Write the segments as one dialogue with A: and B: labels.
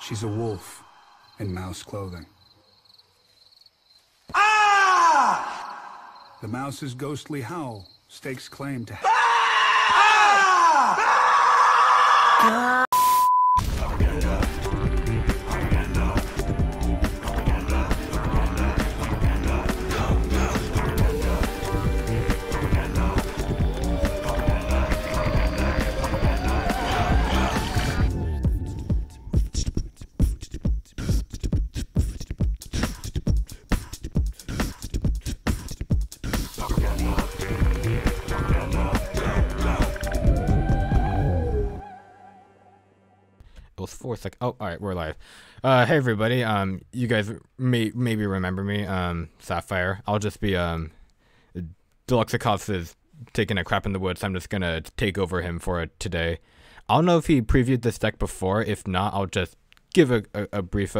A: She's a wolf in mouse clothing.
B: Ah!
A: The mouse's ghostly howl stakes claim to...
C: It was 4 seconds. Oh, all right, we're live. Hey everybody. You guys maybe remember me. Sapphire. I'll just be Deluxicos is taking a crap in the woods. So I'm just gonna take over him for it today. I don't know if he previewed this deck before. If not, I'll just give a brief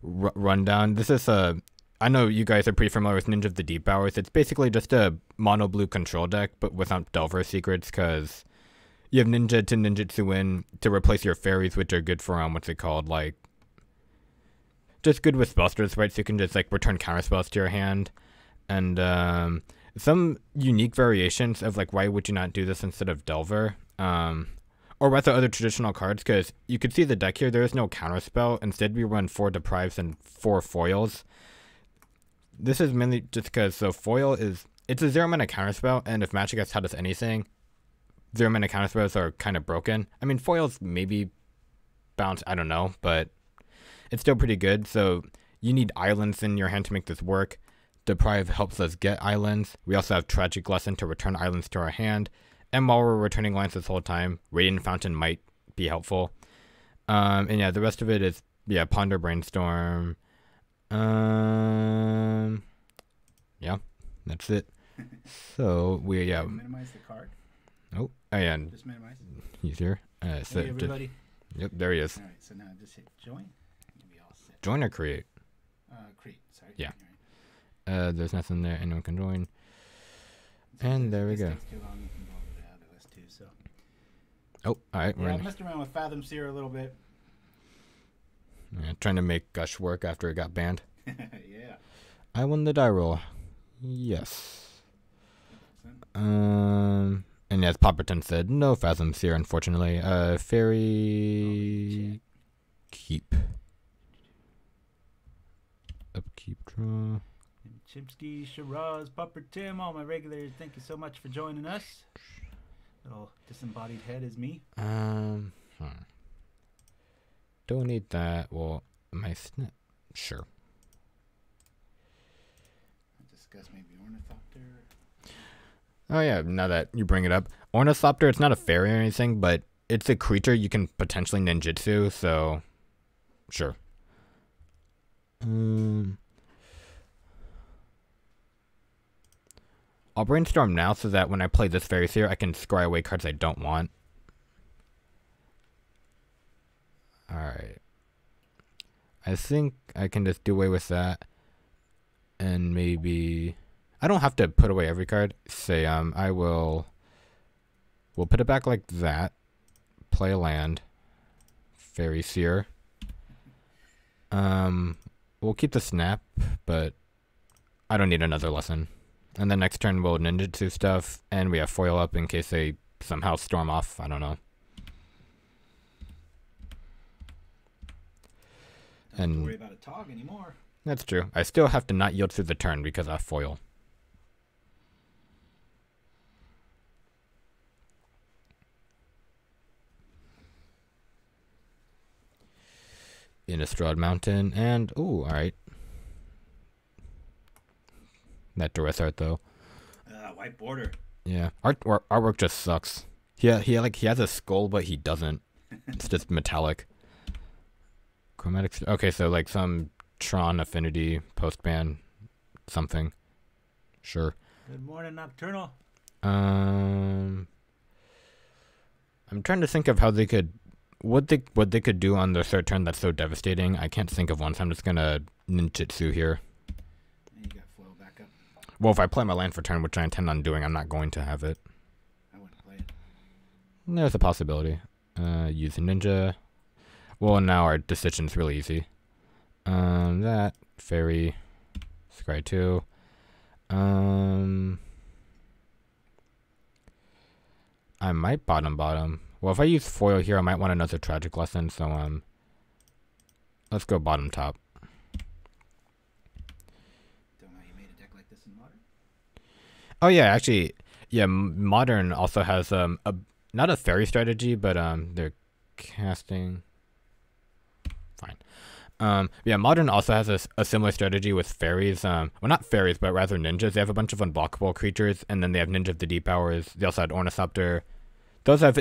C: rundown. This is I know you guys are pretty familiar with Ninja of the Deep Hours. It's basically just a mono blue control deck, but without Delver Secrets, because you have Ninja to Ninjutsu in to replace your fairies, which are good for, what's it called, like, just good with spellsters, right? So you can just, like, return counter spells to your hand. And, some unique variations of, like, why would you not do this instead of Delver? Or with the other traditional cards, because you could see the deck here, there is no counter spell. Instead, we run 4 deprives and 4 foils. This is mainly just because, so foil is, it's a 0-mana counter spell, and if Magic has taught us anything, 0-mana counter spells are kind of broken. I mean, foils maybe bounce, I don't know, but it's still pretty good. So you need islands in your hand to make this work. Deprive helps us get islands. We also have Tragic Lesson to return islands to our hand. And while we're returning lands this whole time, Radiant Fountain might be helpful. And yeah, the rest of it is, yeah, Ponder Brainstorm. Yeah, that's it. So we, yeah.
B: Minimize the card.
C: Oh, yeah.
B: Just minimize.
C: He's here. So
B: Hey, everybody.
C: Yep, there he is.
B: All right, so now just hit join. You'll be all set.
C: Join or create?
B: Create. Sorry.
C: Yeah.
B: All right.
C: There's nothing there. Anyone can join. And there we
B: This
C: go.
B: takes too long. You can go over to the other list too. So.
C: Oh, all right.
B: Yeah, I messed around with Fathom Seer a little bit.
C: Trying to make Gush work after it got banned.
B: Yeah.
C: I won the die roll. Yes. And as Popperton said, no Phasms here, unfortunately. Fairy keep. Upkeep draw.
B: Chimsky, Shiraz, Pupper Tim, all my regulars, thank you so much for joining us. Little disembodied head is me.
C: Don't need that. Well, my snap. Sure.
B: Discuss maybe Ornithopter.
C: Oh yeah, now that you bring it up. Ornithopter, it's not a fairy or anything, but it's a creature you can potentially ninjutsu, so sure. I'll brainstorm now so that when I play this fairy here, I can scry away cards I don't want. Alright. I think I can just do away with that. And maybe I don't have to put away every card. Say we'll put it back like that. Play a land. Fairy Seer. We'll keep the snap, but I don't need another lesson. And then next turn we'll ninjutsu stuff, and we have foil up in case they somehow storm off. I don't know.
B: Don't have to worry about a Tog anymore.
C: That's true. I still have to not yield through the turn because I have foil. Innistrad Mountain, and ooh, alright. That duress art though.
B: White border.
C: Yeah, artwork just sucks. He has a skull, but he doesn't. It's just metallic. Chromatic. Okay, so like some Tron Affinity postban something. Sure.
B: Good morning, Nocturnal.
C: I'm trying to think of how they could what they could do on their third turn that's so devastating. I can't think of one, so I'm just gonna ninjutsu here.
B: And you got foil back up.
C: Well, if I play my land for turn, which I intend on doing, I'm not going to have it.
B: I wouldn't play it.
C: There's a possibility. Use a ninja. Well, now our decision's really easy. That fairy, scry 2. I might bottom. Well, if I use foil here, I might want another tragic lesson. So let's go bottom top.
B: Don't know how you made a deck like this in Modern.
C: Oh yeah, actually, yeah. Modern also has not a fairy strategy, but they're casting. Fine. Yeah, Modern also has a similar strategy with fairies. Well, not fairies, but rather ninjas. They have a bunch of unblockable creatures, and then they have Ninja of the Deep Hours. They also had Ornithopter. Those have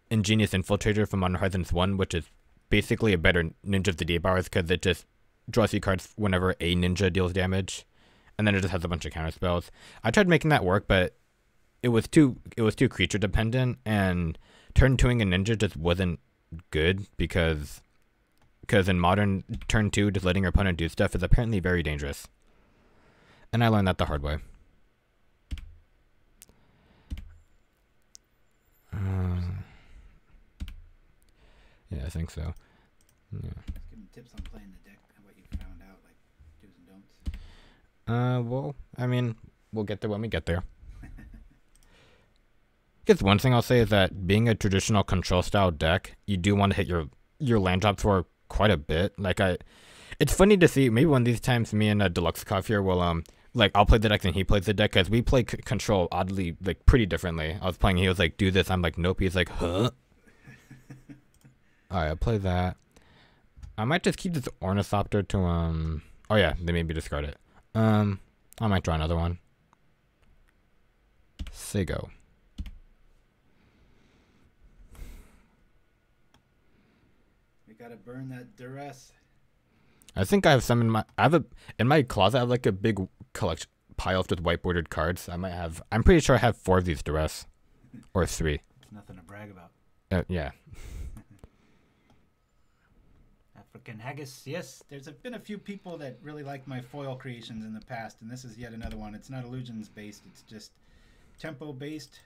C: Ingenious Infiltrator from Modern Horizons 1, which is basically a better Ninja of the Deep Hours because it just draws you cards whenever a ninja deals damage, and then it just has a bunch of counter spells. I tried making that work, but it was too creature dependent, and turn 2ing a ninja just wasn't good because in Modern, turn 2, just letting your opponent do stuff is apparently very dangerous. And I learned that the hard way. Yeah, I think so. Yeah.
B: Let's give them tips on playing the deck and what you found out, like do's and don'ts.
C: Well, I mean, we'll get there when we get there. I guess one thing I'll say is that being a traditional control style deck, you do want to hit your land drops for quite a bit. Like it's funny to see. Maybe one of these times, me and Deluxe Coff here will like I'll play the deck and he plays the deck because we play control oddly like pretty differently. I was playing, he was like, do this. I'm like, nope. He's like, huh. All right, I'll play that. I might just keep this Ornithopter to oh yeah, they made me discard it. I might draw another one. Sego.
B: We gotta burn that duress.
C: I think I have some in my. In my closet. I have like a big collection pile with white bordered cards. I'm pretty sure I have 4 of these duress, or 3.
B: It's nothing to brag about.
C: Yeah.
B: African Haggis, yes. There's been a few people that really like my foil creations in the past, and this is yet another one. It's not illusions based, it's just tempo based,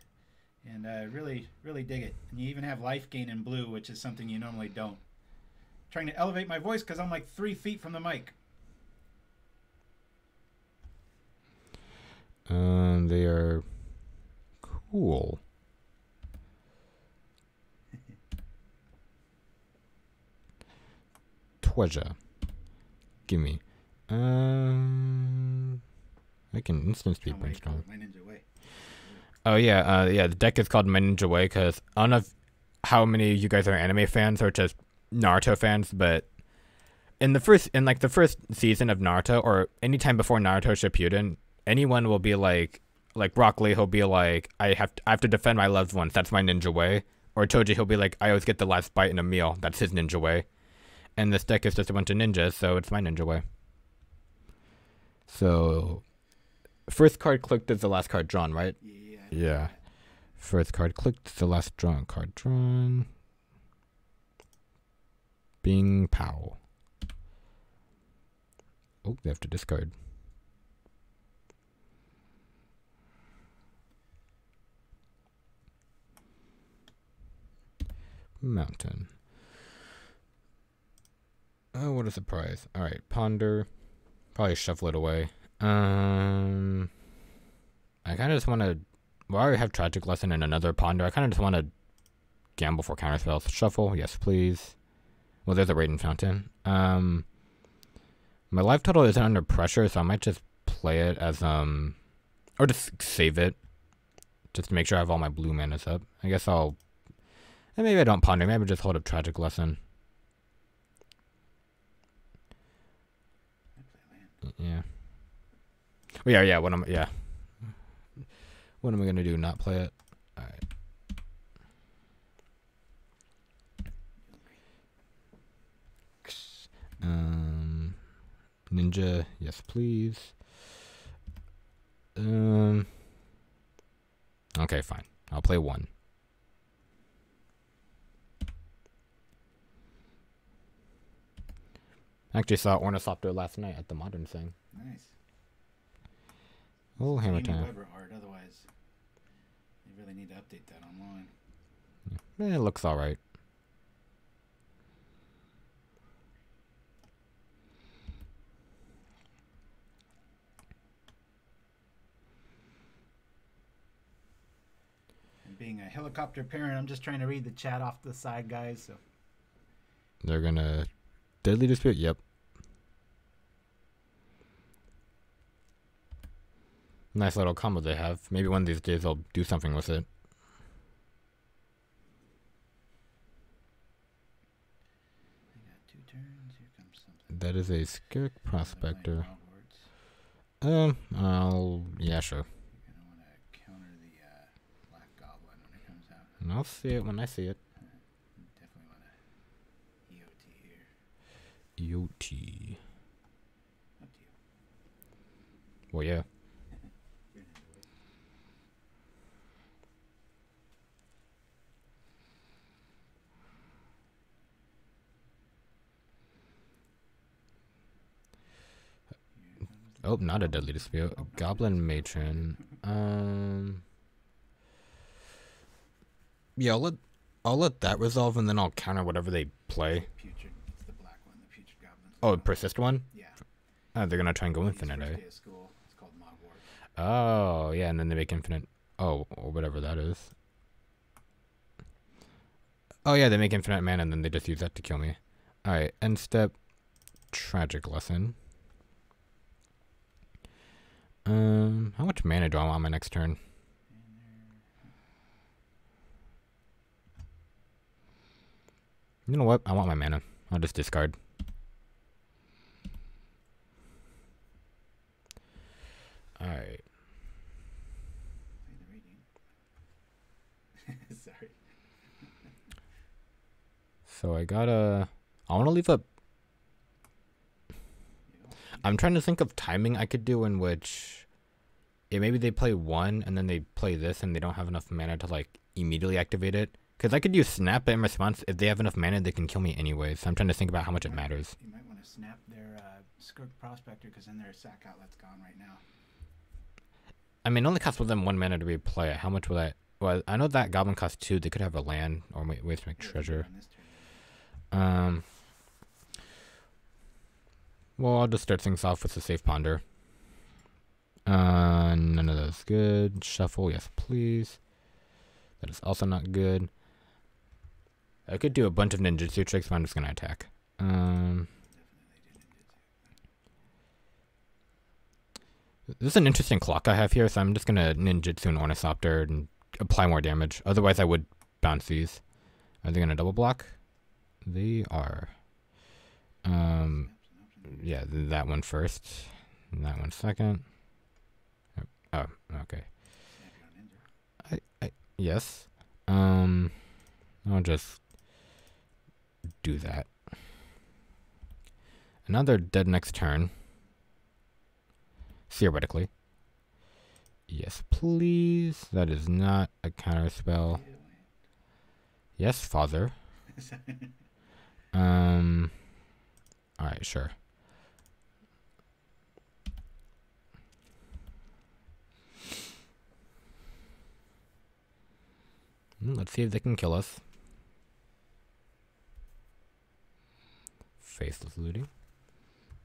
B: and I really dig it. And you even have life gain in blue, which is something you normally don't. Trying to elevate my voice because I'm like 3 feet from the mic.
C: They are cool. Treasure. Gimme. I can instant speed brainstorm.
B: My Ninja Way.
C: Oh yeah, the deck is called My Ninja Way because I don't know how many of you guys are anime fans or just Naruto fans, but in the first season of Naruto or anytime before Naruto Shippuden, anyone will be like Rock Lee, he'll be like, I have to defend my loved ones, that's my ninja way. Or Toji, he'll be like, I always get the last bite in a meal, that's his ninja way. And this deck is just a bunch of ninjas, so it's my ninja way. So first card clicked is the last card drawn, right? Yeah. First card clicked is the last drawn card drawn. Bing pow. Oh, they have to discard. Mountain. Oh, what a surprise. Alright, ponder. Probably shuffle it away. I kind of just want to... Well, I already have Tragic Lesson and another ponder. I kind of just want to gamble for counterspells. Shuffle, yes please. Well, there's a Raiden Fountain. My life total isn't under pressure, so I might just play it as, or just save it. Just to make sure I have all my blue manas up. I guess and maybe I don't ponder. Maybe I just hold a Tragic Lesson. Yeah. Well, yeah. What am I gonna do? Not play it? All right. Ninja, yes please. Okay, fine. I'll play 1. I actually saw Ornithopter last night at the Modern thing.
B: Nice.
C: Oh, Hammer Time.
B: Weber art, otherwise you really need to update that online.
C: Yeah. It looks alright.
B: being a helicopter parent, I'm just trying to read the chat off the side, guys. So
C: They're gonna Deadly Dispute. Yep. Nice little combo they have. Maybe one of these days I'll do something with it.
B: I got 2 turns. Here comes something.
C: That is a Skirk Prospector.
B: Hogwarts.
C: Yeah, sure.
B: You're gonna want to counter the Black Goblin when it comes out.
C: And I'll see it when I see it.
B: Definitely want to EOT here.
C: EOT.
B: Up to you.
C: Well, yeah.
B: You're gonna do it. Here comes the
C: Oh, not a Deadly Dispute.
B: Oh,
C: Goblin Matron. Yeah, I'll let that resolve, and then I'll counter whatever they play.
B: Putrid. It's the black one. The Putrid Goblin.
C: Oh, persist one.
B: Yeah.
C: They're gonna try and go
B: His
C: infinite,
B: first
C: eh?
B: day of school. It's called Mogwart.
C: Oh, yeah, and then they make infinite. Oh, or whatever that is. Oh, yeah, they make infinite mana, and then they just use that to kill me. Alright, end step. Tragic Lesson. How much mana do I want on my next turn? You know what? I want my mana. I'll just discard. Alright.
B: Play the reading. Sorry.
C: So I gotta... I want to leave up... I'm trying to think of timing I could do in which... Yeah, maybe they play one, and then they play this, and they don't have enough mana to, like, immediately activate it. Because I could use Snap in response. If they have enough mana, they can kill me anyway. So I'm trying to think about how much it matters.
B: You might want to snap their Skirk Prospector because then their sack outlet's gone right now.
C: I mean, it only costs them 1 mana to replay it. How much will that... Well, I know that Goblin costs 2. They could have a land or ways to make
B: Yeah,
C: treasure.
B: on this turn.
C: Well, I'll just start things off with the Safe Ponder. None of those good. Shuffle, yes, please. That is also not good. I could do a bunch of ninjutsu tricks, but I'm just gonna attack. This is an interesting clock I have here, so I'm just gonna ninjutsu an Ornithopter and apply more damage. Otherwise, I would bounce these. Are they gonna double block? They are. Yeah, that one first, and that one second. Oh, okay. Yes. I'll just do that. And now they're dead next turn. Theoretically. Yes, please. That is not a counter spell. Yes, father. Alright, sure. Let's see if they can kill us. Faceless Looting.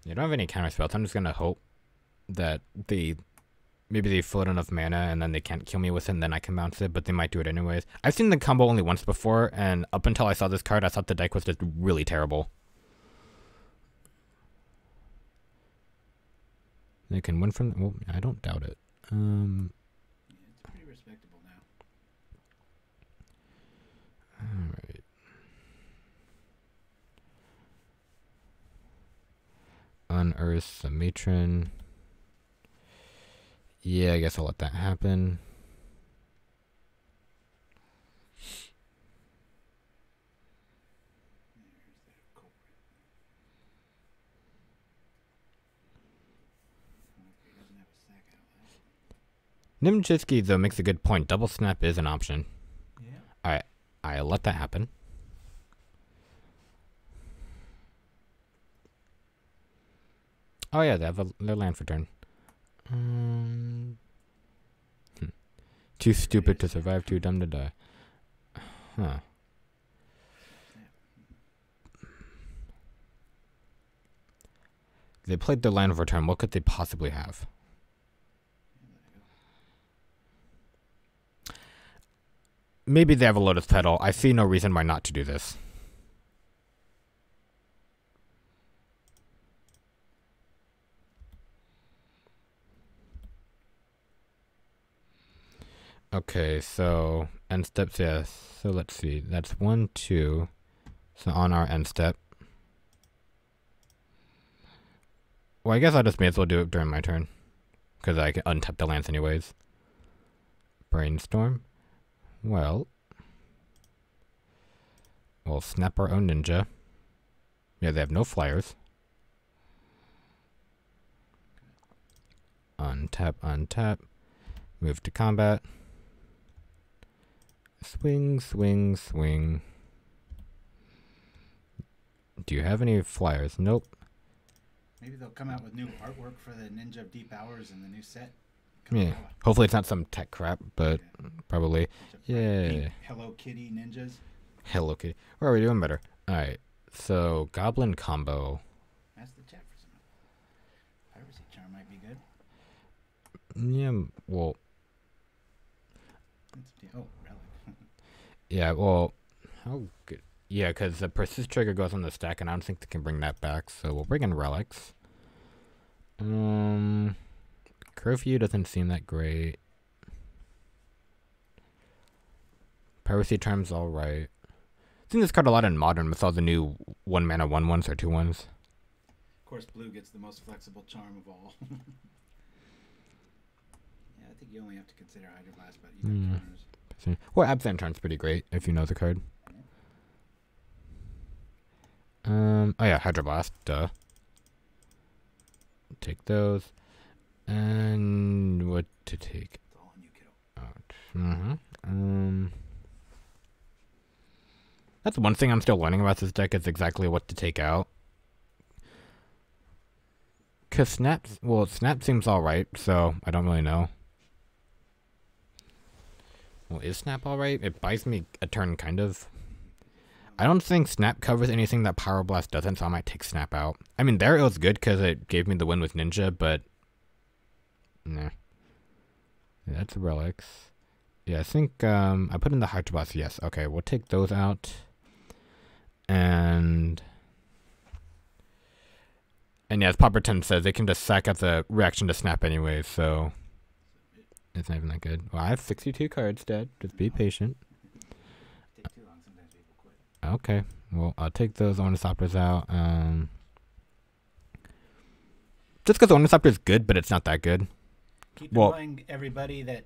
C: They don't have any counter spells. I'm just gonna hope that maybe they float enough mana and then they can't kill me with it and then I can bounce it, but they might do it anyways. I've seen the combo only once before, and up until I saw this card, I thought the deck was just really terrible. They can win from... Well, I don't doubt it.
B: Yeah, it's pretty respectable now.
C: Alright. Unearth the Matron. Yeah, I guess I'll let that happen.
B: There's the culprit. Okay, doesn't have a sack outlet.
C: Nimchitsky, though, makes a good point. Double Snap is an option.
B: Yeah.
C: Alright, I let that happen. Oh yeah, they have their land for turn. Too stupid to survive, too dumb to die. Huh. They played their land for turn. What could they possibly have? maybe they have a Lotus Petal. I see no reason why not to do this. Okay, so end steps, yes. So let's see. That's 1, 2. So on our end step. Well, I guess I just may as well do it during my turn. Because I can untap the lands anyways. Brainstorm. Well, we'll snap our own ninja. Yeah, they have no flyers. Untap, untap. Move to combat. Swing, swing, swing. Do you have any flyers? Nope.
B: Maybe they'll come out with new artwork for the Ninja of Deep Hours in the new set.
C: Yeah. Hopefully it's not some tech crap, but probably. Yeah.
B: Hello Kitty ninjas.
C: Hello Kitty. Where are we doing better? Alright. So, Goblin combo.
B: Ask the chat for some. Piracy Charm might be good.
C: Yeah, well.
B: Oh, relic.
C: Yeah, well. How good. Yeah, because the persist trigger goes on the stack, and I don't think they can bring that back. So we'll bring in relics. Curfew doesn't seem that great. Piracy Charm's alright. I've seen this card a lot in Modern with all the new 1 mana 1/1s or 2/1s.
B: Of course, blue gets the most flexible charm of all. Yeah, I think you only have to consider Hydroblast, but either counters.
C: Well, Absent Charm's pretty great if you know the card. Oh yeah, Hydroblast, duh. Take those. And what to take?
B: It's all on you, kiddo.
C: That's one thing I'm still learning about this deck is exactly what to take out. Cause Snap seems alright, so I don't really know. Well, is Snap alright? It buys me a turn, kind of. I don't think Snap covers anything that Power Blast doesn't, so I might take Snap out. I mean, there it was good because it gave me the win with Ninja, but nah. Yeah, that's relics. Yeah, I think I put in the Hydro Blast. Yes, okay, we'll take those out. And yeah, as Popperton says, they can just sack out the reaction to Snap anyway, so it's not even that good. Well, I have 62 cards, Dad. Just be patient.
B: Take too long, sometimes people quit.
C: Okay, well, I'll take those Ornithopters out. Just because Ornithopter is good, but it's not that good.
B: Keep in mind, everybody, that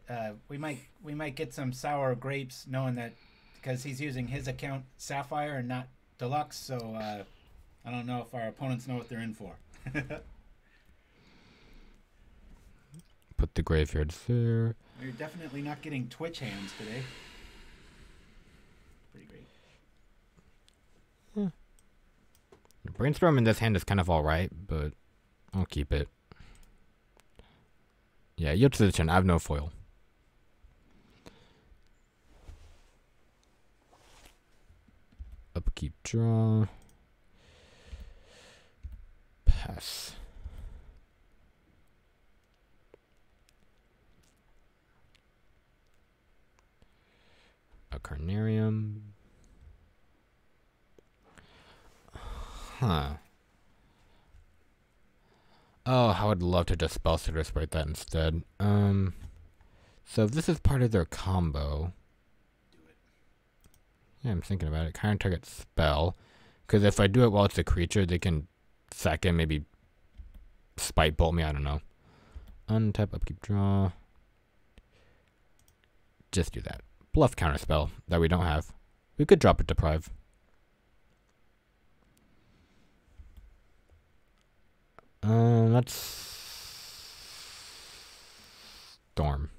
B: we might get some sour grapes, knowing that because he's using his account Sapphire and not Deluxe. So I don't know if our opponents know what they're in for.
C: Put the graveyards there.
B: You're definitely not getting Twitch hands today. Pretty great.
C: Brainstorm in this hand is kind of alright, but I'll keep it. Yeah, yield to the turn. I have no foil. Upkeep, draw. Pass. A Carnarium. Huh. Oh, I would love to just spell Spellsetter Sprite that instead. So if this is part of their combo.
B: Do it.
C: Yeah, I'm thinking about it. Current target spell. Because if I do it while it's a creature, they can sack it, maybe Spite Bolt me, I don't know. Untap, upkeep, draw. Just do that. Bluff counterspell that we don't have. We could drop it Deprive. Let's Storm.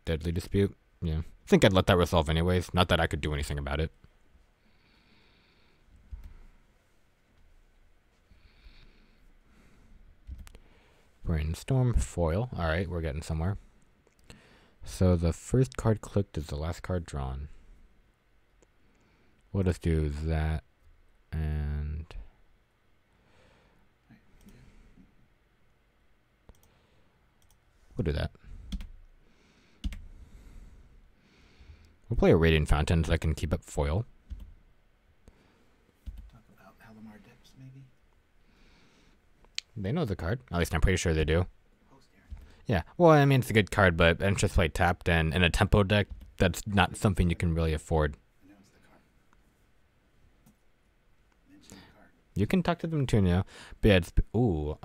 C: Deadly Dispute. Yeah. I think I'd let that resolve anyways. Not that I could do anything about it. Brainstorm, foil. Alright, we're getting somewhere. So the first card clicked is the last card drawn. We'll just do that and We'll do that. We'll play a Radiant Fountain so I can keep up foil.
B: Talk about Halimar Depths, maybe?
C: They know the card. At least I'm pretty sure they do.
B: Post Aaron.
C: Yeah. Well, I mean, it's a good card, but Entrance Play tapped, and in a tempo deck, that's not something you can really afford.
B: Announce the card. Mention the card.
C: You can talk to them too now. But yeah, it's... Ooh,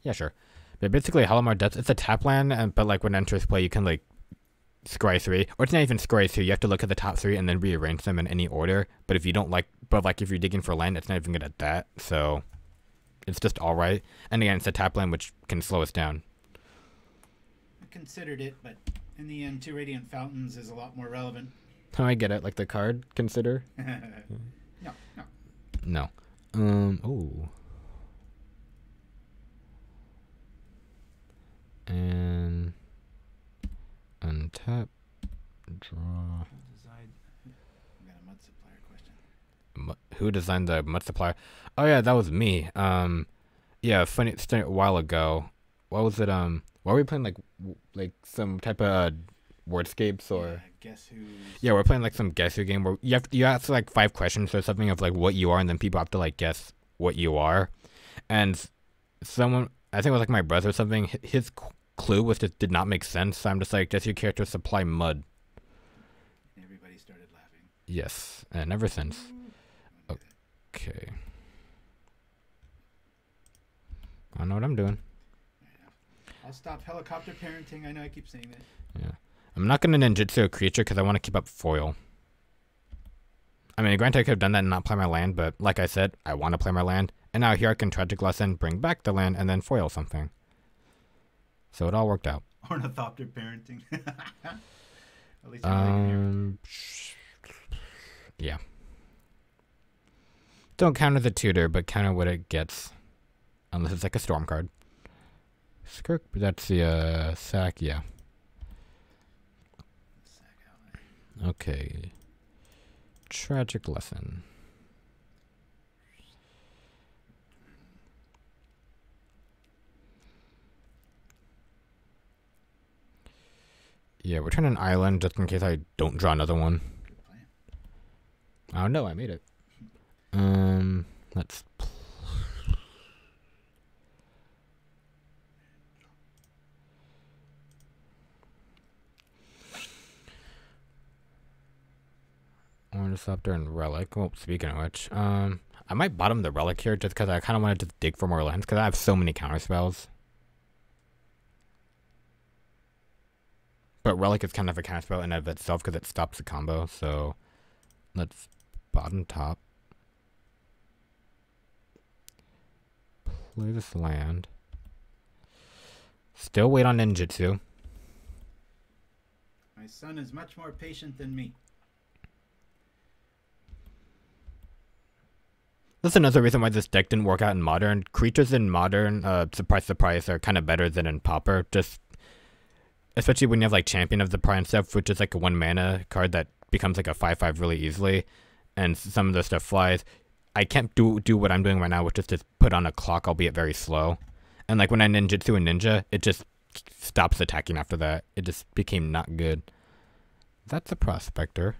C: yeah, sure. But basically, Halimar Depths, it's a tap land, but like when Entrance Play, you can like scry 3. Or it's not even scry 3. You have to look at the top 3 and then rearrange them in any order. But if you don't like... But like if you're digging for land, it's not even good at that. So it's just alright. And again, it's a tap land, which can slow us down.
B: I considered it, but in the end, 2 Radiant Fountains is a lot more relevant.
C: Oh, I get it. Like the card, consider?
B: No.
C: No. Ooh. And untap, draw.
B: I got a Mud Supplier question.
C: Who designed the Mud Supplier? Oh yeah, that was me. Yeah, funny story a while ago. What was it? Why were we playing like some type of wordscapes or?
B: Yeah, guess who's?
C: Yeah, we're playing like some guess who game where you ask like 5 questions or something of like what you are, and then people have to like guess what you are. And someone, I think it was like my brother or something, his clue was just did not make sense. So I'm just like, does your character supply mud?
B: And everybody started laughing.
C: Yes, and ever since. Okay. I know what I'm doing.
B: I'll stop helicopter parenting. I know I keep saying that.
C: Yeah. I'm not going to ninjutsu a creature because I want to keep up foil. I mean, granted, I could have done that and not play my land, but like I said, I want to play my land. And now here I can Tragic Lesson, bring back the land, and then foil something. So it all worked out.
B: Ornithopter parenting. At least I'm
C: yeah. Don't counter the tutor, but counter what it gets. Unless it's like a storm card. Skirk, that's the sack, yeah. Okay. Tragic Lesson. Yeah, return an island just in case I don't draw another one. Oh no, I made it. Let's. Ornithopter and Relic. Well, speaking of which, I might bottom the Relic here just because I kind of want to just dig for more lands because I have so many counter spells. But Relic is kind of a counter spell in and of itself because it stops the combo. So let's bottom top. Play this land. Still wait on ninjutsu.
B: My son is much more patient than me.
C: That's another reason why this deck didn't work out in Modern. Creatures in Modern, surprise, surprise, are kind of better than in Pauper. Just, especially when you have like Champion of the Pride and stuff, which is like a 1 mana card that becomes like a 5/5 really easily. And some of the stuff flies. I can't do what I'm doing right now, which is just put on a clock, albeit very slow. And like when I ninjutsu a ninja, it just stops attacking after that. It just became not good. That's a Prospector.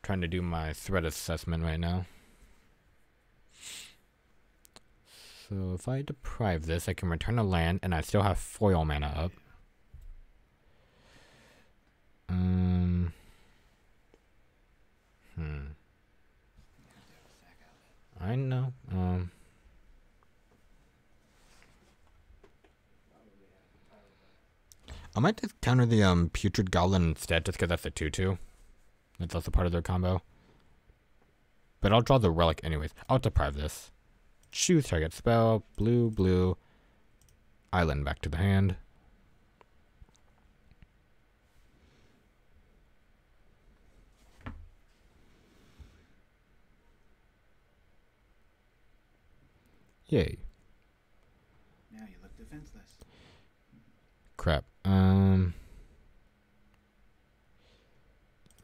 C: Trying to do my threat assessment right now. So if I deprive this, I can return a land, and I still have foil mana up. I know. I might just counter the Putrid Goblin instead, just because that's a 2/2. That's also part of their combo. But I'll draw the Relic anyways. I'll deprive this. Choose target spell. Blue, blue. Island back to the hand. Yay.
B: Now you look defenseless.
C: Crap.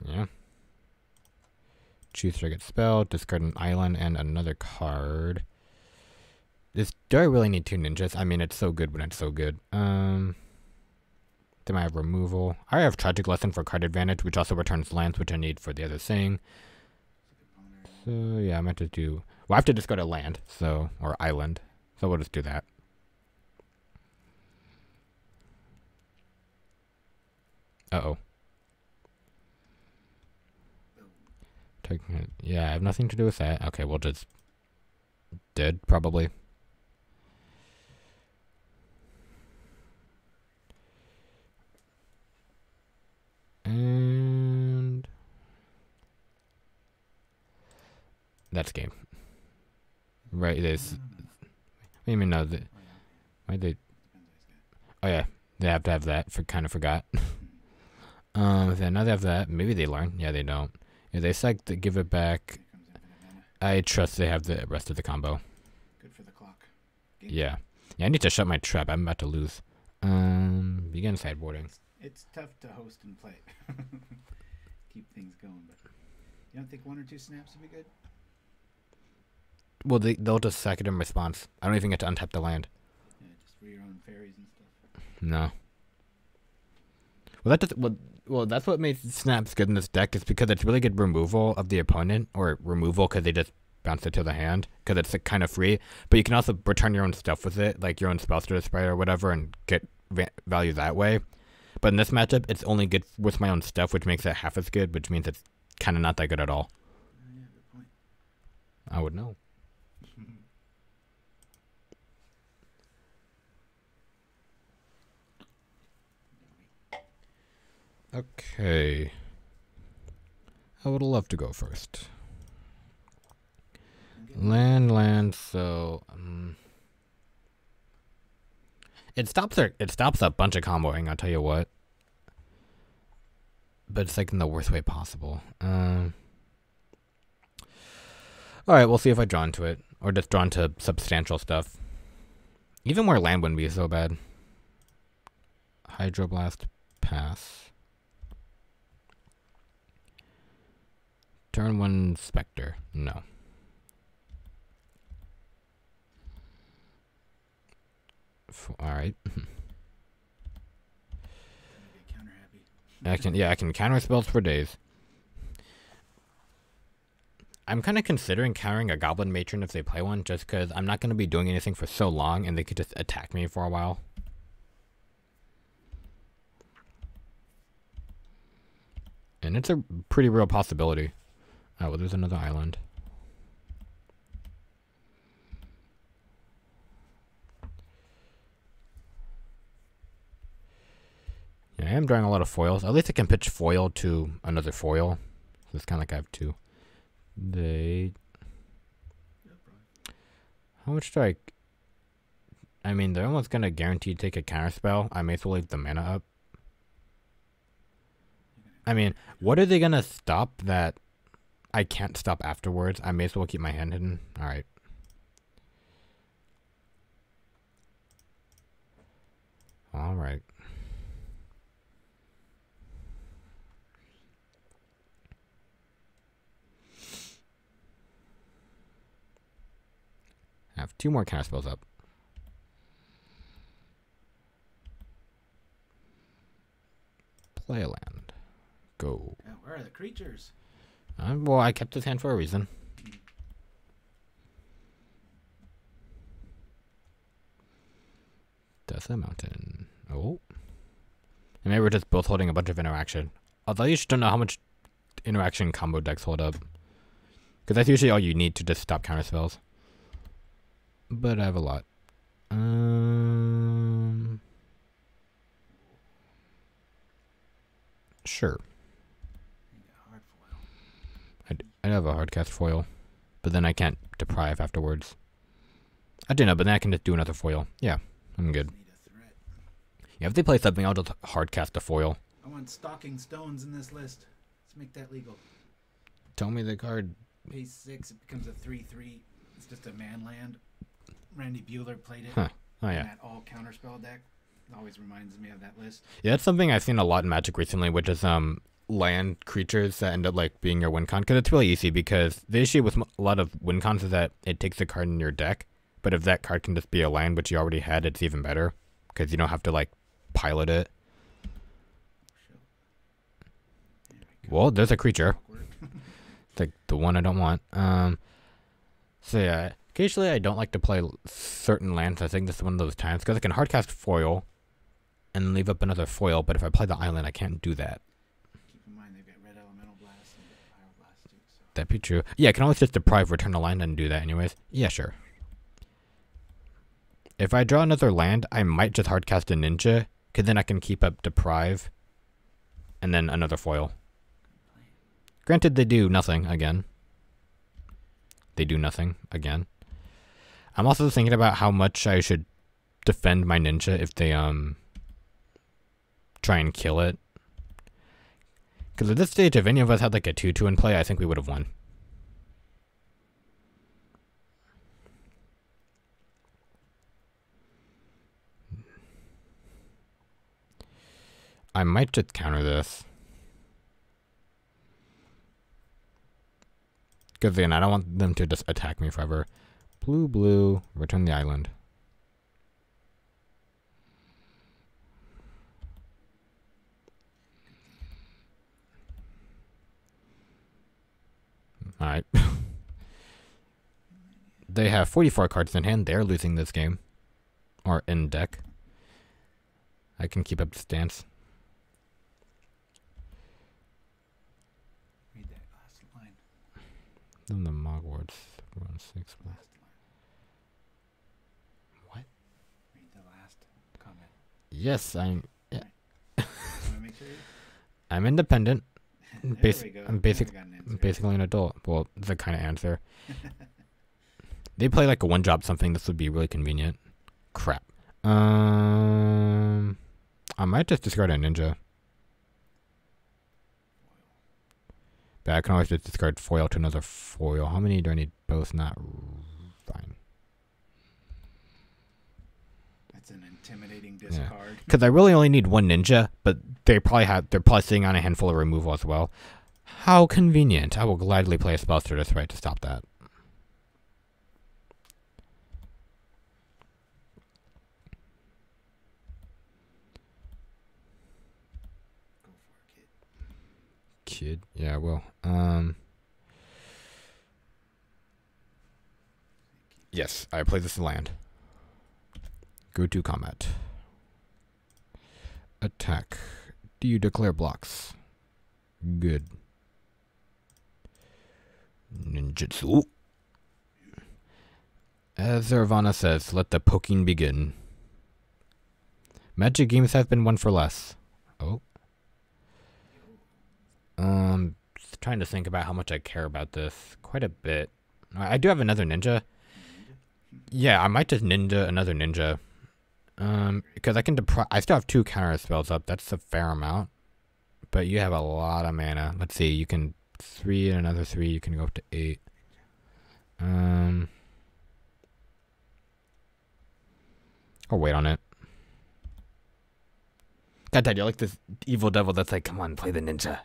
C: Yeah. Choose target spell, discard an island and another card. Do I really need 2 ninjas? I mean, it's so good when it's so good. Then I have removal. I have Tragic Lesson for card advantage, which also returns lands, which I need for the other thing. So yeah, I might just do. Well, I have to just go to land, so or island. So we'll just do that. Uh-oh. Yeah, I have nothing to do with that. Okay, we'll just dead probably. And that's game. Right, it is. What do you mean no? Why they? Oh yeah, they have to have that. Forgot. Then now they have that. Maybe they learn. Yeah, they don't. Yeah, they select to give it back. I trust they have the rest of the combo.
B: Good for the clock.
C: Yeah. Yeah, I need to shut my trap. I'm about to lose. Begin sideboarding.
B: It's tough to host and play. Keep things going, but you don't think 1 or 2 snaps would be good?
C: Well, they'll just sack it in response. I don't even get to untap the land.
B: Yeah, just for your own fairies and stuff.
C: No. Well, that's what makes snaps good in this deck is because it's really good removal of the opponent, or removal because they just bounce it to the hand because it's kind of free. But you can also return your own stuff with it, like your own Spellster Sprite or whatever, and get value that way. But in this matchup, it's only good with my own stuff, which makes it half as good, which means it's kind of not that good at all.
B: Yeah, good point.
C: I would know. Okay. I would love to go first. Land, so it stops a bunch of comboing, I'll tell you what. But it's like in the worst way possible. Alright, we'll see if I draw into it. Or just draw into substantial stuff. Even more land wouldn't be so bad. Hydroblast, pass. Turn 1 Spectre, no. Alright. I can counter spells for days. I'm kind of considering countering a Goblin Matron if they play one, just because I'm not going to be doing anything for so long, and they could just attack me for a while. And it's a pretty real possibility. Oh, well, there's another island. Yeah, I am drawing a lot of foils. At least I can pitch foil to another foil. So it's kind of like I have two. How much do I mean, they're almost going to guarantee take a counter spell. I may as well leave the mana up. I mean, what are they going to stop that I can't stop afterwards? I may as well keep my hand hidden. Alright. Alright. I have 2 more counter spells up. Play a land. Go.
B: Yeah, where are the creatures?
C: Well, I kept his hand for a reason. Desert Mountain. Oh. And maybe we're just both holding a bunch of interaction. Although you just don't know how much interaction combo decks hold up. Because that's usually all you need to just stop counter spells. But I have a lot. Sure. I'd have a hard cast foil. But then I can't deprive afterwards. I do know, but then I can just do another foil. Yeah, I'm good. Yeah, if they play something, I'll just hard cast a foil.
B: I want Stalking Stones in this list. Let's make that legal.
C: Tell me the card.
B: Pay 6, it becomes a 3/3. It's just a man land. Randy Bueller played it.
C: Huh. Oh, yeah.
B: In that all counterspell deck. It always reminds me of that list.
C: Yeah, that's something I've seen a lot in Magic recently, which is land creatures that end up like being your win con. Because it's really easy, because the issue with a lot of win cons is that it takes a card in your deck, But if that card can just be a land, which you already had, it's even better. Because you don't have to, like, pilot it. Well, there's a creature. It's like the one I don't want. So yeah, occasionally I don't like to play certain lands. I think this is one of those times. Because I can hardcast foil and leave up another foil. But if I play the island, I can't do that.
B: Keep in mind they've got red elemental blast and pyroblast too. So.
C: That'd be true. Yeah, I can always just deprive return a land and do that anyways. Yeah, sure. If I draw another land, I might just hardcast a ninja, because then I can keep up deprive, and then another foil. Granted, they do nothing again. They do nothing again. I'm also thinking about how much I should defend my ninja if they try and kill it. Because at this stage, if any of us had like a 2/2 in play, I think we would have won. I might just counter this. Because then I don't want them to just attack me forever. Blue, blue, return the island. Alright. They have 44 cards in hand. They're losing this game. Or in deck. I can keep up the stance.
B: Read that last line.
C: Then the Mogwarts run 6.
B: Last line.
C: What?
B: Read the last comment.
C: Yes, I'm. Yeah.
B: Want to make sure?
C: I'm independent.
B: There we go.
C: I'm
B: Now
C: basic.
B: we got an
C: I'm
B: answer.
C: basically an adult. Well, it's a kind of answer. They play like a one drop something. This would be really convenient. Crap. I might just discard a ninja. But I can always just discard foil to another foil. How many do I need? Both not fine.
B: That's an intimidating discard.
C: Because I really only need one ninja, but they're probably sitting on a handful of removal as well. How convenient. I will gladly play a spell this right to stop that.
B: Go for it, kid.
C: Kid? Yeah, I will. Yes, I play this land. Go to combat. Attack. Do you declare blocks? Good. Ninjutsu. As Nirvana says, let the poking begin. Magic games have been won for less. Oh. Trying to think about how much I care about this. Quite a bit. I do have another ninja. Yeah, I might just ninja another ninja. Because I can I still have 2 counter spells up. That's a fair amount. But you have a lot of mana. Let's see, you can 3 and another 3. You can go up to 8. I'll wait on it. God, Dad, you're like this evil devil that's like, come on, play the ninja.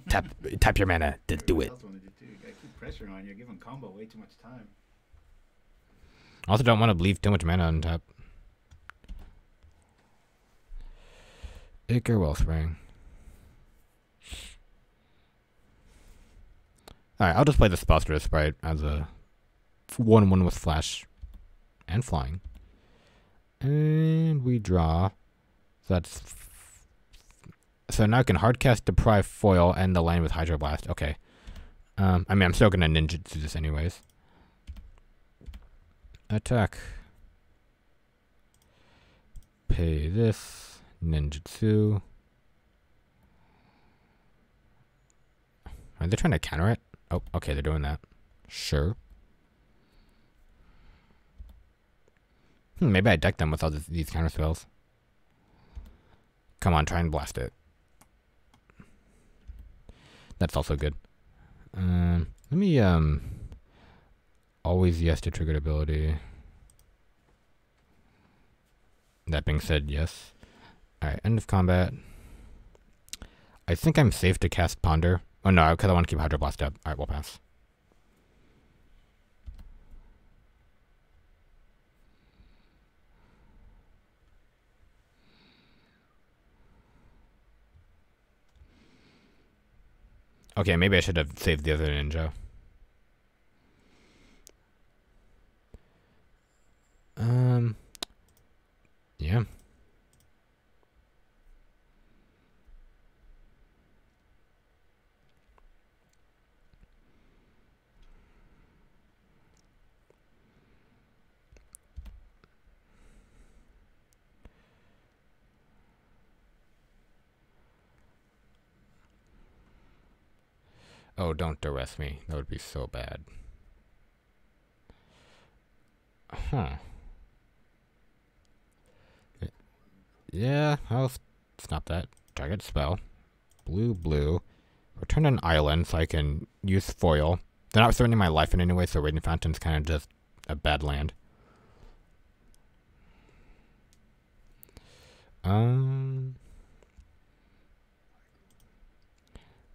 C: Tap your mana. Just do it.
B: You gotta keep pressure on. You're giving combo way too much time.
C: I also don't want to leave too much mana on top. Acre Wellspring. Alright, I'll just play the Spellster Sprite as a 1/1 with flash and flying. And we draw. So that's. So now I can hardcast Deprive Foil and the land with Hydroblast. Okay. I mean, I'm still going to ninjutsu this anyways. Attack. Pay this. Ninjutsu. Are they trying to counter it? Oh, okay, they're doing that. Sure. Maybe I deck them with all these counter spells. Come on, try and blast it. That's also good. Let me, always yes to triggered ability. That being said, yes. Alright, end of combat. I think I'm safe to cast Ponder. Oh no, because I want to keep Hydroblast up. Alright, we'll pass. Okay, maybe I should have saved the other ninja. Yeah. Oh, don't arrest me. That would be so bad. Huh. Yeah, I'll stop that. Target spell. Blue, blue. Return an island so I can use foil. They're not threatening my life in any way, so Radiant Fountain's kind of just a bad land. Is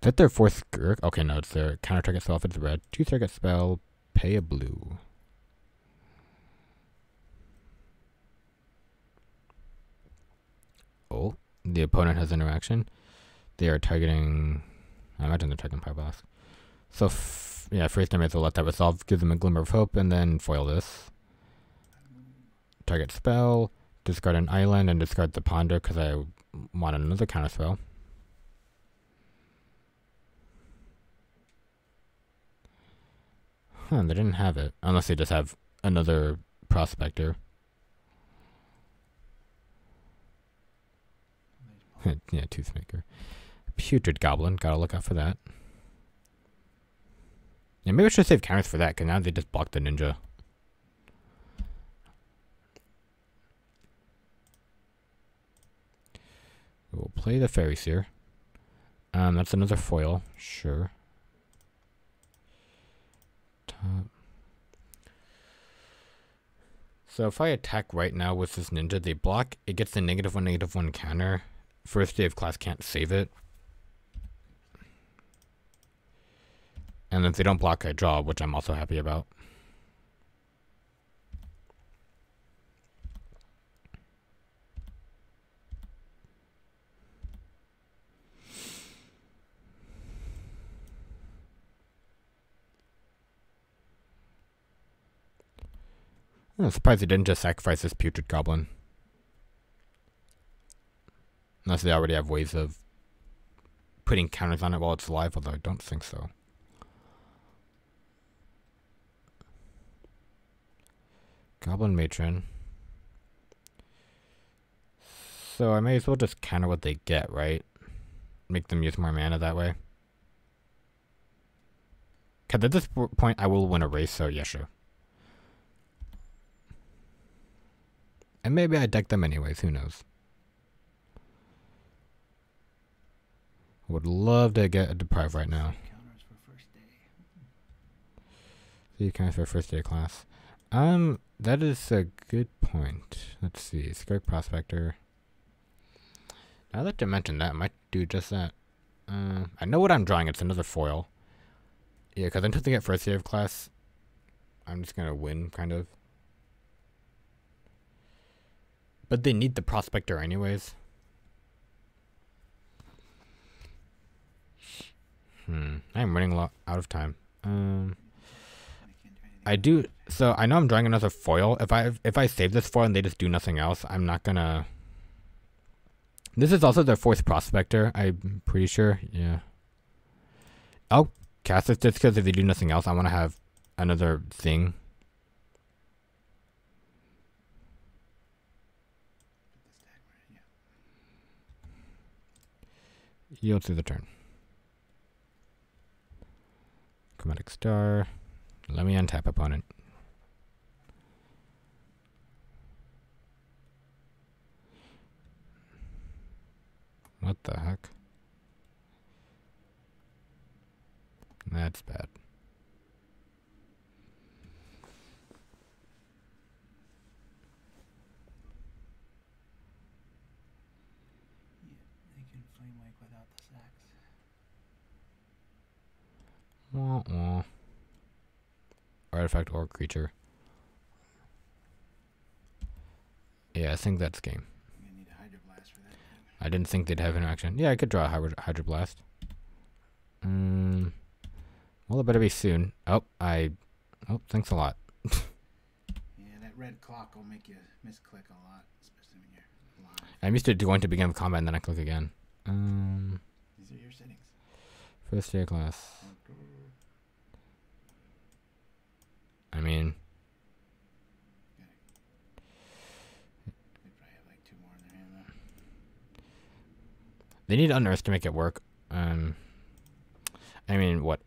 C: that their fourth Skirk? Okay, no, it's their counter target spell if it's red. 2 target spell, pay a blue. Oh, the opponent has interaction. They are targeting. I imagine they're targeting Pyroblast. So, yeah, first damage will let that resolve, give them a glimmer of hope, and then foil this. Target spell, discard an island, and discard the ponder because I want another counter spell. Huh, they didn't have it. Unless they just have another prospector. Yeah, Toothmaker. Putrid Goblin. Gotta look out for that. Yeah, maybe I should save counters for that, because now they just block the ninja. We'll play the Fairy Seer. That's another foil. Sure. Top. So if I attack right now with this ninja, they block. It gets the -1/-1 counter. First day of class can't save it. And if they don't block, I draw, which I'm also happy about. I'm surprised they didn't just sacrifice this Putrid Goblin. Unless they already have ways of putting counters on it while it's alive, although I don't think so. Goblin Matron. So I may as well just counter what they get, right? Make them use more mana that way. Because at this point, I will win a race, so yeah, sure. And maybe I deck them anyways, who knows. Would love to get a Deprive right now.
B: Counters for first day.
C: See, counters for first day of class. That is a good point. Let's see, Skirk Prospector. Now that you mention that, I might do just that. I know what I'm drawing, it's another foil. Yeah, because until they get first day of class, I'm just gonna win, kind of. But they need the Prospector anyways. I'm running a lot out of time. I do. So I know I'm drawing another foil. If I save this foil and they just do nothing else, I'm not gonna. This is also their fourth Prospector. I'm pretty sure. Yeah. I'll cast this just because if they do nothing else, I want to have another thing. Yield through the turn. Chromatic Star. Let me untap opponent. What the heck? That's bad.
B: They can flame wake without the sacks.
C: Wah, wah. Artifact or creature. Yeah, I think that's game.
B: You need a Hydroblast for that.
C: I didn't think they'd have interaction. Yeah, I could draw a Hydroblast. Well, it better be soon. Oh, thanks a lot.
B: Yeah, that red clock will make you misclick a lot, especially when you're live.
C: I'm used to going to begin with combat and then I click again.
B: These are your settings.
C: First year class. I mean,
B: They probably have like 2 more in their hand though.
C: they need Unearth to make it work. I mean, what?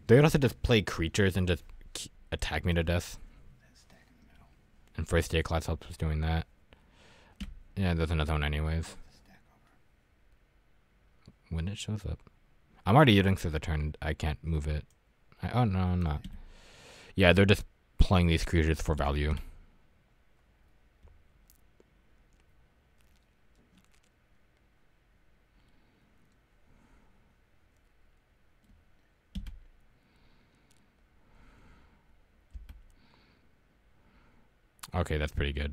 C: They could also just play creatures and just attack me to death.
B: That stack in the middle.
C: And first day class helps us doing that. Yeah, there's another one anyways.
B: The stack over.
C: When it shows up. I'm already using through the turn. I can't move it. Oh, no, I'm not. Yeah, they're just playing these creatures for value. Okay, that's pretty good.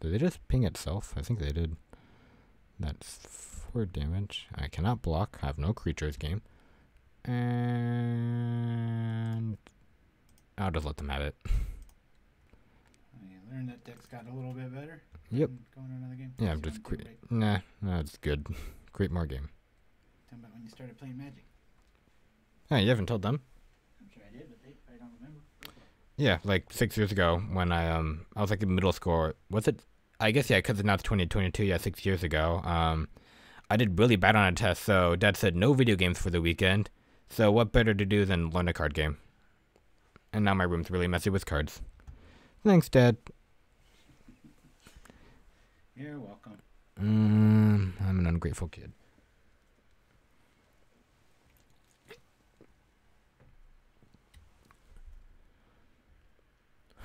C: Did they just ping itself? I think they did. That's 4 damage. I cannot block. I have no creatures game. And I'll just let them have it.
B: You learned that deck's got a little bit better.
C: Yep.
B: Going to another game.
C: Yeah, I'm just nah, it's good. Create more game.
B: Tell me about when you started playing Magic.
C: Hey, you haven't told them?
B: I'm sure I did, but they probably don't remember.
C: Yeah, like 6 years ago when I was like in middle school. Was it? I guess yeah, because it's now 2022. Yeah, 6 years ago. I did really bad on a test, so Dad said no video games for the weekend. So what better to do than learn a card game? And now my room's really messy with cards. Thanks, Dad.
B: You're welcome.
C: I'm an ungrateful kid.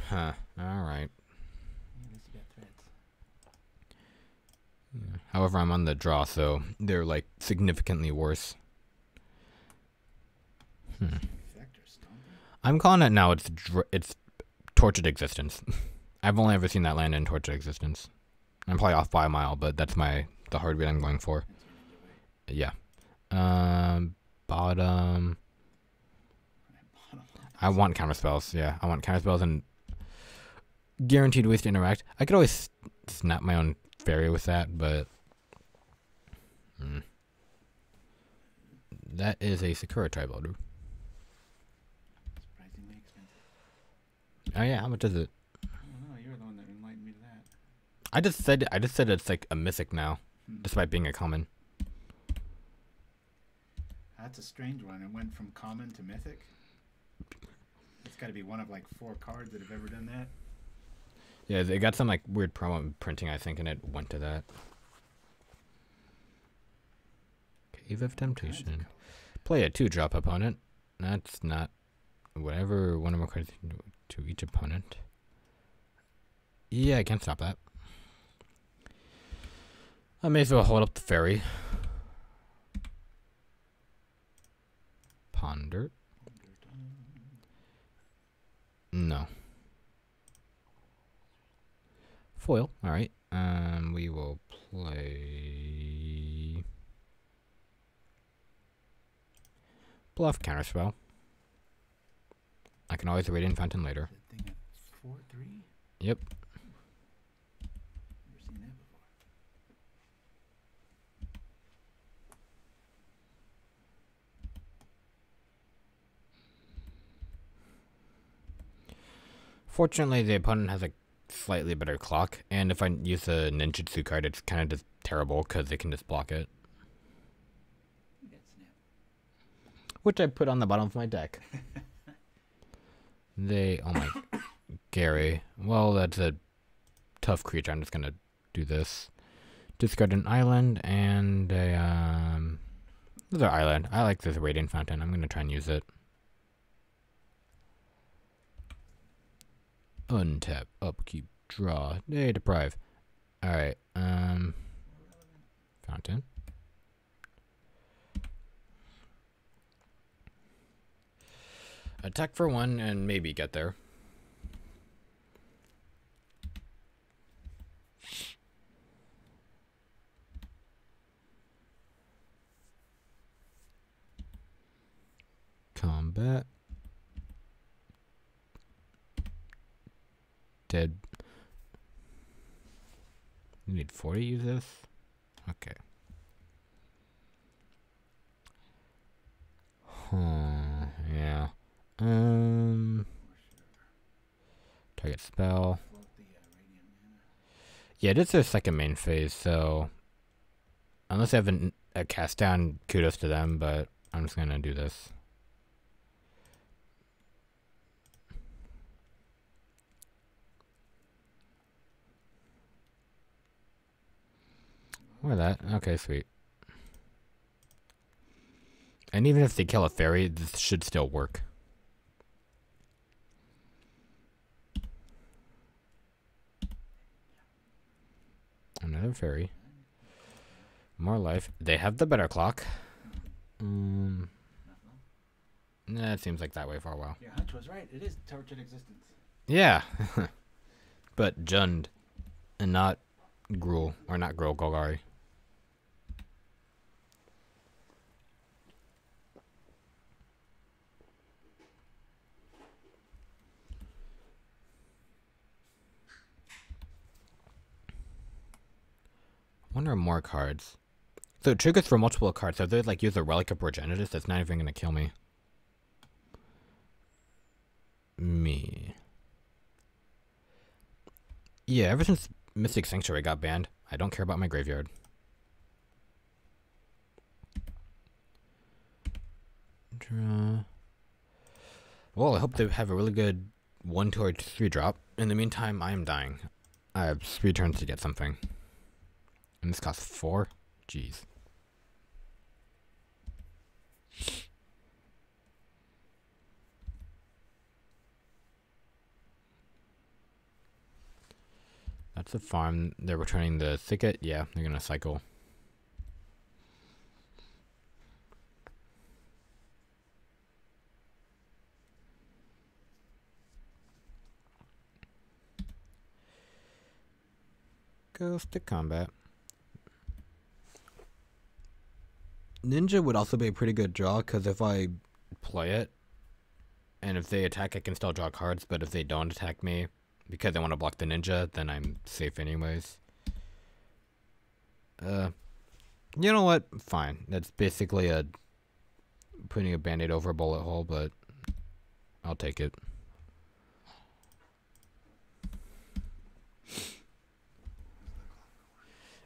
C: Huh. Alright.
B: At least you got threads.
C: Yeah. However, I'm on the draw, so they're like significantly worse.
B: Effect or stomping?
C: I'm calling it now. It's Tortured Existence. I've only ever seen that land in Tortured Existence. I'm probably off by a mile, but that's the hard read I'm going for.
B: That's your ninja way.
C: Yeah. Bottom. I want counterspells. Yeah, I want counterspells and guaranteed ways to interact. I could always snap my own fairy with that, but that is a Sakura tribe elder.
B: Surprisingly expensive.
C: Oh yeah, how much is it?
B: I don't know. You're the one that enlightened me to that.
C: I just said it's like a mythic now, despite being a common.
B: That's a strange one. It went from common to mythic. It's got to be one of like 4 cards that have ever done that.
C: Yeah, they got some like weird promo printing, I think, and it went to that. Cave of Temptation. Play a 2-drop opponent. That's not whatever one of my cards to each opponent. Yeah, I can't stop that. I may as well hold up the fairy. Ponder. No. Foil. All right. We will play Bluff Counterspell. I can always Radiant Fountain later.
B: That thing at 4/3.
C: Yep.
B: Never seen that before.
C: Fortunately, the opponent has a slightly better clock, and if I use a ninjutsu card, it's kind of just terrible because they can just block it.
B: You got snap.
C: Which I put on the bottom of my deck. Oh my, Gary. Well, that's a tough creature. I'm just gonna do this. Discard an island and a another island. I like this Radiant Fountain. I'm gonna try and use it. Untap, upkeep, Draw. Hey, deprive. Alright, Fountain. Attack for 1 and maybe get there. Combat. Dead. You need 4 to use this? Okay. Yeah. Target spell. Yeah, this is their second main phase, so unless they have a cast down, kudos to them, but I'm just gonna do this. Or that. Okay, sweet. And even if they kill a fairy, this should still work. Another fairy. More life. They have the better clock. Nah, it seems like that way for a while.
B: Your hunch was right. It is Tortured Existence.
C: Yeah. But Jund. And not Gruul. Or not Gruul, Golgari. Wonder more cards. So it triggers for multiple cards. So if they like use a Relic of Progenitus, that's not even gonna kill me. Yeah, ever since Mystic Sanctuary got banned, I don't care about my graveyard. Draw. Well, I hope they have a really good 1, 2, or 3 drop. In the meantime, I am dying. I have 3 turns to get something. And this costs 4? Jeez. That's a farm. They're returning the thicket. Yeah, they're gonna cycle. Goes to combat. Ninja would also be a pretty good draw, because if I play it, and if they attack, I can still draw cards, but if they don't attack me, because they want to block the ninja, then I'm safe anyways. You know what? Fine. That's basically putting a band-aid over a bullet hole, but I'll take it.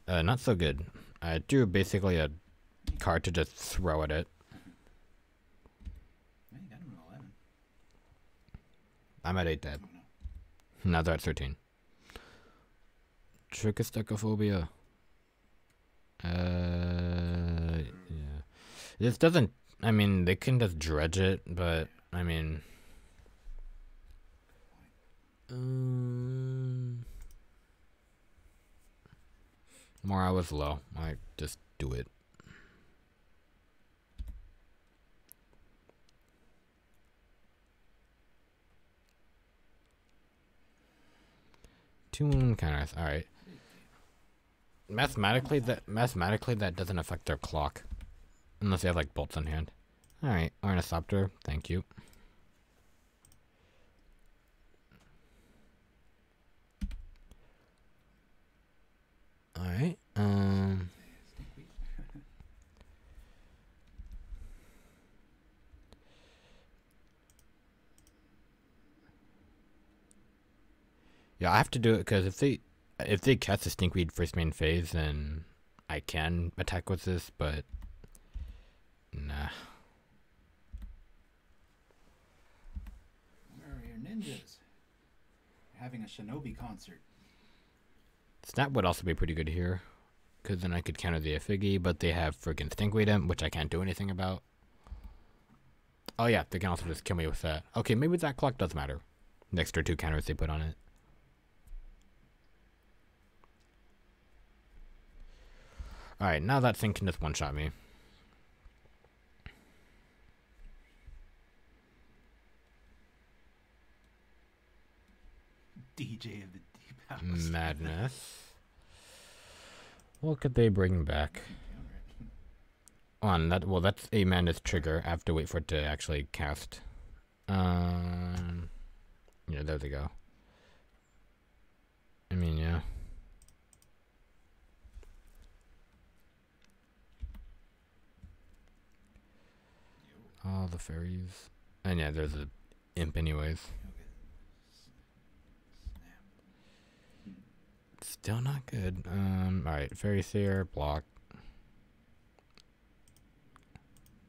C: Not so good. I drew basically a card to just throw at it.
B: Yeah, you got him at 11.
C: I'm at 8 dead. Now they're at 13. Trichostechophobia. Yeah. This doesn't... I mean, they can just dredge it, but... I mean... Morale was low. I just do it. Two counters. All right. Mathematically, that doesn't affect their clock, unless they have like bolts on hand. All right, Ornithopter. Thank you. All right. Yeah, I have to do it because if they cast the Stinkweed first main phase, then I can attack with this, but nah.
B: Where are your ninjas? They're having a shinobi concert.
C: Snap would also be pretty good here, because then I could counter the Efigi, but they have friggin' Stinkweed Imp, which I can't do anything about. Oh yeah, they can also just kill me with that. Okay, maybe that clock does matter. The extra 2 counters they put on it. Alright, now that thing can just one-shot me.
B: DJ of the Deep House.
C: Madness. What could they bring back? On that, well, that's a Madness trigger. I have to wait for it to actually cast. Yeah, there they go. I mean, yeah. All the fairies. And yeah, there's a imp anyways. Still not good. Alright, Fairy Seer, block.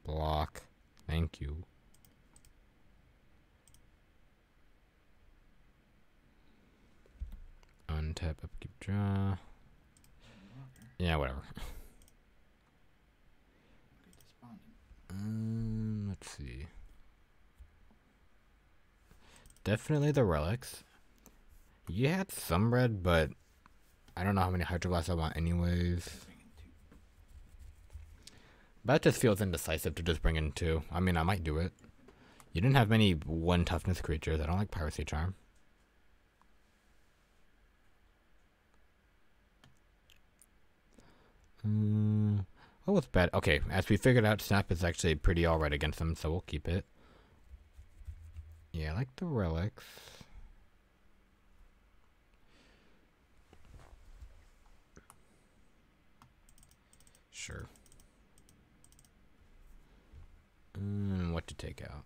C: Block. Thank you. Untap, upkeep, draw. Yeah, whatever. Let's see. Definitely the relics. You had some red, but I don't know how many Hydroglass I want anyways. But it just feels indecisive to just bring in 2. I mean, I might do it. You didn't have many 1 toughness creatures. I don't like Piracy Charm. What was bad? Okay, as we figured out, Snap is actually pretty alright against them, so we'll keep it. Yeah, I like the relics. Sure. What to take out?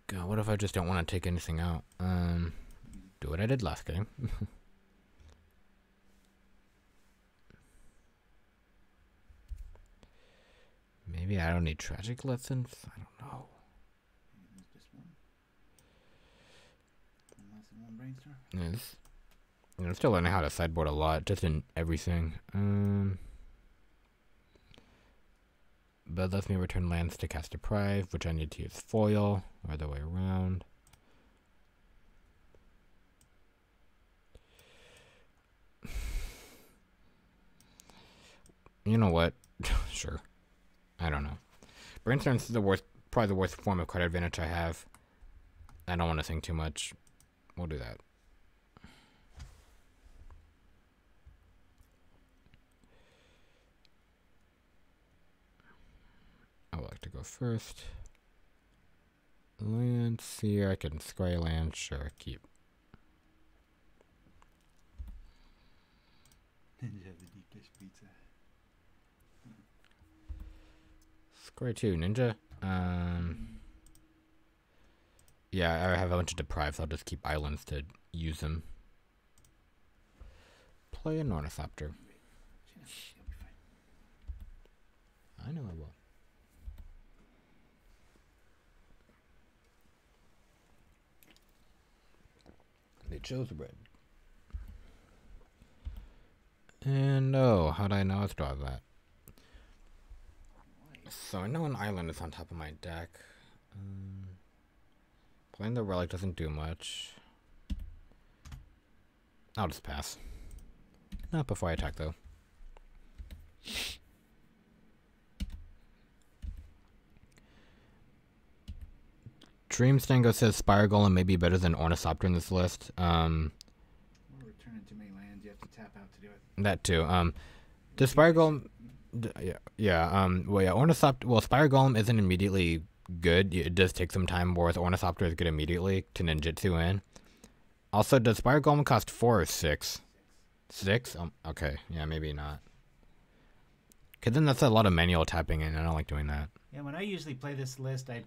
C: God, what if I just don't want to take anything out? Do what I did last game. Maybe I don't need Tragic Lessons? I don't know.
B: Just one. Unless one brainstorm.
C: Yeah, this, I'm still learning how to sideboard a lot, just in everything. But lets me return lands to cast Deprive, which I need to use foil, or the way around. You know what? Sure. I don't know. Brainstorm's the worst, probably the worst form of card advantage I have. I don't want to think too much. We'll do that. I would like to go first. Land, Seer, I can scry land, sure, keep.
B: Ninja of the Deep Dish Pizza.
C: Scry 2, Ninja. Yeah, I have a bunch of Deprive, so I'll just keep islands to use them. Play an Ornithopter. I know I will. They chose red. And oh, how'd I know I was draw that? So I know an island is on top of my deck. Playing the relic doesn't do much. I'll just pass. Not before I attack though. Dreamstango says Spire Golem may be better than Ornithopter in this list.
B: Or returning too many lands, you have to tap out to do it.
C: That too. The Spire Golem, well, yeah, Ornithopter. Well, Spire Golem isn't immediately good. It does take some time, whereas Ornithopter is good immediately to ninjutsu in. Also, does Spire Golem cost 4 or 6? 6? Okay, yeah, maybe not. Cause then that's a lot of manual tapping, and I don't like doing that.
B: Yeah, when I usually play this list, I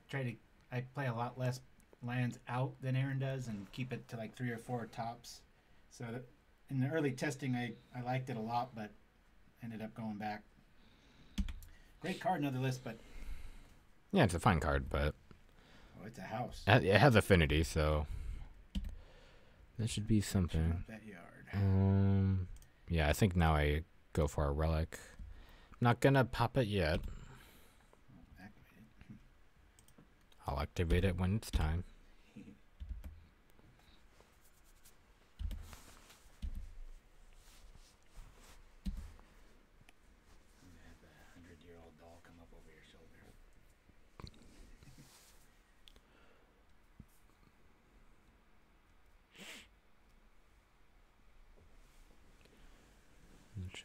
B: play a lot less lands out than Aaron does, and keep it to like 3 or 4 tops. So that in the early testing, I liked it a lot, but ended up going back. Great card, another list, but
C: Yeah, it's a fine card, but
B: it's a house.
C: it has affinity, so that should be something.
B: That yard.
C: Yeah, I think now I go for a relic. Not gonna pop it yet. I'll activate it when it's time.
B: I'm gonna have the 100-year-old doll come up over your shoulder.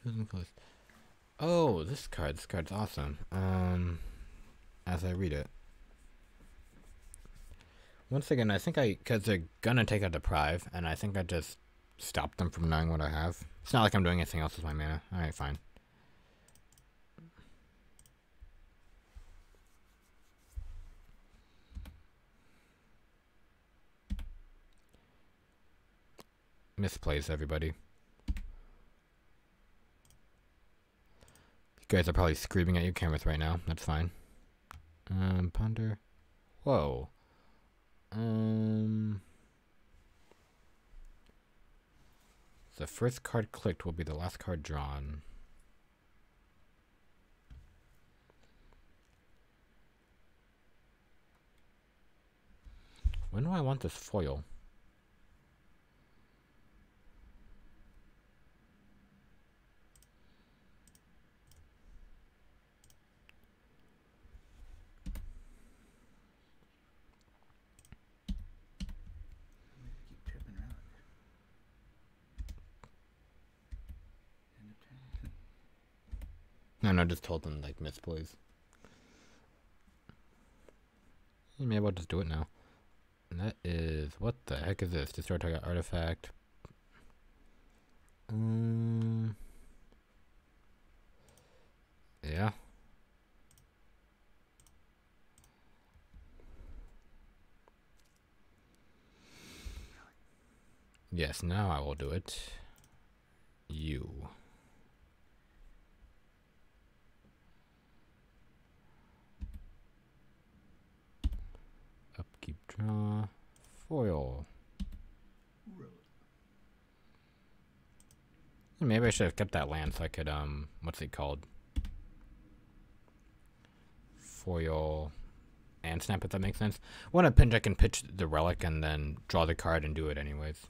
C: Chosen close. Oh, this card's awesome. As I read it. Once again, I think because they're gonna take out Deprive, and I think I just stopped them from knowing what I have. It's not like I'm doing anything else with my mana. Alright, fine. Misplays, everybody. You guys are probably screaming at your cameras right now. That's fine. Ponder. Whoa. The first card clicked will be the last card drawn. When do I want this foil?
B: Keep tripping around. End of turn.
C: No, just told them like misplays. Maybe I'll just do it now. And that is, what the heck is this? Destroy target artifact. Yeah. Yes, now I will do it. You. Upkeep, draw, foil. Maybe I should have kept that land so I could, what's it called? Foil and snap, if that makes sense. When I pinch, I can pitch the relic and then draw the card and do it anyways.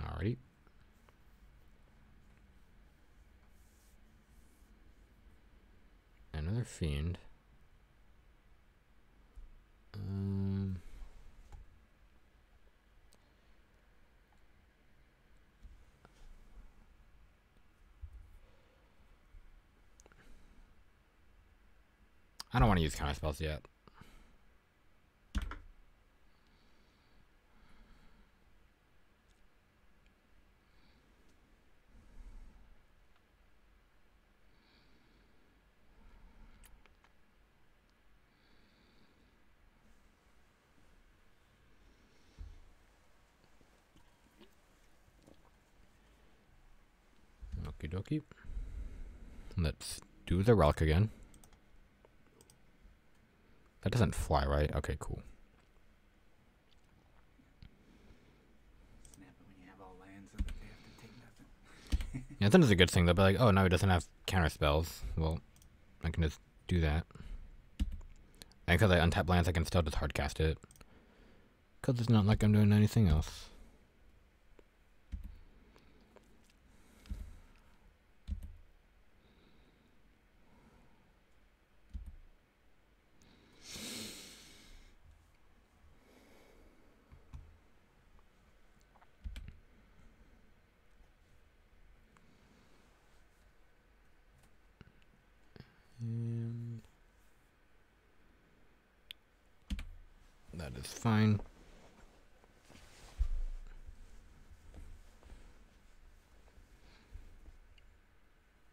C: Alrighty. Another fiend. I don't want to use counter spells yet. Okie dokie. Let's do the relic again. That doesn't fly, right? Okay, cool.
B: Snap it when you have all lands so that they have to take nothing.
C: Yeah, that is a good thing. They'll be like, oh, now he doesn't have counter spells. Well, I can just do that. And because I untap lands, I can still just hardcast it. Because it's not like I'm doing anything else. And that is fine.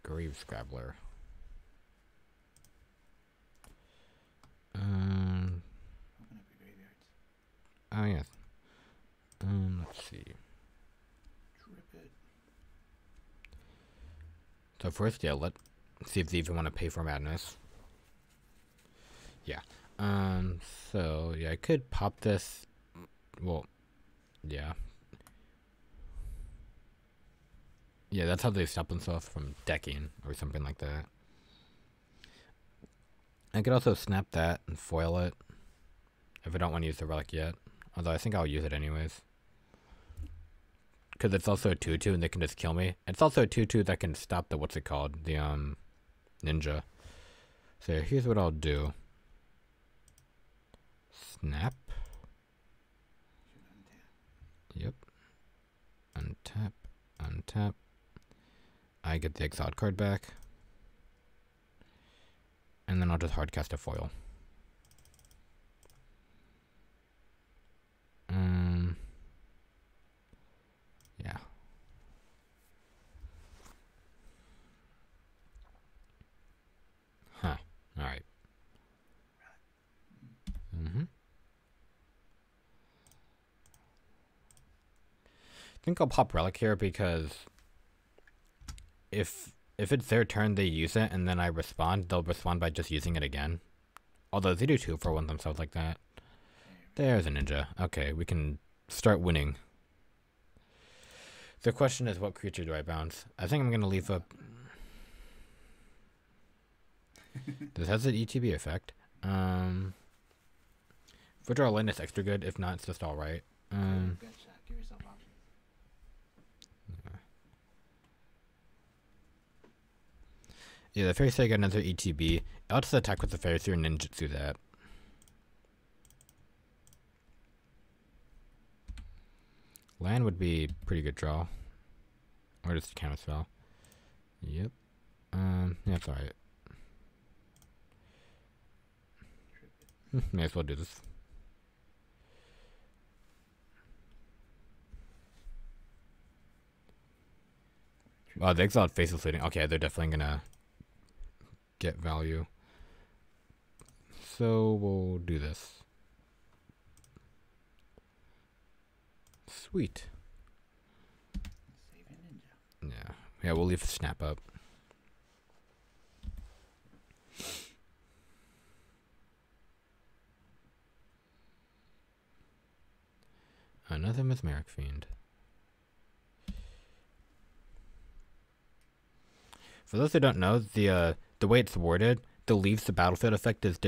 C: Grave Scrabbler.
B: Open up your graveyards.
C: Oh yes. Let's see.
B: Trip it.
C: So first, yeah, let's see if they even want to pay for madness. Yeah. So yeah, I could pop this. Well, yeah. Yeah, that's how they stop themselves from decking or something like that. I could also snap that and foil it if I don't want to use the relic yet. Although I think I'll use it anyways. Because it's also a 2-2 and they can just kill me. It's also a 2-2 that can stop the, what's it called? The, ninja. So here's what I'll do. Snap. Yep. Untap. Untap. I get the exiled card back. And then I'll just hardcast a foil. Yeah. Huh. Alright. I think I'll pop Relic here because if it's their turn, they use it, and then I respond, they'll respond by just using it again. Although they do 2-for-1 themselves like that. There's a ninja. Okay, we can start winning. The question is, what creature do I bounce? I think I'm going to leave up... This has an ETB effect. If we draw a land, it's extra good. If not, it's just alright.
B: Good shot. Give yourself options.
C: Yeah, the Fairy Sage got another ETB. I'll just attack with the Fairy Sphere and ninjutsu that. Land would be a pretty good draw. Or just a counter spell. Yep. Yeah, it's alright. May as well do this. Oh, the exiled face is leading. Okay, they're definitely gonna get value. So we'll do this. Sweet.
B: Save a ninja.
C: Yeah. Yeah, we'll leave the snap up. Another Mesmeric Fiend. For those who don't know, the way it's worded, the leaves the battlefield effect is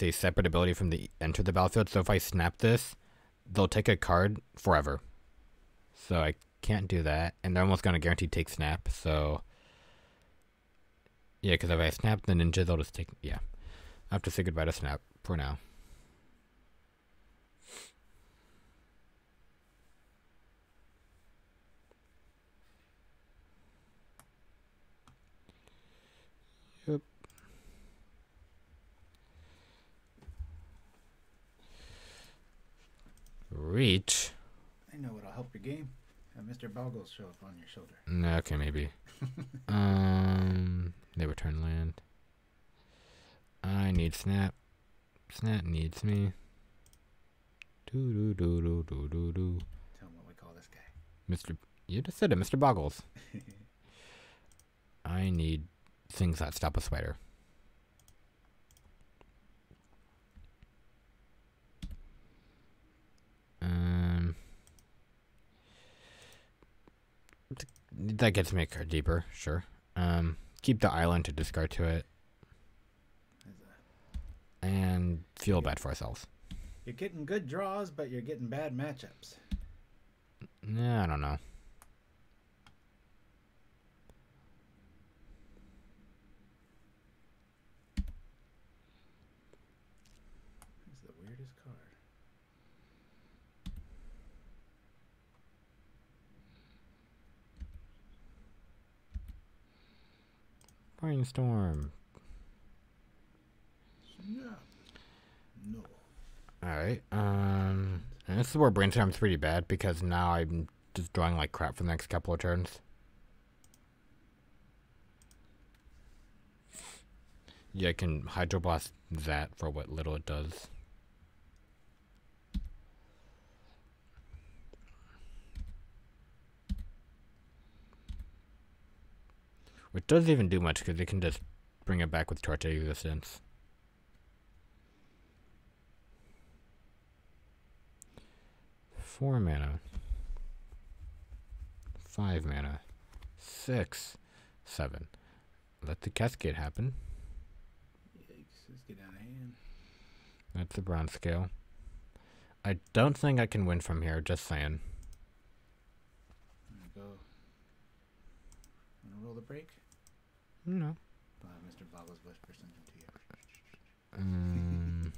C: a separate ability from the enter the battlefield. So if I snap this, they'll take a card forever. So I can't do that, and they're almost gonna guarantee take snap. So yeah, because if I snap the ninja, they'll just take. Yeah, I have to say goodbye to snap for now. Yep. Reach.
B: I know what'll help your game. Have Mr. Boggles show up on your shoulder.
C: Okay, maybe. They return land. I need snap. Snap needs me. Do do do do do do do.
B: Tell him what we call this guy.
C: Mr. You just said it, Mr. Boggles. I need things that stop a spider. That gets me a card deeper, sure. Keep the island to discard to it. And feel bad for ourselves.
B: You're getting good draws, but you're getting bad matchups.
C: Yeah, I don't know.
B: This is the weirdest card.
C: Brainstorm.
B: Yeah. No.
C: Alright, and this is where Brainstorm's pretty bad because now I'm just drawing like crap for the next couple of turns. Yeah, I can Hydroblast that for what little it does. Which doesn't even do much because it can just bring it back with Torte Existence. Four mana. 5 mana. 6, 7. Let the cascade happen.
B: Yikes, let's get out of hand.
C: That's the bronze scale. I don't think I can win from here, just saying.
B: There we go. Wanna roll the break?
C: No.
B: Mr. Bobble's whisper something to you.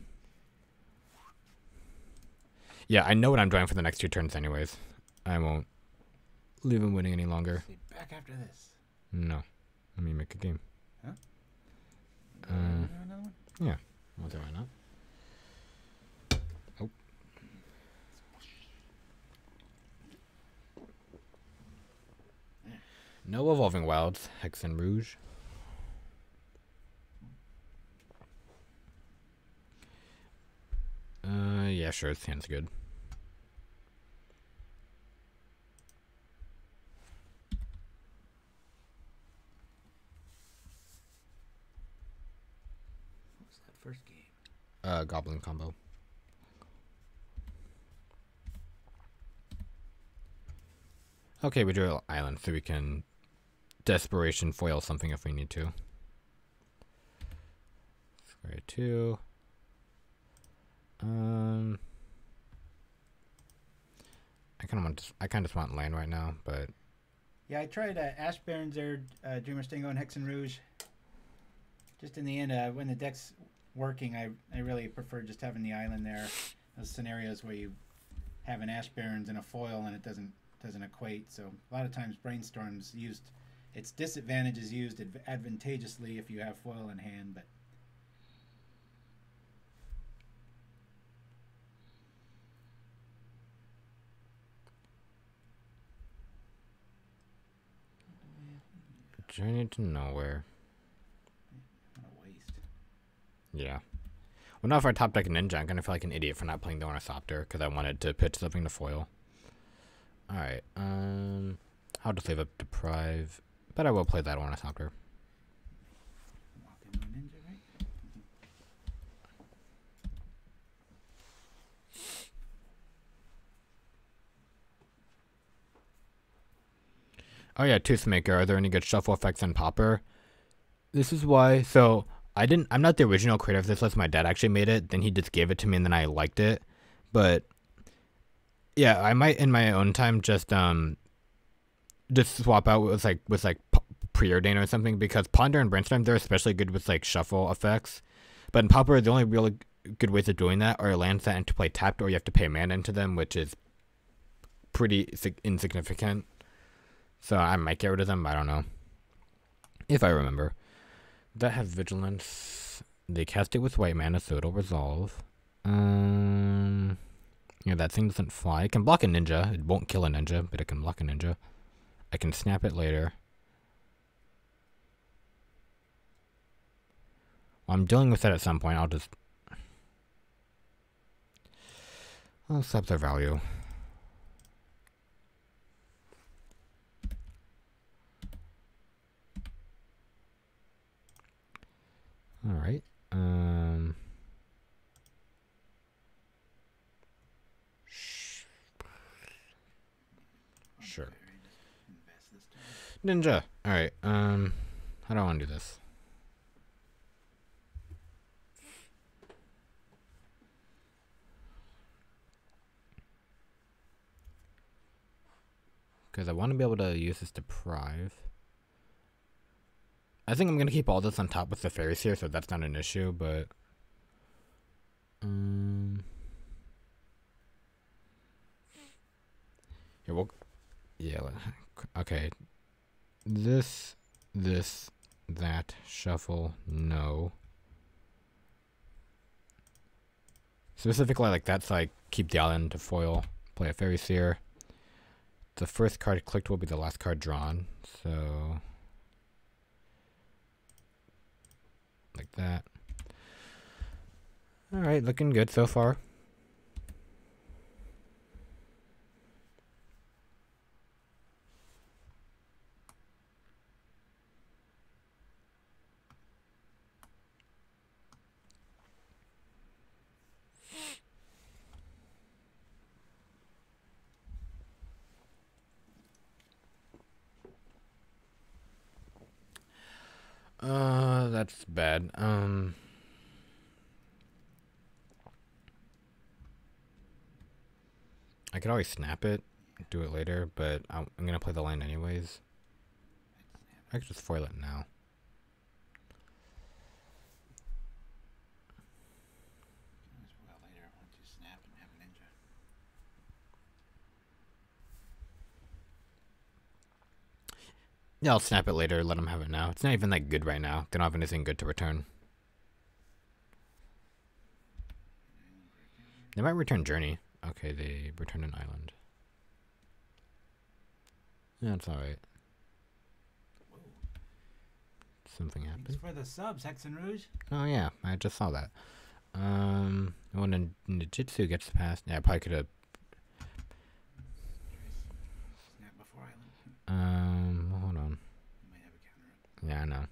C: Yeah, I know what I'm doing for the next 2 turns anyways. I won't leave him winning any longer.
B: See, back after this.
C: No. Let me make a game.
B: Huh? Another one?
C: Yeah. Well, why not? Oh. No Evolving Wilds. Hexen Rouge. Yeah, sure. This hand's good.
B: What was that first game?
C: Goblin combo. Okay, we do island so we can desperation foil something if we need to. Square 2. I kind of just want land right now, but
B: Yeah, I tried Ash Barrens there, Dreamer Stingo, and Hexen Rouge. Just in the end, when the deck's working, I really prefer just having the island there. Those scenarios where you have an Ash Barrens and a foil and it doesn't equate. So a lot of times Brainstorm's used, its disadvantage is used advantageously if you have foil in hand, but
C: Journey to Nowhere.
B: what a waste.
C: Yeah. Well, now if I top deck a ninja, I'm gonna feel like an idiot for not playing the Ornithopter because I wanted to pitch something to foil. Alright, I'll just leave up Deprive, but I will play that Ornithopter.
B: Walk into a ninja, right?
C: Oh yeah, Toothmaker. Are there any good shuffle effects on Pauper? This is why. So I'm not the original creator of this list. My dad actually made it. Then he just gave it to me, and then I liked it. But yeah, I might in my own time just swap out with Preordain or something, because Ponder and Brainstorm, they're especially good with like shuffle effects. But in Pauper, the only really good ways of doing that are lands that enter play tapped, or you have to pay mana into them, which is pretty insignificant. So I might get rid of them, but I don't know. If I remember. That has Vigilance. They cast it with white mana, so it'll resolve. Yeah, that thing doesn't fly. It can block a ninja. It won't kill a ninja, but it can block a ninja. I can snap it later. Well, I'm dealing with that at some point. I'll slap their value. All right. Sure. Ninja. All right. How do I want to do this? Because I want to be able to use this Deprive. I think I'm going to keep all this on top with the fairies here, so that's not an issue, but here, okay. This, that, shuffle, no. Specifically like that, so I keep the island to foil, play a fairy seer. The first card clicked will be the last card drawn, so like that. Alright, looking good so far. That's bad. I could always snap it, do it later, but I'm gonna play the land anyways. I could just foil it now.
B: Well, later once you snap and have a ninja.
C: Yeah, I'll snap it later, let them have it now. It's not even that good right now. They don't have anything good to return. They might return Journey. Okay, they returned an island. Yeah, that's alright. Something happened.
B: Thanks for the subs, Hex and Rouge.
C: Oh yeah, I just saw that. When Ninjutsu gets past, yeah, I probably could have.
B: Snap before island.
C: Well, hold on.
B: You might have a counter up.
C: Yeah, I know.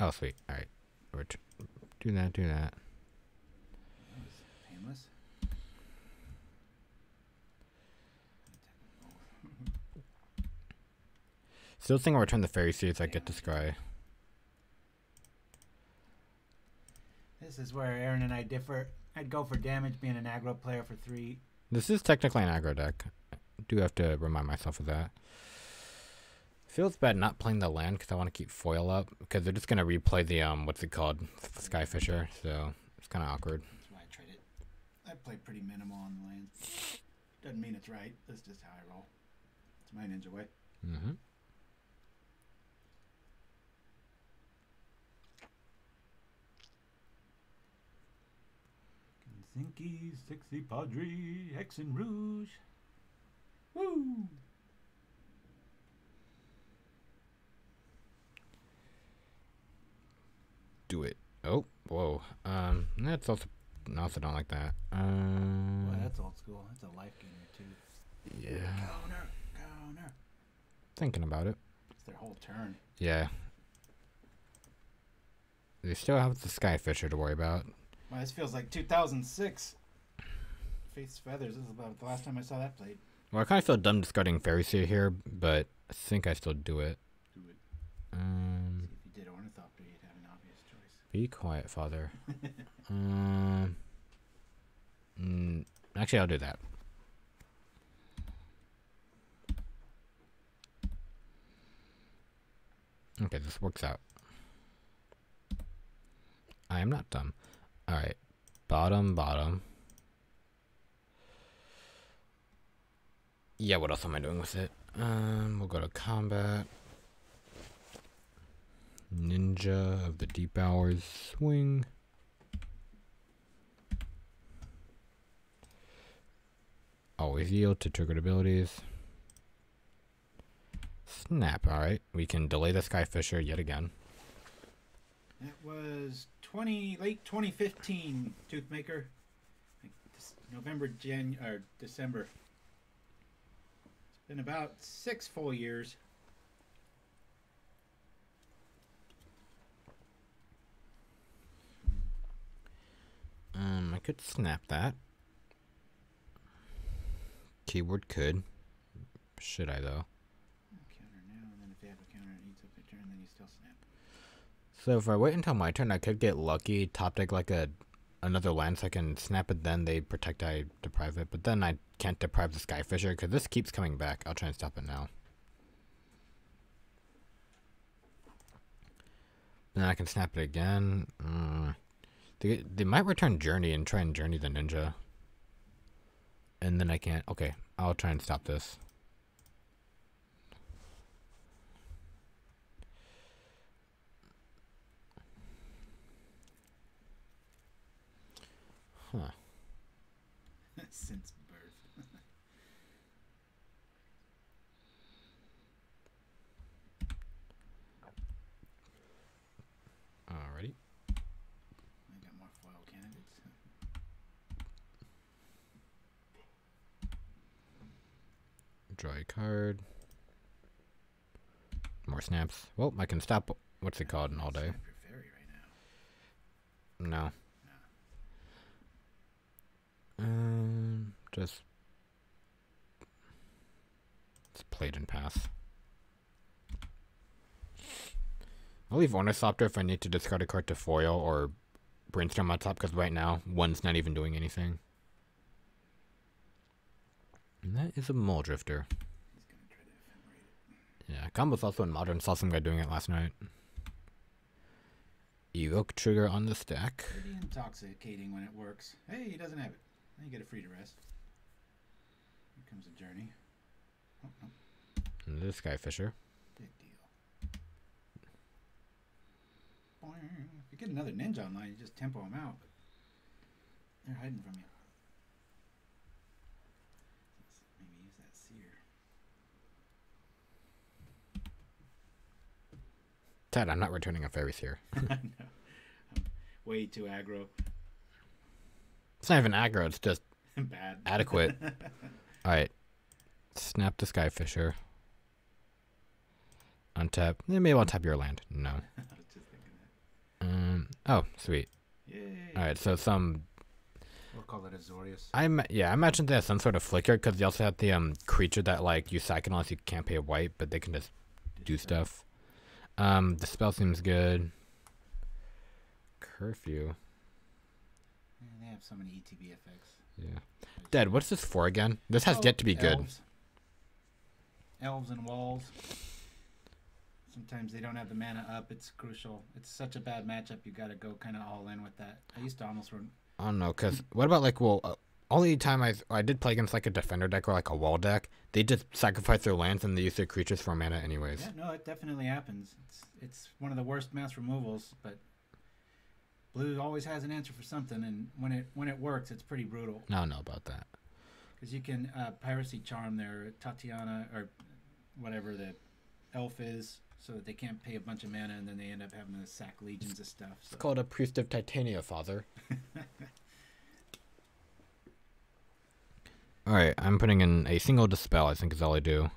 C: Oh, sweet. All right, do that.
B: That was painless.
C: Still think I'll return the fairy seeds I get to scry.
B: This is where Aaron and I differ. I'd go for damage being an aggro player for 3.
C: This is technically an aggro deck. I do have to remind myself of that. Feels bad not playing the land because I want to keep foil up because they're just gonna replay the what's it called, Skyfisher. So it's kind of awkward.
B: That's why I trade it. I play pretty minimal on the lanes. Doesn't mean it's right. That's just how I roll. It's my ninja way.
C: Mm-hmm.
B: Zinky, Sexy Padre, Hex and Rouge. Woo!
C: Do it. Oh, whoa. That's also don't like that.
B: Well, that's old school. That's a life gainer too.
C: Yeah.
B: Counter.
C: Thinking about it.
B: It's their whole turn.
C: Yeah. They still have the Skyfisher to worry about.
B: Well, this feels like 2006. Faith's Feathers. This is about the last time I saw that played.
C: Well, I kind of feel dumb discarding Fairy Seer here, but I think I still do it.
B: Do it.
C: Um,
B: See, if you did Ornithopter, you'd have an obvious choice.
C: Be quiet, father. Actually, I'll do that. Okay, this works out. I am not dumb. Alright. Bottom. Yeah, what else am I doing with it? We'll go to combat. Ninja of the Deep Hours swing. Always yield to triggered abilities. Snap, alright. We can delay the Skyfisher yet again.
B: It was late 2015, Toothmaker. Like November, or December. It's been about 6 full years.
C: I could snap that. Keyword could. Should I though?
B: Counter now, and then if they have a counter, it eats up their turn, then you still snap.
C: So if I wait until my turn, I could get lucky, top deck like another land, so I can snap it. Then they protect, I deprive it, but then I can't deprive the Skyfisher because this keeps coming back. I'll try and stop it now. Then I can snap it again. They might return Journey and try and Journey the Ninja. And then I can't. Okay, I'll try and stop this. Huh.
B: Since birth.
C: Alrighty.
B: I got more foil candidates.
C: Draw a card. More snaps. Well, I can stop. What's it called? All day.
B: Snap your fairy right now.
C: No. Just played and pass. I'll leave Ornithopter if I need to discard a card to foil or Brainstorm on top, because right now, one's not even doing anything. And that is a Muldrifter.
B: He's gonna try to ephemerate it.
C: Yeah, Combo's also in Modern. Saw some guy doing it last night. Evoke trigger on the stack.
B: Pretty intoxicating when it works. Hey, he doesn't have it. Then you get a free to rest. Here comes a journey. Oh, no.
C: And this guy Fisher.
B: Big deal. Boing. If you get another ninja online, you just tempo them out. But they're hiding from you. Let's maybe use that seer.
C: Ted, I'm not returning a Fairies here.
B: No. I'm way too aggro.
C: It's not even aggro, it's just
B: Bad.
C: adequate. Alright. Snap the Sky Fisher. Untap. Maybe I'll tap your land. No.
B: I was just thinking that.
C: Oh, sweet.
B: Yay.
C: Alright, so some...
B: We'll call it Azorius.
C: I imagine they have some sort of flicker, because they also have the creature that, like, you sack it unless you can't pay a white, but they can just do stuff. The spell seems good. Curfew.
B: Yeah, they have so many ETB effects.
C: Yeah. Dad, what's this for again? This has yet to be good.
B: Elves. Elves and walls. Sometimes they don't have the mana up. It's crucial. It's such a bad matchup. You got to go kind of all in with that. I used to almost run.
C: I don't know, because what about, like, well, only time I did play against, like, a defender deck or, like, a wall deck, they just sacrifice their lands and they use their creatures for mana anyways.
B: Yeah, no, it definitely happens. It's one of the worst mass removals, but blue always has an answer for something, and when it works, it's pretty brutal.
C: I don't know about that.
B: Because you can piracy charm their Tatiana or whatever the elf is, so that they can't pay a bunch of mana, and then they end up having to sack legions of stuff. So.
C: It's called a Priest of Titania, father. Alright, I'm putting in a single Dispel, I think is all I do.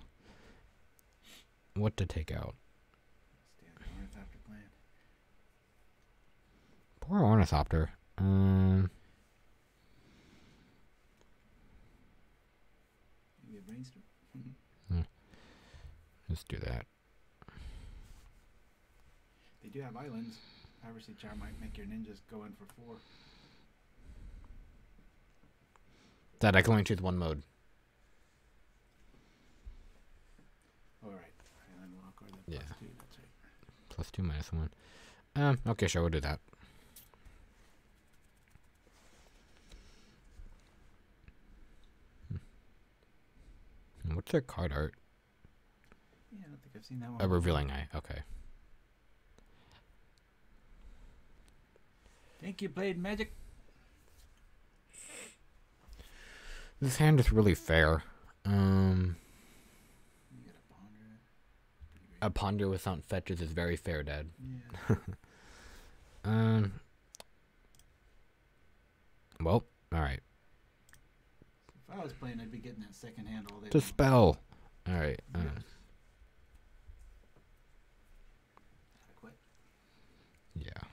C: What to take out?
B: Stay on the Ornithopter plan.
C: Poor Ornithopter.
B: Maybe a brainstorm.
C: Let's do that.
B: They do have islands. Piracy charm might make your ninjas go in for 4.
C: Dad, I can only choose one mode.
B: All right. Island walk or the
C: Yeah.
B: +2. That's right.
C: +2, -1. Okay, sure, we'll do that. What's their card art?
B: Yeah, I don't think I've seen that one.
C: A Revealing Eye, okay.
B: Think you played Magic?
C: This hand is really fair.
B: You gotta ponder it.
C: A Ponder without fetches is very fair, Dad.
B: Yeah.
C: Well, alright.
B: If I was playing, I'd be getting that second hand all day long.
C: Dispel. Alright.
B: Yes. Adequate.
C: Yeah.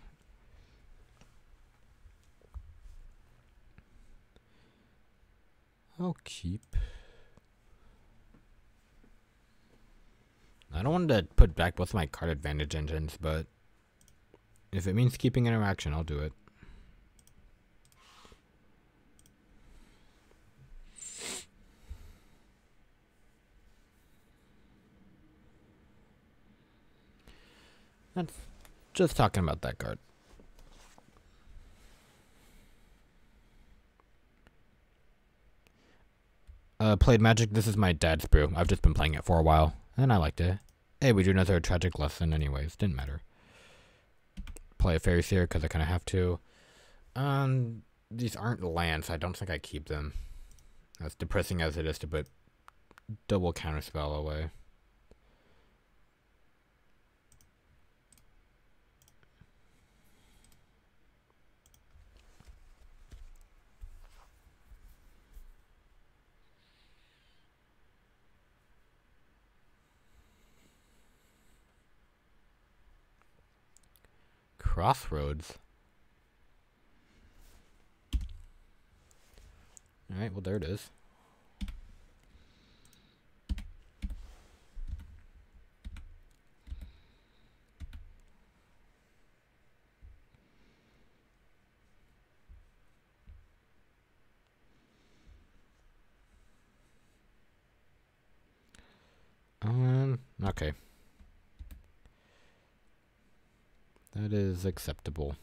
C: I'll keep. I don't want to put back both my card advantage engines, but if it means keeping interaction, I'll do it. That's just talking about that card. Played Magic. This is my dad's brew. I've just been playing it for a while, and I liked it. Hey, we do another tragic lesson anyways. Didn't matter. Play a Fairy Seer because I kind of have to. These aren't lands, so I don't think I keep them. As depressing as it is to put double counterspell away. Crossroads. Alright, well there it is. Okay. That is acceptable.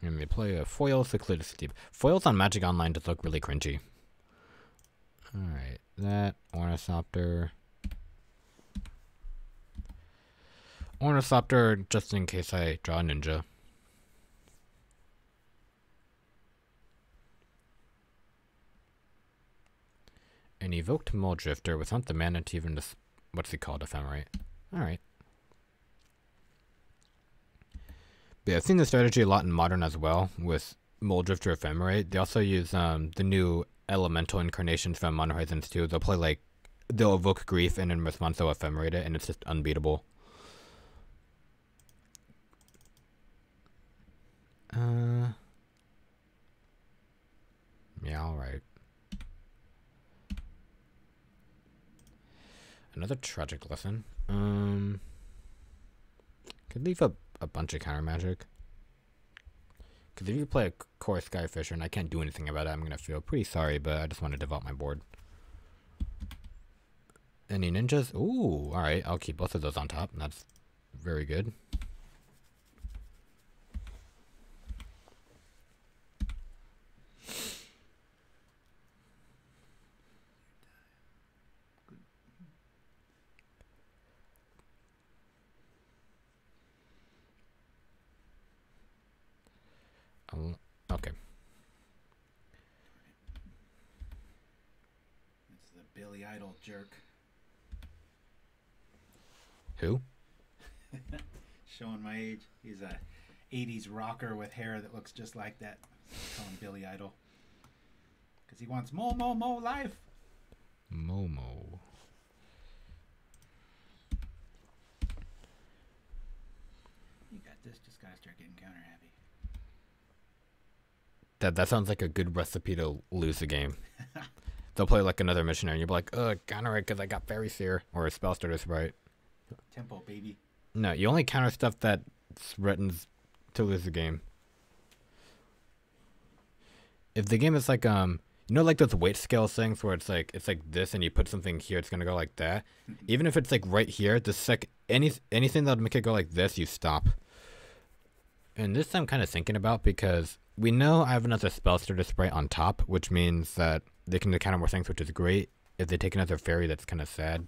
C: And we play a foil Secluded Steep. Foils on Magic Online just look really cringy. Alright, that Ornithopter. Ornithopter, just in case I draw a ninja. An evoked Muldrifter without the mana to even just, what's he called, Ephemerate. Alright. But yeah, I've seen the strategy a lot in Modern as well, with Muldrifter Ephemerate. They also use the new elemental incarnations from Modern Horizons 2. They'll play like, they'll evoke Grief and in response they'll Ephemerate it, and it's just unbeatable. Yeah, alright. Another Tragic Lesson. Could leave a bunch of counter magic. Because if you play a Core Skyfisher and I can't do anything about it, I'm going to feel pretty sorry, but I just want to develop my board. Any ninjas? Ooh, alright. I'll keep both of those on top. That's very good. Okay.
B: It's the Billy Idol jerk.
C: Who?
B: Showing my age. He's a 80s rocker with hair that looks just like that. Call him Billy Idol. Because he wants mo life.
C: Momo.
B: You got this. Just gotta start getting counter happy.
C: That sounds like a good recipe to lose a game. They'll play like another missionary and you'll be like, ugh, counter it because I got Fairy Seer or a Spell Starter Sprite.
B: Tempo, baby.
C: No, you only counter stuff that threatens to lose the game. If the game is like you know, like those weight scale things where it's like this and you put something here, it's gonna go like that. Even if it's like right here, the anything that'll make it go like this, you stop. And this I'm kind of thinking about because we know I have another Spell Starter Sprite on top, which means that they can counter more things, which is great. If they take another fairy, that's kind of sad.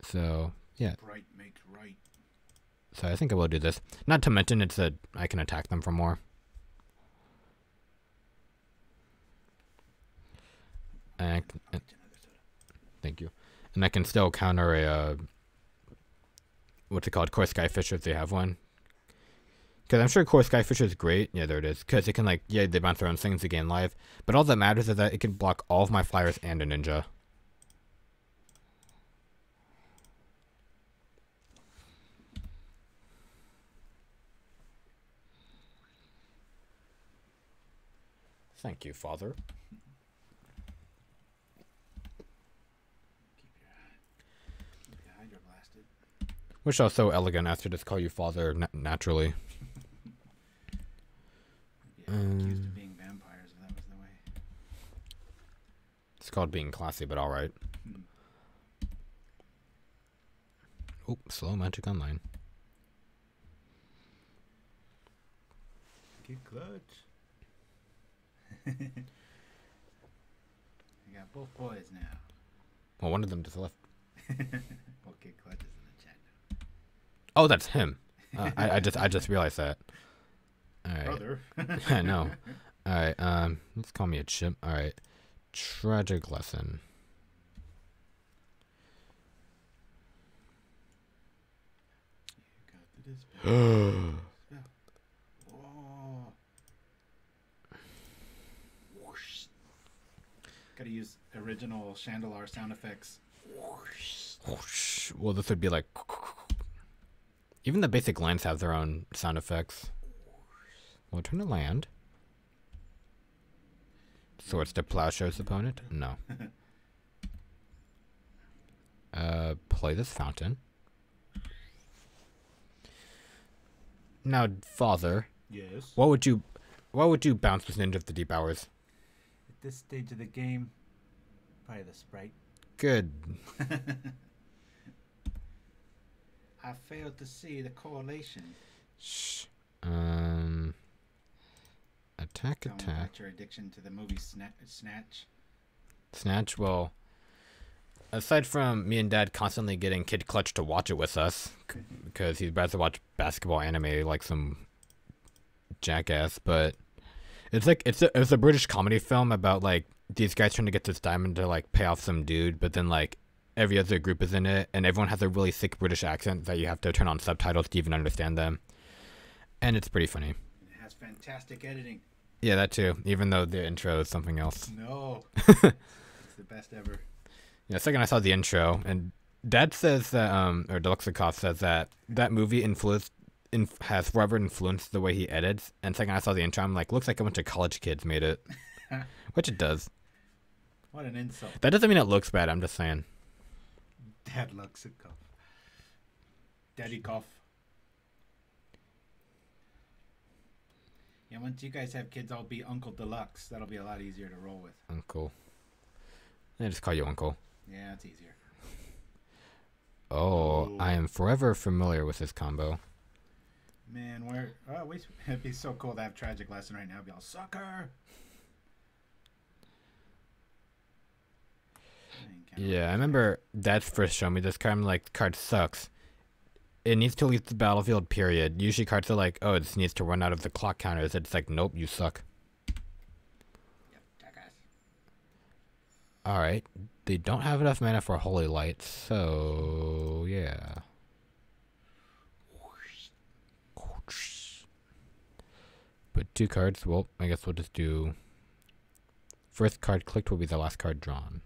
C: So yeah.
B: Right makes right.
C: So I think I will do this. Not to mention it's that I can attack them for more. And thank you. And I can still counter a what's it called? Core Skyfisher if they have one. Because I'm sure Core Skyfisher is great. Yeah, there it is. Because it can like, yeah, they bounce their own things to gain life. But all that matters is that it can block all of my flyers and a ninja. Thank you, Father.
B: Keep your Hydro blasted.
C: Wish I was so elegant as to just call you Father naturally.
B: Accused of being vampires, if that was the way.
C: It's called being classy, but alright. Oh, slow Magic Online.
B: Get clutch. I got both boys now.
C: Well, one of them just left.
B: Well, Kid Clutch is in the chat now.
C: Oh, that's him. I just realized that. All right.
B: Brother.
C: I know. All right. Let's call me a chimp. All right. Tragic Lesson.
B: Whoa. Whoosh. Gotta use original Chandelar sound effects.
C: Whoosh. Well, this would be like. Even the basic lands have their own sound effects. Well, turn to land. Swords to Plowshare's opponent? No. Play this fountain. Now, Father.
B: Yes.
C: What would you bounce with Ninja of the Deep Hours?
B: At this stage of the game, probably the Sprite.
C: Good.
B: I failed to see the correlation.
C: Shh. Attack,
B: Tell me
C: attack.
B: about your addiction to the movie Snatch.
C: Snatch, well, aside from me and Dad constantly getting Kid Clutch to watch it with us, because he'd rather watch basketball anime like some jackass, but it's a British comedy film about like these guys trying to get this diamond to like pay off some dude, but then like every other group is in it, and everyone has a really thick British accent that you have to turn on subtitles to even understand them, and it's pretty funny.
B: It has fantastic editing.
C: Yeah, that too, even though the intro is something else.
B: No. It's the best ever.
C: Yeah, second I saw the intro, and Dad says that, or Deluxikov says that movie has forever influenced the way he edits, and second I saw the intro, I'm like, looks like a bunch of college kids made it. Which it does.
B: What an insult.
C: That doesn't mean it looks bad, I'm just saying.
B: Dad Luxikov. Daddy cough. Yeah, once you guys have kids, I'll be Uncle Deluxe. That'll be a lot easier to roll with.
C: Uncle. I just call you Uncle.
B: Yeah, it's easier.
C: Oh, I am forever familiar with this combo.
B: Man, it'd be so cool to have Tragic Lesson right now. It'd be all sucker.
C: Yeah, I remember Dad first showed me this card. I'm like, card sucks. It needs to leave the battlefield, period. Usually cards are like, oh, this needs to run out of the clock counters. It's like, nope, you suck.
B: Yep, jackass.
C: Alright, they don't have enough mana for Holy Light, so yeah. But 2 cards, well, I guess we'll just do... First card clicked will be the last card drawn.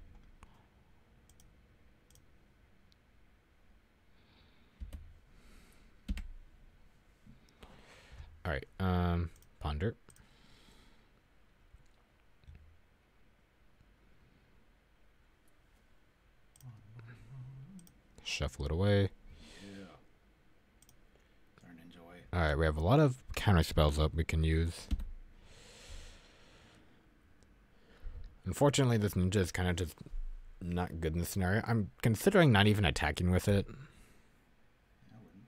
C: Alright, ponder. Shuffle it away.
B: Yeah. Learn and enjoy.
C: Alright, we have a lot of counter spells up we can use. Unfortunately, this ninja is kind of just not good in this scenario. I'm considering not even attacking with it.
B: I wouldn't.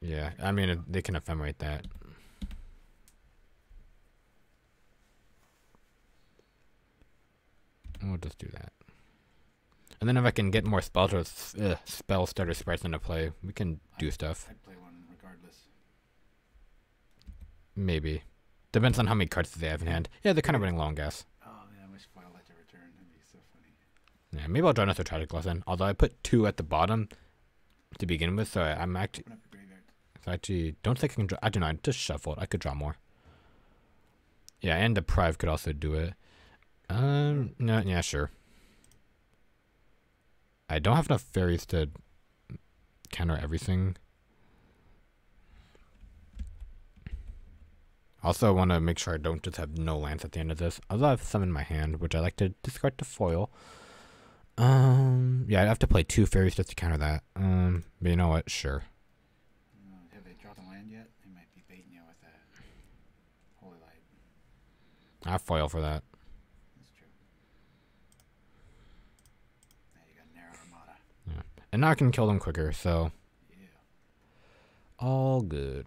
C: Yeah, I mean, they can ephemerate that. We'll just do that. And then if I can get more spell starter sprites into play, we can do stuff.
B: I'd play one regardless.
C: Maybe. Depends on how many cards they have in hand. Yeah, they're kind of running low on gas.
B: Oh, man, I wish Foil let to return. That'd be so funny.
C: Yeah, maybe I'll draw another Tragic Lesson. Although I put 2 at the bottom to begin with, so I'm actually...
B: Open up your graveyard.
C: So I actually don't think I can draw... I don't know, I just shuffled. I could draw more. Yeah, and Deprive could also do it. No, yeah, sure. I don't have enough fairies to counter everything. Also, I want to make sure I don't just have no lands at the end of this. Although I have some in my hand, which I like to discard to foil. Yeah, I'd have to play 2 fairies just to counter that. But you know what? Sure.
B: Have they dropped a land yet? They might be baiting you with that Holy Light.
C: I foil for that.
B: That's true. Now you got Narrow Armada.
C: Yeah. And now I can kill them quicker, so
B: Yeah.
C: all good.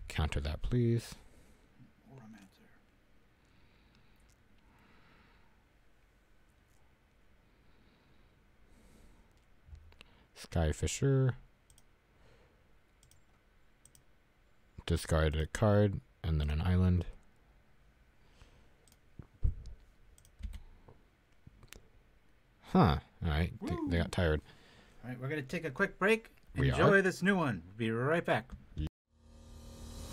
C: Counter that, please.
B: Oromancer.
C: Skyfisher. Discard a card, and then an island. Huh. Alright, they got tired.
B: All right, we're going to take a quick break.
C: We
B: Enjoy
C: are?
B: this new one. Be right back.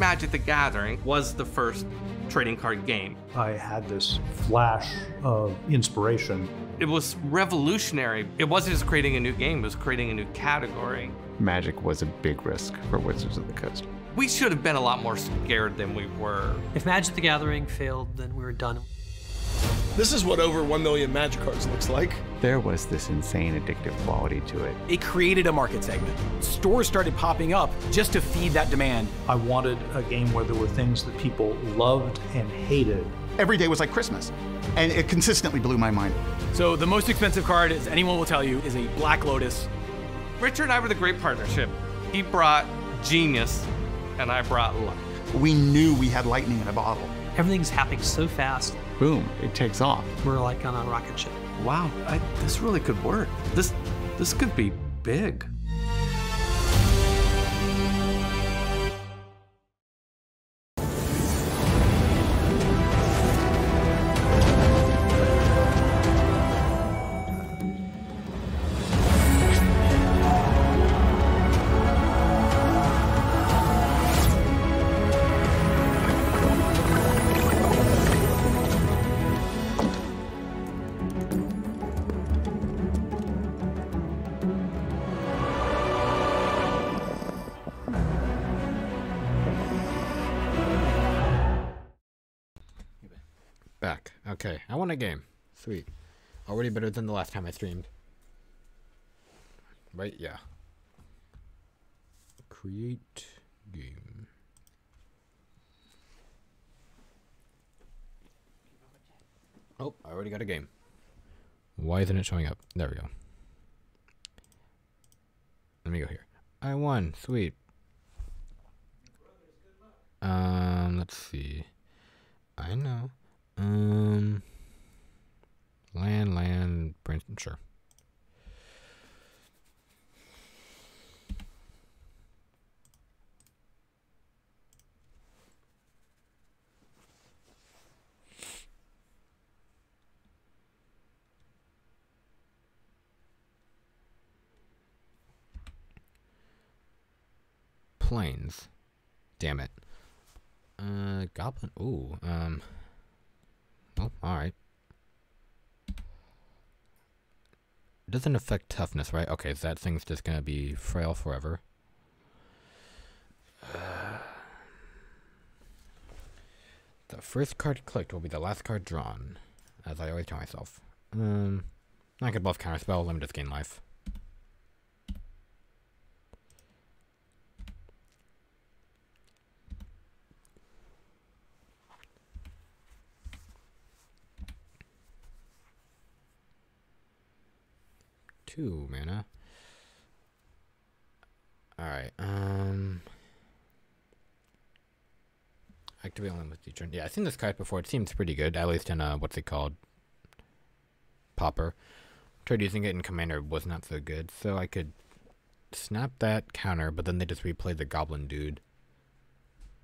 D: Magic the Gathering was the first trading card game.
E: I had this flash of inspiration.
D: It was revolutionary. It wasn't just creating a new game, it was creating a new category.
F: Magic was a big risk for Wizards of the Coast.
D: We should have been a lot more scared than we were.
G: If Magic the Gathering failed, then we were done. This is what over 1 million Magic cards looks like.
F: There was this insane addictive quality to it.
H: It created a market segment. Stores started popping up just to feed that demand.
E: I wanted a game where there were things that people loved and hated.
I: Every day was like Christmas, and it consistently blew my mind.
H: So the most expensive card, as anyone will tell you, is a Black Lotus.
D: Richard and I were the great partnership. He brought genius, and I brought luck.
I: We knew we had lightning in a bottle.
J: Everything's happening so fast.
F: Boom, it takes off.
J: We're like on a rocket ship.
D: Wow, this really could work. This could be big.
C: Back. Okay, I won a game. Sweet. Already better than the last time I streamed. Right? Yeah. Create game. Oh, I already got a game. Why isn't it showing up? There we go. Let me go here. I won. Sweet. Let's see. I know. Land, Princeton, sure. Planes. Damn it. Goblin. Ooh. Oh, alright. It doesn't affect toughness, right? Okay, so that thing's just gonna be frail forever. The first card clicked will be the last card drawn, as I always tell myself. I could bluff counterspell, let me just gain life. Two mana. Alright, activate only with each turn. Yeah, I've seen this card before. It seems pretty good, at least in what's it called? Pauper. Tried using it in Commander, was not so good, so I could snap that counter, but then they just replay the Goblin Dude.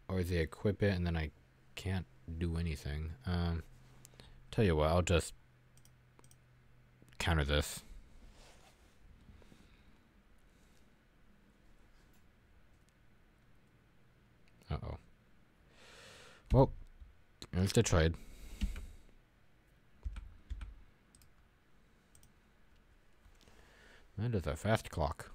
C: Or they equip it and then I can't do anything. Tell you what, I'll just counter this. Uh-oh. Well, there's the trade. That is a fast clock.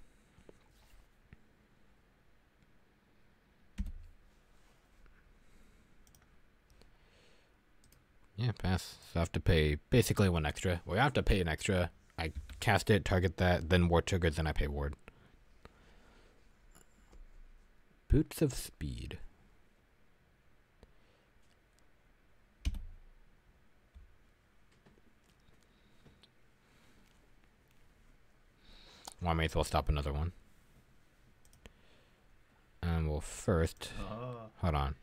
C: Yeah, pass. So I have to pay basically one extra. Well, I have to pay an extra. I cast it, target that, then ward triggers, then I pay ward. Boots of Speed. Well, I may as well stop another one. And we'll first... Hold on.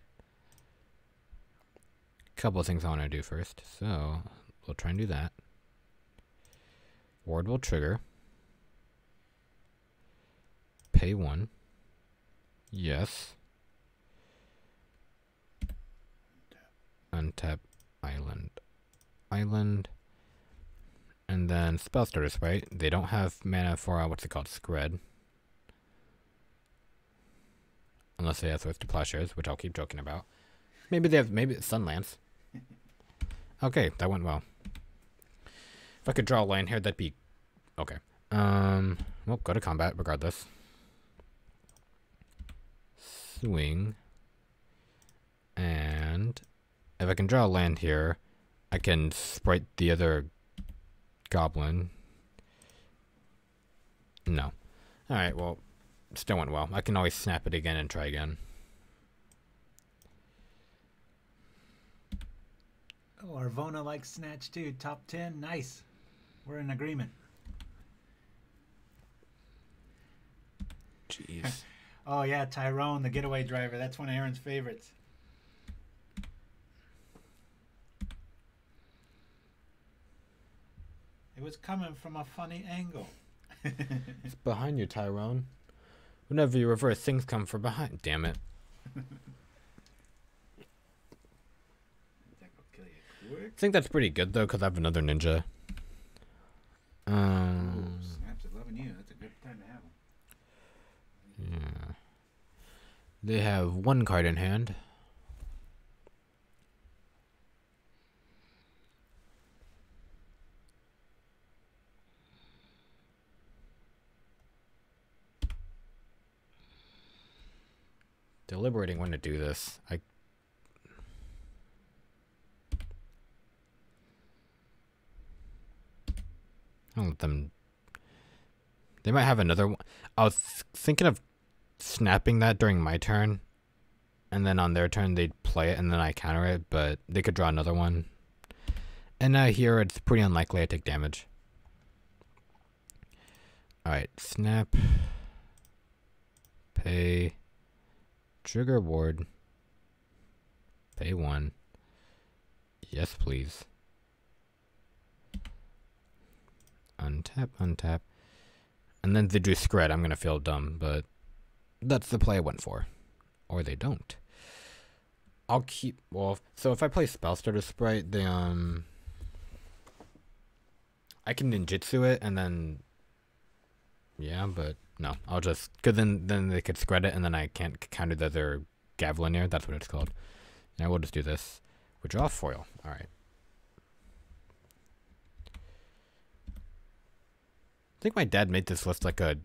C: Couple of things I want to do first. So, we'll try and do that. Ward will trigger. Pay one. Yes. Untap island. Island. And then spell starters, right? They don't have mana for what's it called? Scred. Unless they have Swift to Plowshares, which I'll keep joking about. Maybe they have it's Sunlance. Okay, that went well. If I could draw a land here, that'd be okay. Well, go to combat regardless. Swing. And if I can draw a land here, I can sprite the other goblin. No. Alright, well, still went well. I can always snap it again and try again.
B: Oh, Arvona likes Snatch too. Top 10. Nice. We're in agreement.
C: Jeez.
B: Oh, yeah, Tyrone, the getaway driver. That's one of Aaron's favorites. It was coming from a funny angle.
C: It's behind you, Tyrone. Whenever you reverse, things come from behind. Damn it. I think that's pretty good, though, because I have another ninja.
B: Snaps are loving you. That's a good time to have them.
C: Yeah. They have one card in hand. Deliberating when to do this. I'll let them. They might have another one. I was thinking of snapping that during my turn, and then on their turn they'd play it, and then I counter it. But they could draw another one, and here it's pretty unlikely I take damage. All right, snap, pay, trigger ward, pay 1. Yes, please. Untap, untap. And then they do Scred. I'm going to feel dumb, but that's the play I went for. Or they don't. I'll keep... Well, so if I play Spellstarter Sprite, they, I can ninjutsu it, and then... Yeah, but no. I'll just... Because then they could Scred it, and then I can't counter the other Gavlinier. That's what it's called. Yeah, we'll just do this. We draw foil. Alright. I think my dad made this list like a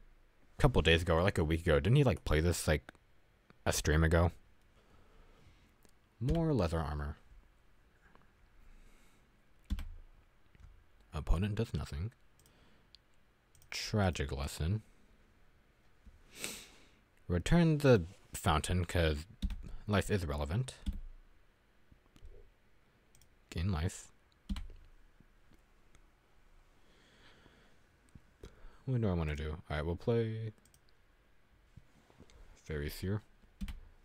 C: couple days ago or like a week ago. Didn't he like play this like a stream ago? More leather armor. Opponent does nothing. Tragic lesson. Return the fountain because life is relevant. Gain life. What do I want to do? Alright, we'll play Fairy Seer.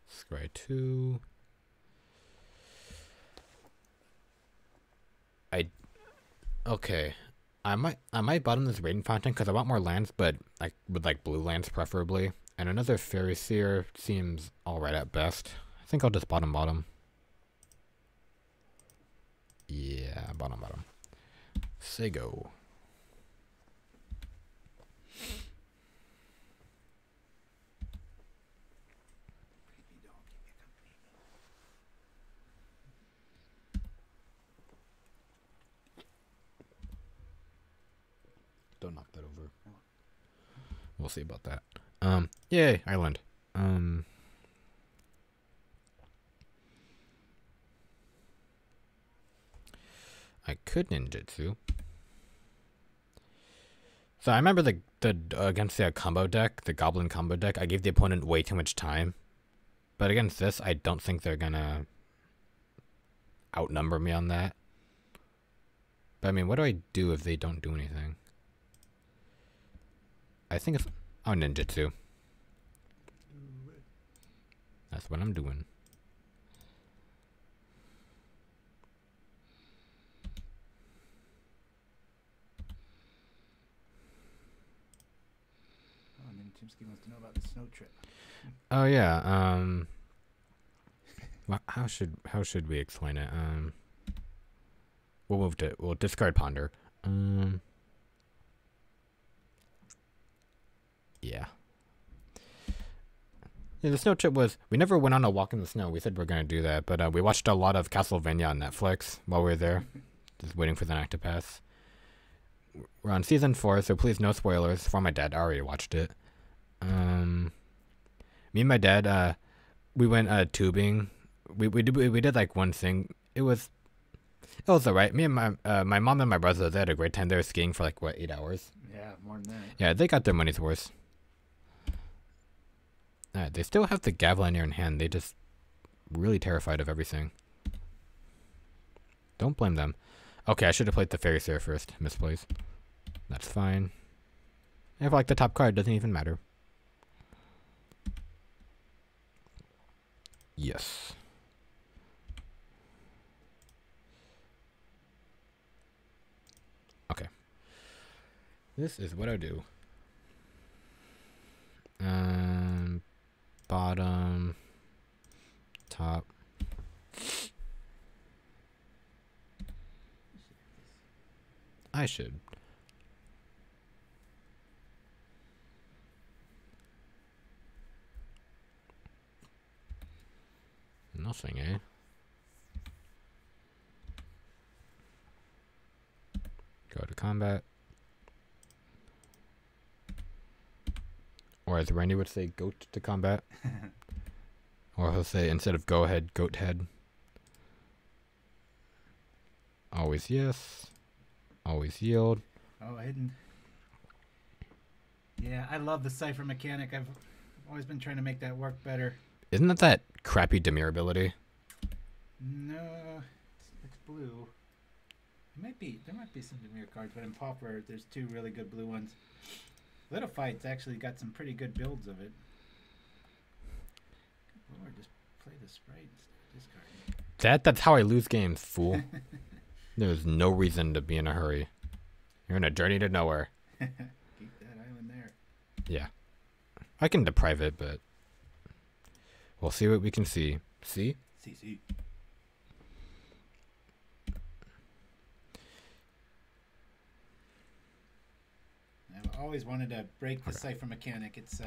C: Scry 2. Okay. I might bottom this Raiden Fountain because I want more lands, but I would like blue lands preferably. And another Fairy Seer seems alright at best. I think I'll just bottom. Yeah, bottom. Say go. Don't knock that over. We'll see about that. Yay, island. I could ninjutsu. So I remember the against the combo deck, the goblin combo deck, I gave the opponent way too much time. But against this, I don't think they're gonna outnumber me on that. But I mean, what do I do if they don't do anything? I think it's... Oh, ninjutsu. That's what I'm doing.
B: Oh, and then Timsky wants to know about the snow trip.
C: Oh yeah. Well, how should we explain it? We'll discard ponder. Yeah. Yeah, the snow trip was... We never went on a walk in the snow. We said we were going to do that. But we watched a lot of Castlevania on Netflix while we were there. Just waiting for the night to pass. We're on season 4, so please no spoilers. For my dad, I already watched it. Me and my dad, we went tubing. We did like one thing. It was It was alright. Me and my mom and my brother, they had a great time. They were skiing for like, what, 8 hours?
B: Yeah, more than that.
C: Yeah, they got their money's worth. They still have the Gavlanier in hand. They just really terrified of everything. Don't blame them. Okay, I should have played the Fairy Seer first. Misplays. That's fine. If I like the top card, doesn't even matter. Yes. Okay. This is what I do. Bottom, top. I should. Nothing, eh? Go to combat. Or as Randy would say, goat to combat. Or he'll say, instead of go ahead, goat head. Always yes. Always yield.
B: Oh, hidden. Yeah, I love the Cypher mechanic. I've always been trying to make that work better.
C: Isn't that crappy Demir ability?
B: No, it's blue. It might be. There might be some Demir cards, but in Pauper, there's 2 really good blue ones. Little Fight's actually got some pretty good builds of it. Good lord, just play the sprite instead of discarding.
C: That's how I lose games, fool. There's no reason to be in a hurry. You're on a journey to nowhere.
B: Keep that island there.
C: Yeah. I can deprive it, but we'll see what we can see. See?
B: See. I've always wanted to break the Cypher mechanic. It's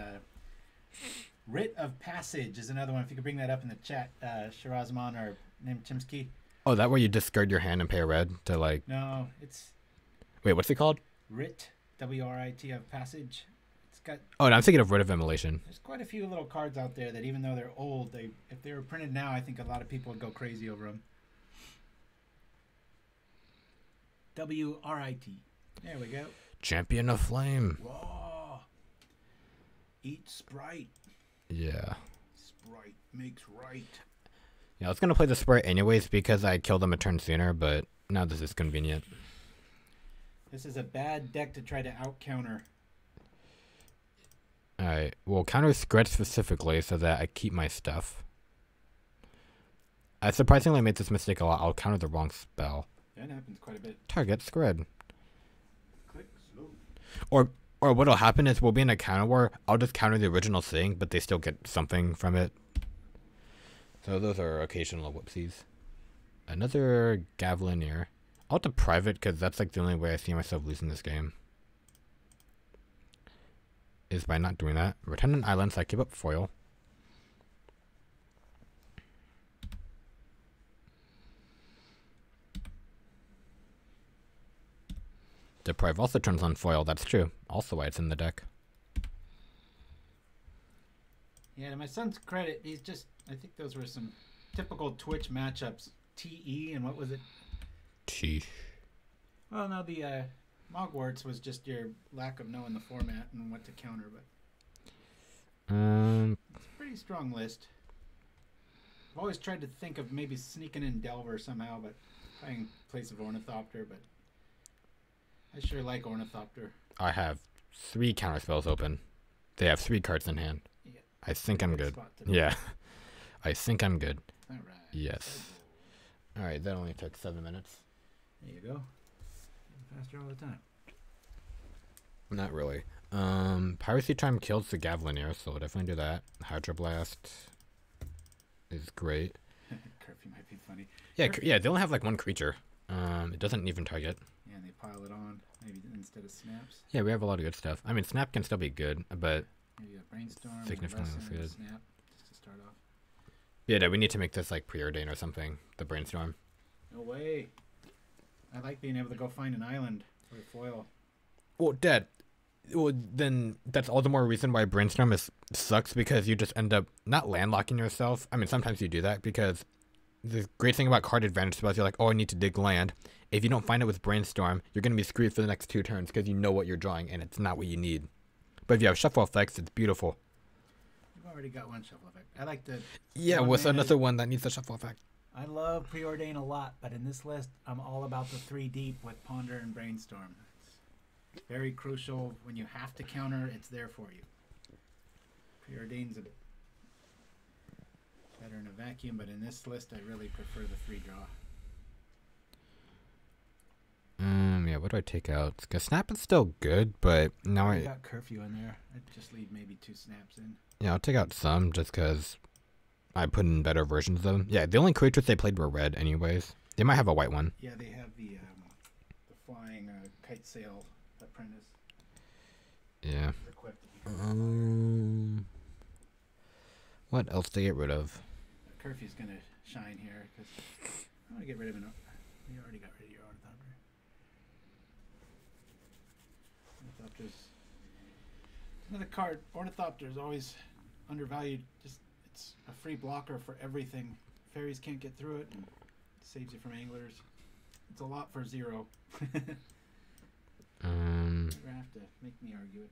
B: Writ of Passage is another one. If you could bring that up in the chat, Shirazman or Nimchimsky.
C: Oh, that way you discard your hand and pay a red to like...
B: No, it's...
C: Wait, what's it called?
B: Writ, W-R-I-T of Passage. It's got...
C: Oh, no, I'm thinking of Writ of Immolation.
B: There's quite a few little cards out there that even though they're old, if they were printed now, I think a lot of people would go crazy over them. W-R-I-T. There we go.
C: Champion of Flame.
B: Whoa. Eat Sprite.
C: Yeah.
B: Sprite makes right.
C: Yeah, I was going to play the Sprite anyways because I killed them a turn sooner, but now this is convenient.
B: This is a bad deck to try to out-counter.
C: Alright, we'll counter Scred specifically so that I keep my stuff. I surprisingly made this mistake a lot. I'll counter the wrong spell.
B: That happens quite a bit.
C: Target Scred.
B: Click slow.
C: Or what'll happen is we'll be in a counter war. I'll just counter the original thing, but they still get something from it. So those are occasional whoopsies. Another Gavlanier. I'll deprive it because that's like the only way I see myself losing this game. Is by not doing that. Retenant Islands, I keep up foil. Deprive also turns on foil, that's true. Also why it's in the deck.
B: Yeah, to my son's credit, he's just... I think those were some typical Twitch matchups. TE and what was it?
C: T.
B: Well, no, the Mogwarts was just your lack of knowing the format and what to counter, but... It's a pretty strong list. I've always tried to think of maybe sneaking in Delver somehow, but playing place of Ornithopter, but... I sure like Ornithopter.
C: I have 3 counter spells open. They have 3 cards in hand.
B: Yeah.
C: I think I'm good. Yeah. I think I'm good.
B: Alright.
C: Yes. Alright, that only took 7 minutes.
B: There you go. Faster all the time.
C: Not really. Piracy Charm kills the Gavlanier, so we'll definitely do that. Hydroblast is great.
B: Curfew might be funny.
C: Yeah, yeah, they only have like 1 creature. It doesn't even target.
B: Yeah, and they pile it on, maybe instead of snaps.
C: Yeah, we have a lot of good stuff. I mean, Snap can still be good, but...
B: Maybe a Brainstorm,
C: significantly less good.
B: Snap, just to start off.
C: Yeah, we need to make this like preordain or something, the Brainstorm.
B: No way. I like being able to go find an island for a foil.
C: Well, Dad, well, then that's all the more reason why Brainstorm sucks, because you just end up not landlocking yourself. I mean, sometimes you do that because the great thing about card advantage spells, you're like, oh, I need to dig land. If you don't find it with Brainstorm, you're going to be screwed for the next 2 turns because you know what you're drawing, and it's not what you need. But if you have shuffle effects, it's beautiful.
B: You've already got one shuffle effect. I like the...
C: Yeah, what's another one that needs a shuffle effect?
B: I love Preordain a lot, but in this list, I'm all about the 3 deep with Ponder and Brainstorm. It's very crucial. When you have to counter, it's there for you. Preordain's better in a vacuum, but in this list, I really prefer the 3 draw.
C: Yeah, what do I take out? Because Snap is still good, but now
B: I got Curfew in there. I'd just leave maybe 2 snaps in.
C: Yeah, I'll take out some just because I put in better versions of them. Yeah, the only creatures they played were red anyways. They might have a white one.
B: Yeah, they have the flying kite sail apprentice.
C: Yeah. What else to get rid of?
B: Curfew's going to shine here because I want to get rid of an... You already got rid of your Ornithopter. Ornithopter's another card. Ornithopter is always undervalued. Just it's a free blocker for everything. Fairies can't get through it, and it saves you from anglers. It's a lot for 0. You're gonna have to make me argue it.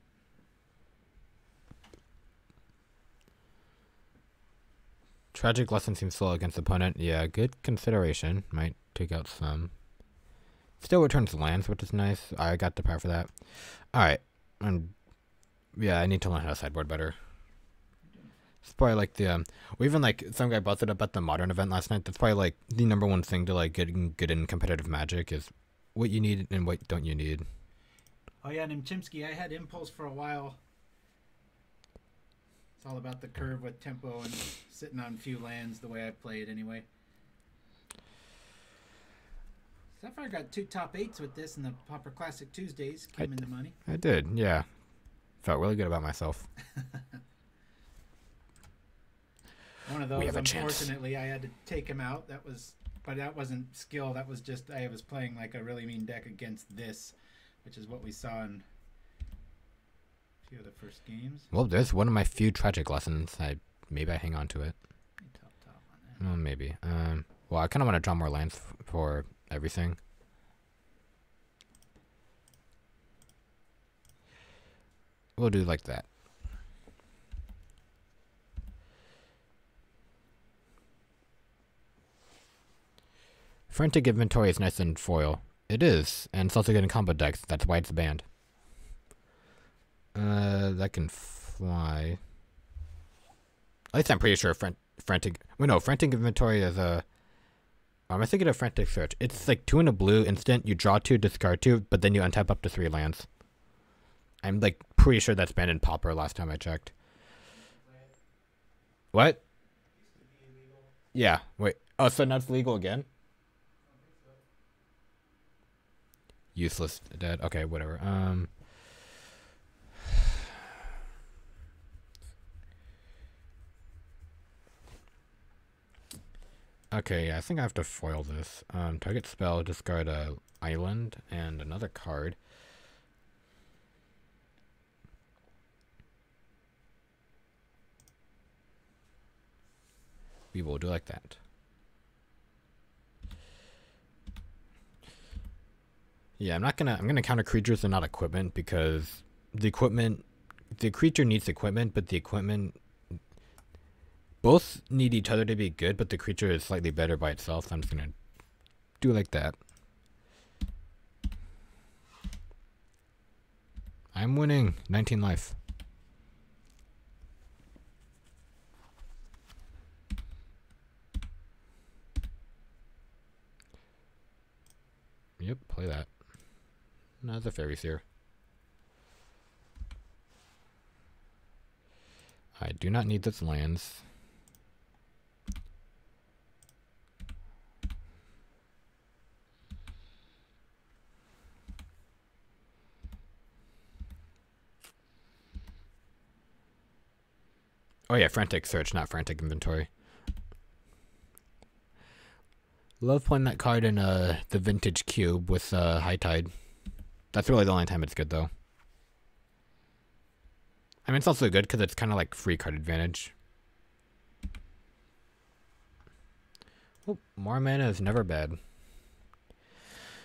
C: Tragic Lesson seems slow against opponent. Yeah, good consideration. Might take out some. Still returns lands, which is nice. I got the power for that. Alright. Yeah, I need to learn how to sideboard better. It's probably like the, or even like some guy brought it up at the Modern event last night. That's probably like the #1 thing to like getting good in competitive Magic is what you need and what don't you need.
B: Oh yeah, and Chimsky, I had Impulse for a while. It's all about the curve with tempo and sitting on few lands the way I play it anyway. Sapphire got 2 top 8s with this, and the Pauper Classic Tuesdays came into money.
C: I did, yeah. Felt really good about myself.
B: One of those, unfortunately, I had to take him out. But that wasn't skill. That was just I was playing like a really mean deck against this, which is what we saw in a few of the first games.
C: Well, there's one of my few Tragic Lessons. Maybe I hang on to it.
B: Top on that.
C: Well, maybe. Well, I kind of want to draw more lands for everything. We'll do like that. Frantic Inventory is nice in foil. It is, and it's also good in combo decks. That's why it's banned. That can fly. At least I'm pretty sure Frantic... Well, no, Frantic Inventory is a... I thinking of Frantic Search. It's like 2 in a blue instant. You draw 2, discard 2, but then you untap up to 3 lands. I'm like pretty sure that's banned in Pauper last time I checked. What? Yeah, wait. Oh, so now it's legal again? Useless dead. Okay, whatever. Okay, yeah, I think I have to foil this. Target spell, discard a island and another card. We will do like that. Yeah, I'm gonna counter creatures and not equipment because the creature needs equipment, but the equipment both need each other to be good, but the creature is slightly better by itself. So I'm just gonna do like that. I'm winning 19 life. Yep, play that. No, the fairies here. I do not need those lands. Oh yeah, Frantic Search, not Frantic Inventory. Love playing that card in the Vintage Cube with High Tide. That's really the only time it's good, though. I mean, it's also good because it's kind of like free card advantage. Oh, more mana is never bad.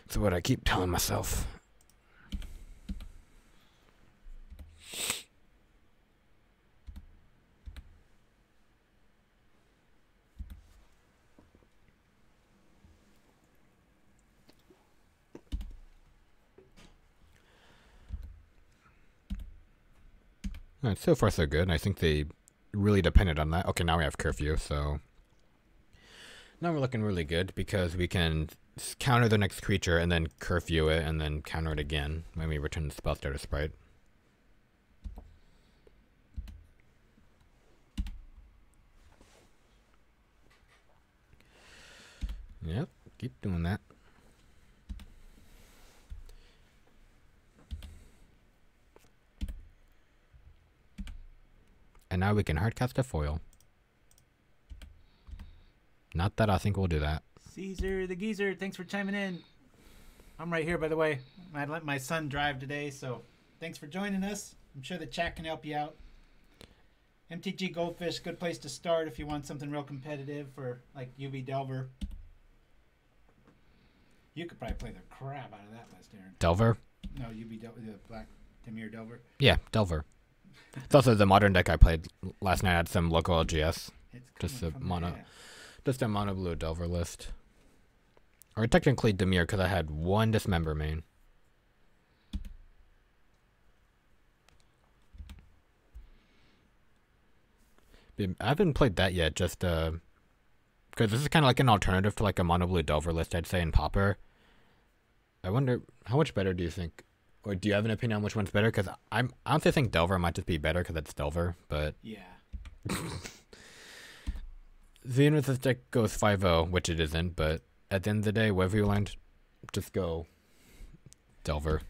C: That's what I keep telling myself. Alright, so far so good. I think they really depended on that. Okay, now we have curfew, so now we're looking really good because we can counter the next creature and then curfew it and then counter it again when we return the spell starter sprite. Yep, keep doing that. And now we can hardcast a foil. Not that I think we'll do that.
B: Caesar the Geezer, thanks for chiming in. I'm right here, by the way. I let my son drive today, so thanks for joining us. I'm sure the chat can help you out. MTG Goldfish, good place to start if you want something real competitive for like UV Delver. You could probably play the crap out of that list, Aaron.
C: Delver?
B: No, UV Delver, the Black Dimir Delver.
C: Yeah, Delver. It's also the modern deck I played last night. I had some local LGS. Just a mono blue Delver list. Or technically Dimir because I had one Dismember main. I haven't played that yet, just because this is kind of like an alternative to like a mono blue Delver list, I'd say, in Pauper. I wonder, how much better do you think? Or do you have an opinion on which one's better? Because I honestly think Delver might just be better because it's Delver, but...
B: Yeah.
C: Even if this deck goes 5-0, which it isn't, but at the end of the day, wherever you land, just go Delver.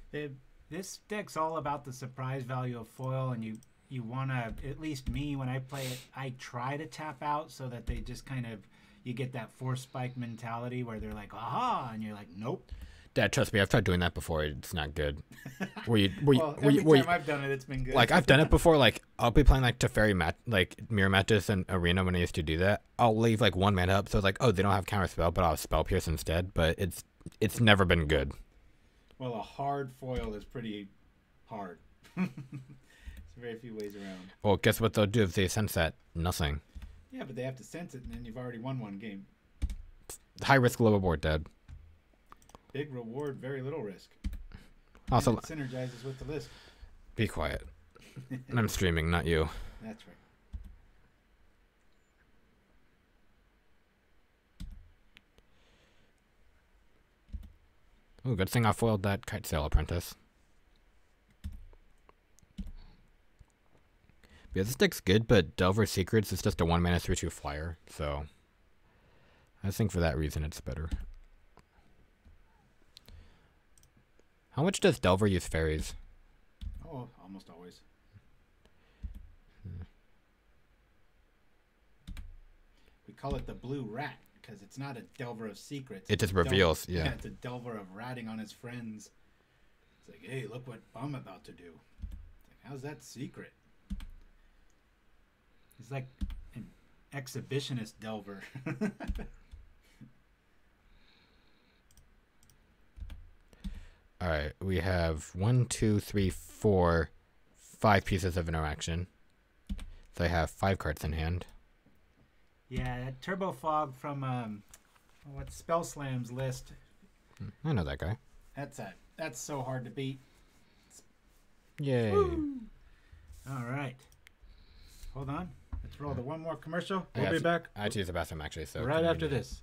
B: This deck's all about the surprise value of foil, and you want to, at least me, when I play it, I try to tap out so that they just kind of, you get that force spike mentality where they're like, aha, and you're like, nope.
C: Dad, trust me, I've tried doing that before. It's not good.
B: Every time I've done it, it's been good.
C: Like, I've done it before. Like, I'll be playing, like, Teferi mirror matches in Arena when I used to do that. I'll leave, like, one mana up. So it's like, oh, they don't have Counterspell, but I'll have Spell Pierce instead. But it's never been good.
B: Well, a hard foil is pretty hard. There's very few ways around.
C: Well, guess what they'll do if they sense that? Nothing.
B: Yeah, but they have to sense it, and then you've already won one game.
C: High risk, low reward, Dad.
B: Big reward, very little risk.
C: Also,
B: and it synergizes with the list.
C: Be quiet. I'm streaming, not you.
B: That's right.
C: Oh, good thing I foiled that Kite Sail Apprentice. Yeah, this deck's good, but Delver Secrets is just a 1-mana 3/2 flyer, so I think for that reason it's better. How much does Delver use fairies?
B: Oh, almost always. We call it the blue rat because it's not a Delver of Secrets.
C: It just reveals, yeah.
B: It's a Delver of ratting on his friends. It's like, hey, look what I'm about to do. It's like, how's that secret? He's like an exhibitionist Delver.
C: Alright, we have 1, 2, 3, 4, 5 pieces of interaction. So I have 5 cards in hand.
B: Yeah, that Turbo Fog from what's Spell Slam's list.
C: I know that guy.
B: That's so hard to beat.
C: Yay.
B: Woo. All right. Hold on. Let's roll the one more commercial. We'll be back.
C: I have to use the bathroom actually, so
B: right after this.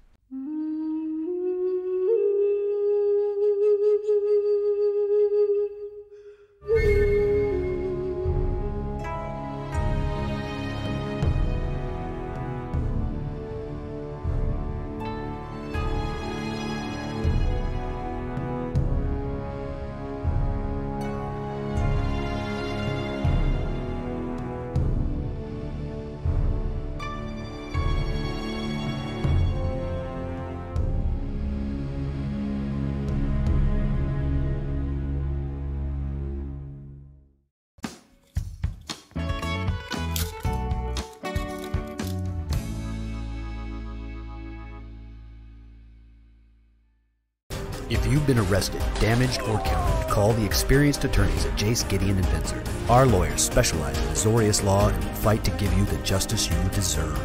K: If you've been arrested, damaged, or counted, call the experienced attorneys at Jace, Gideon, and Vincer. Our lawyers specialize in Azorius law and will fight to give you the justice you deserve.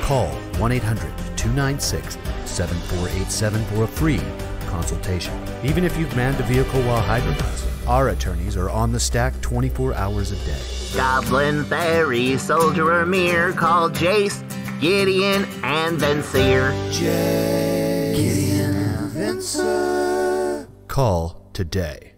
K: Call 1-800-296-7487 for a free consultation. Even if you've manned a vehicle while hybridizing, our attorneys are on the stack 24 hours a day.
L: Goblin, fairy, soldier, or mirror, call Jace, Gideon, and Vincer.
K: Jace, Gideon, and Vincer. Call today.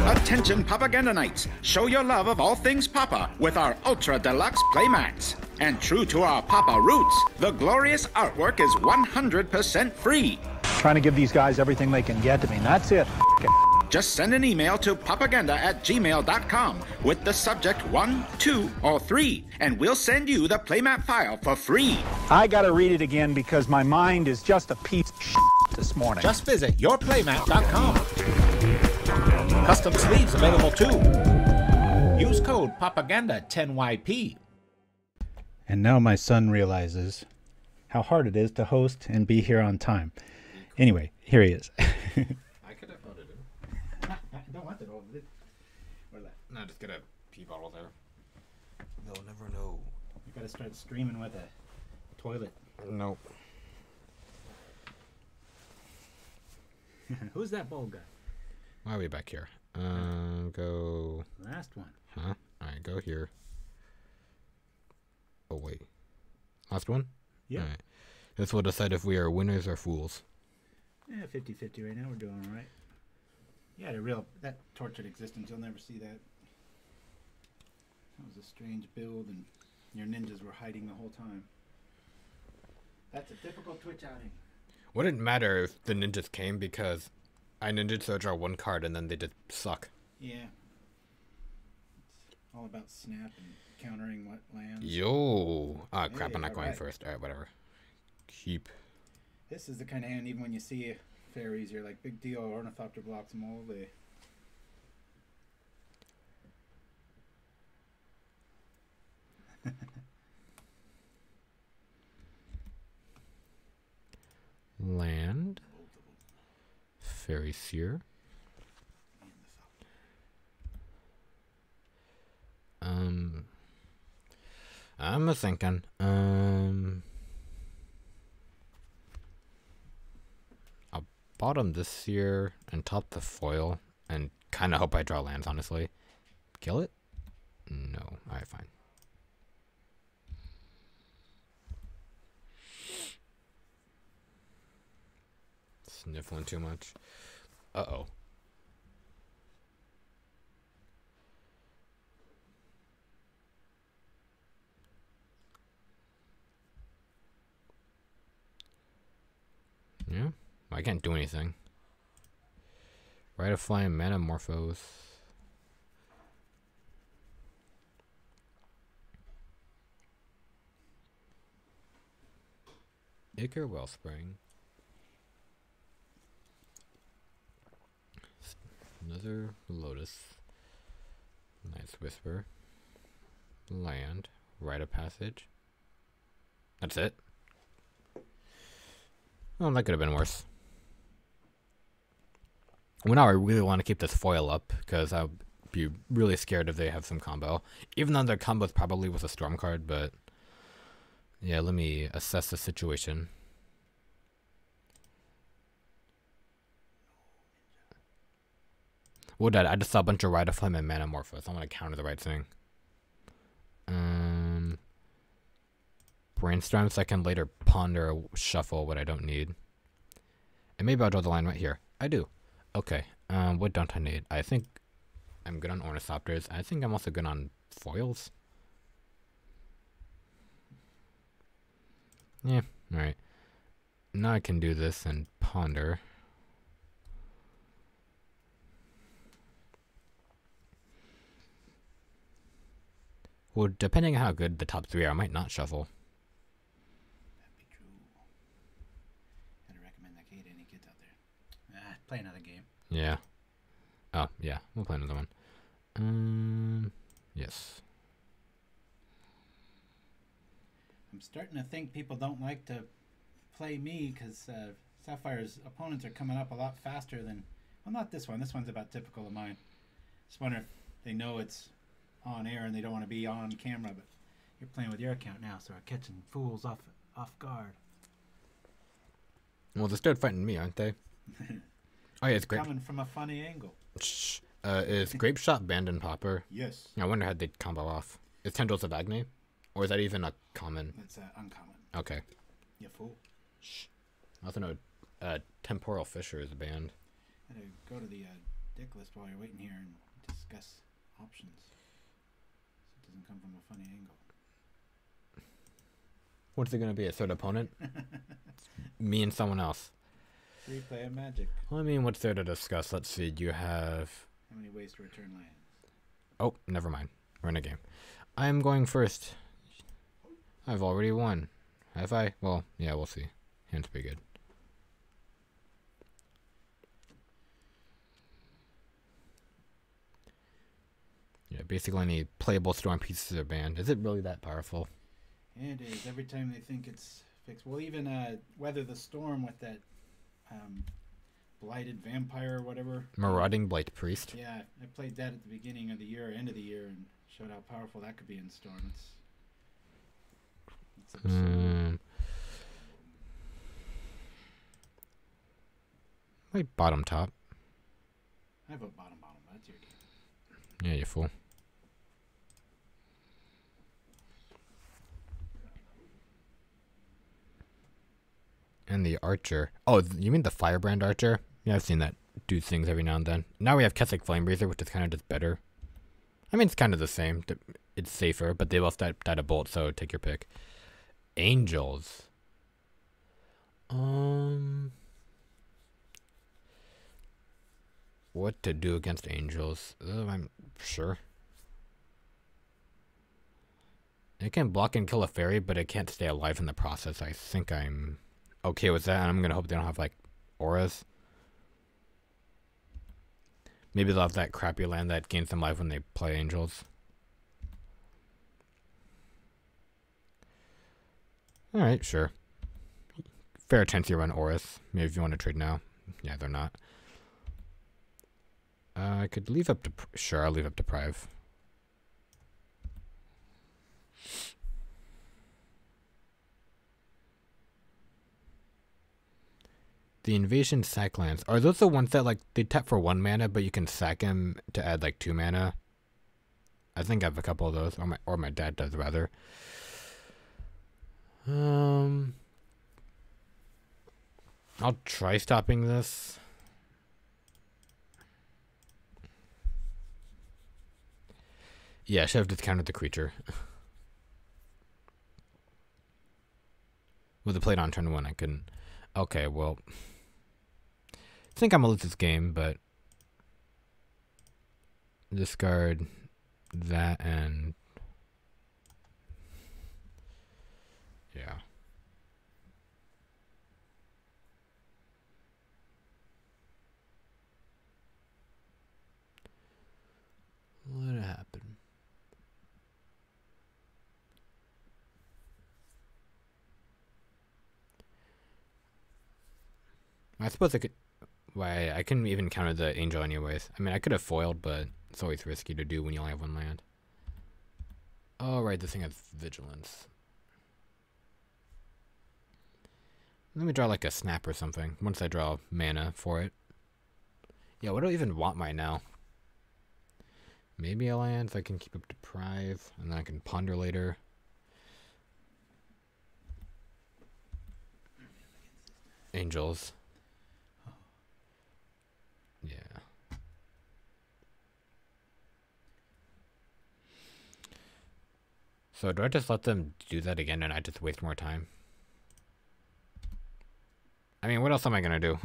M: Attention Propaganda Nights! Show your love of all things Papa with our Ultra Deluxe Playmats. And true to our Papa roots, the glorious artwork is 100% free.
E: Trying to give these guys everything they can get to me, and that's it.
M: Just send an email to propaganda@gmail.com with the subject 1, 2, or 3, and we'll send you the playmat file for free.
E: I gotta read it again because my mind is just a piece of shit this morning.
N: Just visit yourplaymat.com. Custom sleeves available too. Use code PROPAGANDA10YP.
B: And now my son realizes how hard it is to host and be here on time. Anyway, here he is.
C: I could have voted him.
B: I don't want it over there.
C: No, just get a pee bottle there. They'll never know.
B: You gotta start streaming with a toilet.
C: Nope.
B: Who's that bold guy?
C: Why are we back here? Go...
B: Last one.
C: Huh? Alright, go here. Oh, wait. Last one?
B: Yeah.
C: Alright. This will decide if we are winners or fools.
B: Yeah, 50-50 right now. We're doing all right. Yeah, that tortured existence. You'll never see that. That was a strange build, and your ninjas were hiding the whole time. That's a typical Twitch outing.
C: Wouldn't matter if the ninjas came because I ninja so draw one card and then they just suck.
B: Yeah. It's all about snap and countering what lands.
C: Yo! Ah, crap,
B: Hey,
C: I'm not going
B: right.
C: first. Alright, whatever. Keep.
B: This is the kind of hand, even when you see fairies, you're like, big deal, Ornithopter blocks them all day.
C: Land. Fairy Seer. I'm thinking. I'll bottom this year and top the foil and kind of hope I draw lands, honestly. Kill it? No. Alright, fine. Sniffling too much. Uh-oh. Yeah, I can't do anything. Rite of Flame, Manamorphose. Ichor Wellspring. Another Lotus. Night's Whisper. Land. Rite of Passage. That's it. Well, that could have been worse. Well, now I really want to keep this foil up, because I'll be really scared if they have some combo. Even though their combo probably was a Storm card, but... yeah, let me assess the situation. Well, Dad, I just saw a bunch of Rite of Flame and Manamorphose. I want to counter the right thing. Brainstorm so I can later ponder or shuffle what I don't need. And maybe I'll draw the line right here. I do. Okay. What don't I need? I think I'm good on Ornithopters. I think I'm also good on foils. Yeah, alright. Now I can do this and ponder. Well, depending on how good the top 3 are, I might not shuffle.
B: That'd be true. I'd recommend that kid to any kids out there. Play another game.
C: Yeah. Oh, yeah. We'll play another one. Yes.
B: I'm starting to think people don't like to play me because Sapphire's opponents are coming up a lot faster than... Well, not this one. This one's about typical of mine. Just wonder if they know it's on air and they don't want to be on camera, but you're playing with your account now, so we're catching fools off guard.
C: Well, they're still fighting me, aren't they? Oh, yeah, it's great.
B: Coming from a funny angle.
C: Shh. Is Grape Shot banned in Pauper?
B: Yes.
C: I wonder how they'd combo off. Is Tendrils of Agni? Or is that even a common?
B: It's uncommon.
C: Okay.
B: You fool.
C: Shh. I also know Temporal Fissure is banned.
B: I gotta go to the dick list while you're waiting here and discuss options. So it doesn't come from a funny angle.
C: What's it going to be? A third opponent? Me and someone else.
B: Replay of Magic.
C: Well, I mean, what's there to discuss? Let's see. You have...
B: How many ways to return lands?
C: Oh, never mind. We're in a game. I'm going first. I've already won. Have I? Well, yeah, we'll see. Hand's pretty good. Yeah, basically any playable Storm pieces are banned. Is it really that powerful?
B: Yeah, it is. Every time they think it's fixed. Well, even Weather the Storm with that Blighted Vampire or whatever.
C: Marauding Blight Priest.
B: Yeah, I played that at the beginning of the year, end of the year, and showed how powerful that could be in Storm. It's absurd.
C: Like bottom top.
B: I vote bottom. That's your game.
C: Yeah, you fool. And the Archer. Oh, you mean the Firebrand Archer? Yeah, I've seen that do things every now and then. Now we have Ketheric Flamebreather, which is kind of just better. I mean, it's kind of the same. It's safer, but they both died a bolt, so take your pick. Angels. What to do against Angels? I'm sure. It can block and kill a fairy, but it can't stay alive in the process. I think I'm okay with that, and I'm gonna hope they don't have like auras. Maybe they'll have that crappy land that gains them life when they play Angels. Alright, sure. Fair chance you run auras. Maybe if you want to trade now. Yeah, they're not. I could leave up to... Sure, I'll leave up to Prive. The Invasion sack lands. Are those the ones that, like, they tap for 1 mana, but you can sack them to add, like, 2 mana? I think I have a couple of those. Or my dad does, rather. I'll try stopping this. Yeah, I should have discounted the creature. With it played on turn 1, I couldn't. Okay, well... I think I'm gonna lose this game, but... Discard that and... Yeah. What happened? I suppose I could... Why, I couldn't even counter the Angel anyways. I mean, I could have foiled, but it's always risky to do when you only have 1 land. Oh, right, this thing has Vigilance. Let me draw like a Snap or something, once I draw mana for it. Yeah, what do I even want right now? Maybe a land so I can keep up Deprive, and then I can ponder later. Angels. Yeah. So do I just let them do that again and I just waste more time? I mean, what else am I gonna do?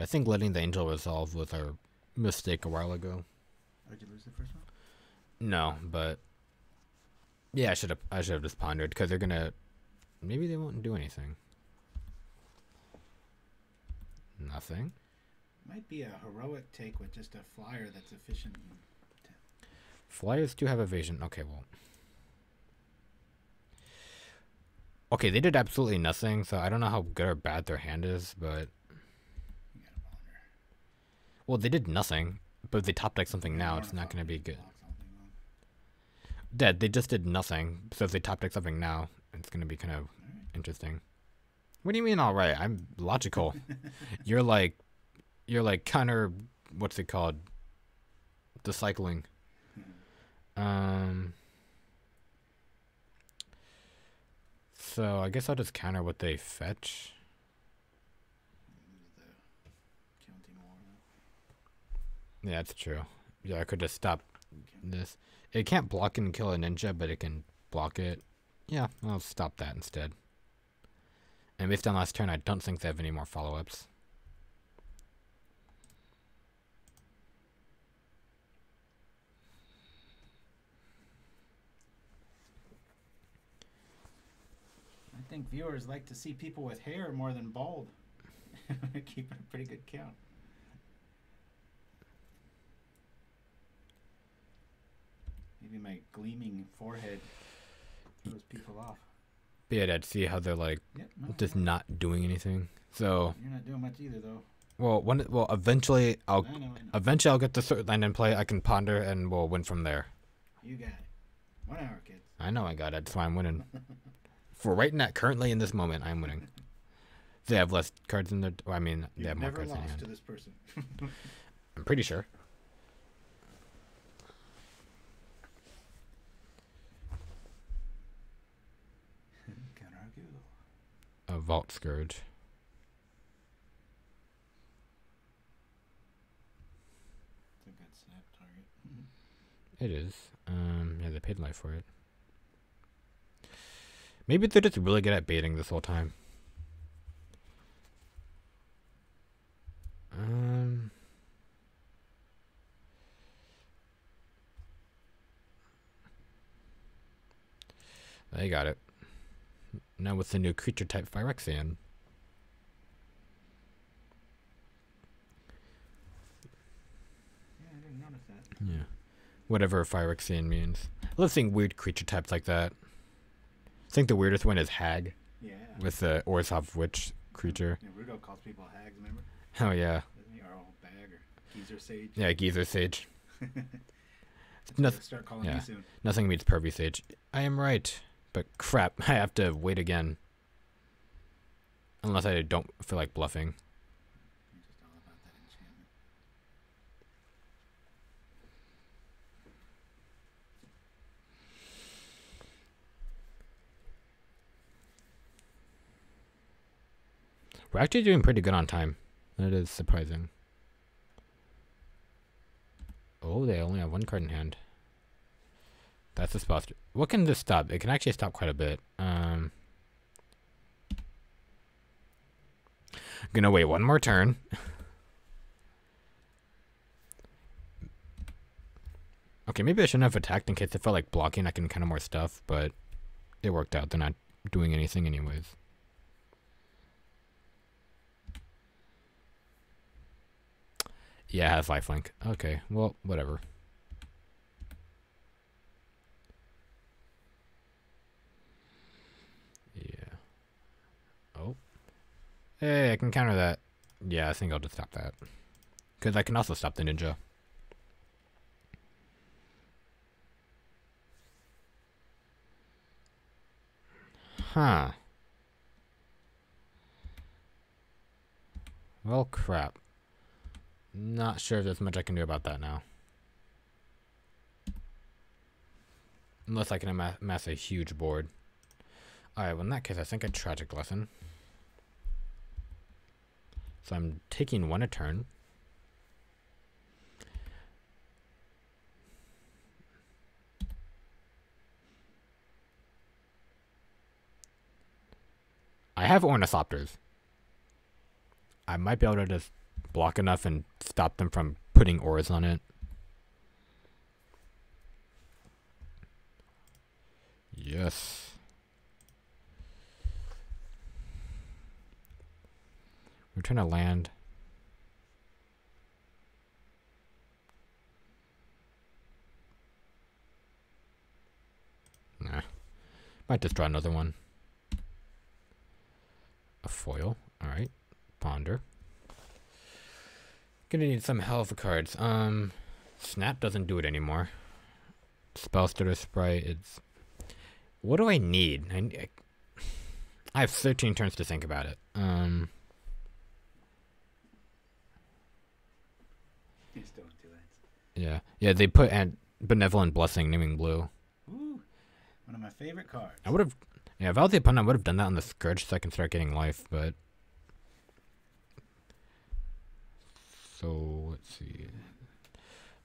C: I think letting the angel resolve was our mistake a while ago.
B: Or did you lose the first one?
C: No, but yeah, I should have just pondered because they're gonna. Maybe they won't do anything. Nothing.
B: Might be a heroic take with just a flyer that's efficient.
C: Flyers do have evasion. Okay, well. Okay, they did absolutely nothing, so I don't know how good or bad their hand is, but. Well, they did nothing, but if they top deck something now, it's not going to be good. Dead. They just did nothing, so if they top deck something now, it's going to be kind of interesting. What do you mean, all right? I'm logical. You're like counter. What's it called? Discycling. So I guess I'll just counter what they fetch. Yeah, that's true. Yeah, I could just stop this. It can't block and kill a ninja, but it can block it. Yeah, I'll stop that instead. And based on last turn, I don't think they have any more follow-ups.
B: I think viewers like to see people with hair more than bald. Keeping a pretty good count. Maybe my gleaming forehead throws people off.
C: But yeah, I'd see how they're like just not doing anything. So
B: you're not doing much either, though.
C: Well, eventually I'll get the third line in play. I can ponder and we'll win from there.
B: You got it. 1 hour, kids.
C: I know I got it. That's why I'm winning. For right now, currently in this moment, I'm winning. They have less cards in their. Well, I mean, they have more cards in hand.
B: To this person.
C: I'm pretty sure. A Vault Scourge.
B: It's a good snap target.
C: It is. Yeah, they paid life for it. Maybe they're just really good at baiting this whole time. They got it. Now with the new creature type Phyrexian.
B: Yeah, I didn't notice that.
C: Yeah. Whatever Phyrexian means. I love seeing weird creature types like that. I think the weirdest one is Hag.
B: Yeah.
C: With the Orzhov Witch creature.
B: Yeah, Rudo calls people hags, remember?
C: Oh, yeah.
B: Doesn't he? Or old bag or geezer sage.
C: Yeah, geezer sage.
B: Start calling me soon.
C: Nothing beats pervy sage. I am right. But crap, I have to wait again. Unless I don't feel like bluffing.
B: You're just all about that enchantment.
C: We're actually doing pretty good on time. That is surprising. Oh, they only have 1 card in hand. That's a spot. What can this stop? It can actually stop quite a bit. Gonna wait 1 more turn. Okay, maybe I shouldn't have attacked in case I felt like blocking. I can kind of more stuff, but it worked out. They're not doing anything anyways. Yeah, it has lifelink. Okay, well, whatever. Yeah. Oh. Hey, I can counter that. Yeah, I think I'll just stop that. Because I can also stop the ninja. Huh. Well, crap. Not sure if there's much I can do about that now. Unless I can amass a huge board. Alright, well in that case I think a Tragic Lesson. So I'm taking 1 a turn. I have Ornithopters. I might be able to just block enough and stop them from putting ores on it. Yes. We're trying to land. Nah. Might just draw another one. A foil. Alright. Ponder. Gonna need some hell of cards. Snap doesn't do it anymore. Spell Stutter Sprite, it's... What do I need? I have 13 turns to think about it.
B: You're still in 2 lands.
C: Yeah. Yeah, they put Benevolent Blessing, naming blue.
B: Ooh. One of my favorite cards.
C: I would have... Yeah, if I was the opponent, I would have done that on the Scourge so I can start getting life, but... So, let's see.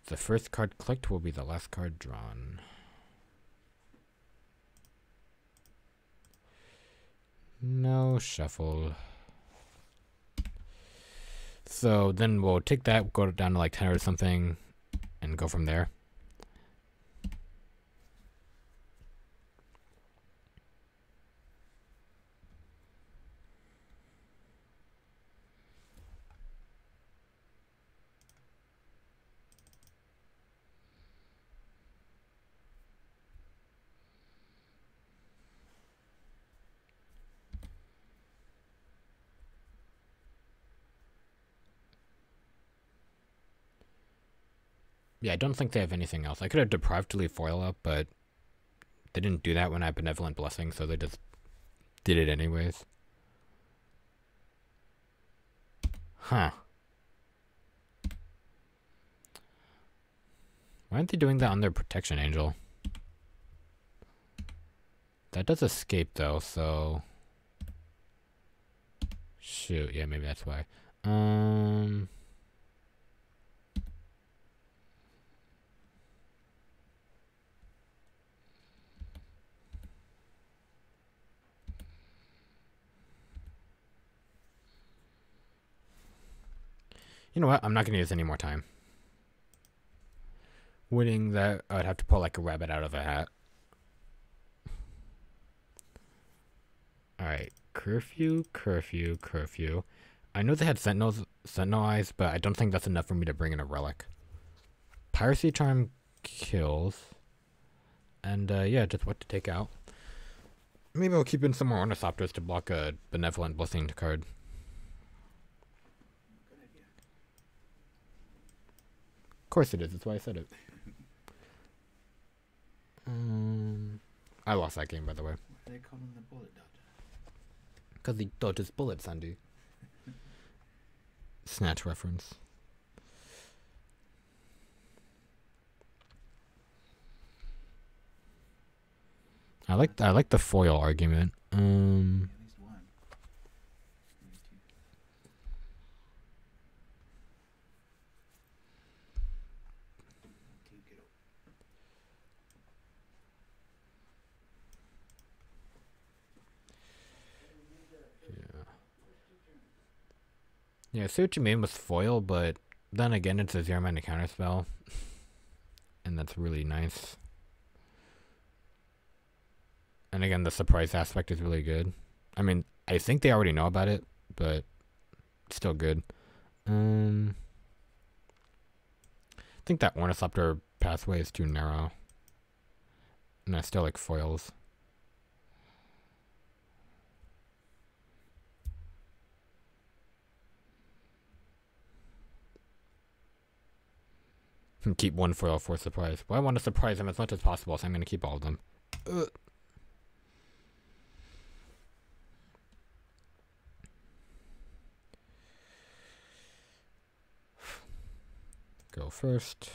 C: The first card clicked will be the last card drawn. No shuffle. So then we'll take that, go down to like 10 or something, and go from there. Yeah, I don't think they have anything else. I could have deprived to leave foil up, but they didn't do that when I had Benevolent Blessing, so they just did it anyways. Huh. Why aren't they doing that on their Protection Angel? That does escape though, so... Shoot, yeah, maybe that's why. You know what? I'm not going to use any more time. Winning that, I'd have to pull like a rabbit out of a hat. Alright. Curfew, curfew, curfew. I know they had Sentinel Eyes, but I don't think that's enough for me to bring in a relic. Piracy Charm kills. And yeah, just what to take out. Maybe I'll keep in some more Ornithopters to block a Benevolent Blessing card. Of course it is. That's why I said it. I lost that game, by the way.
B: Why do they call him the bullet dodger?
C: Because he dodges bullets, Andy. Snatch reference. I like the foil argument.
B: At least one. Maybe two.
C: Yeah, I see what you mean with foil, but then again, it's a 0-mana counterspell. And that's really nice. And again, the surprise aspect is really good. I mean, I think they already know about it, but still good. I think that Ornithopter pathway is too narrow. And I still like foils. And keep one foil for surprise. Well, I want to surprise them as much as possible, so I'm going to keep all of them. Go first.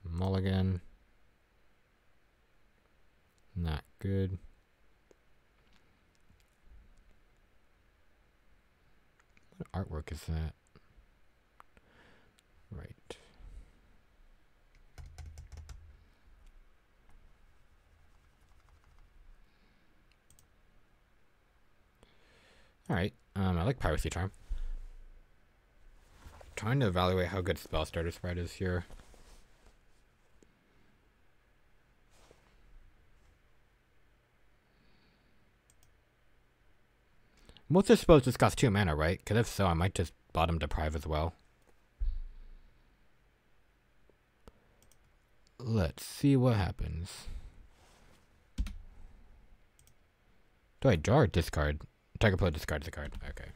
C: Mulligan. Not good. What artwork is that? Right. Alright. I like Piracy Charm. trying to evaluate how good Spell Starter Sprite is here. Most of spells just cost 2 mana, right? Because if so, I might just bottom deprive as well. Let's see what happens. Do I draw or discard? Target player discards the card. Okay.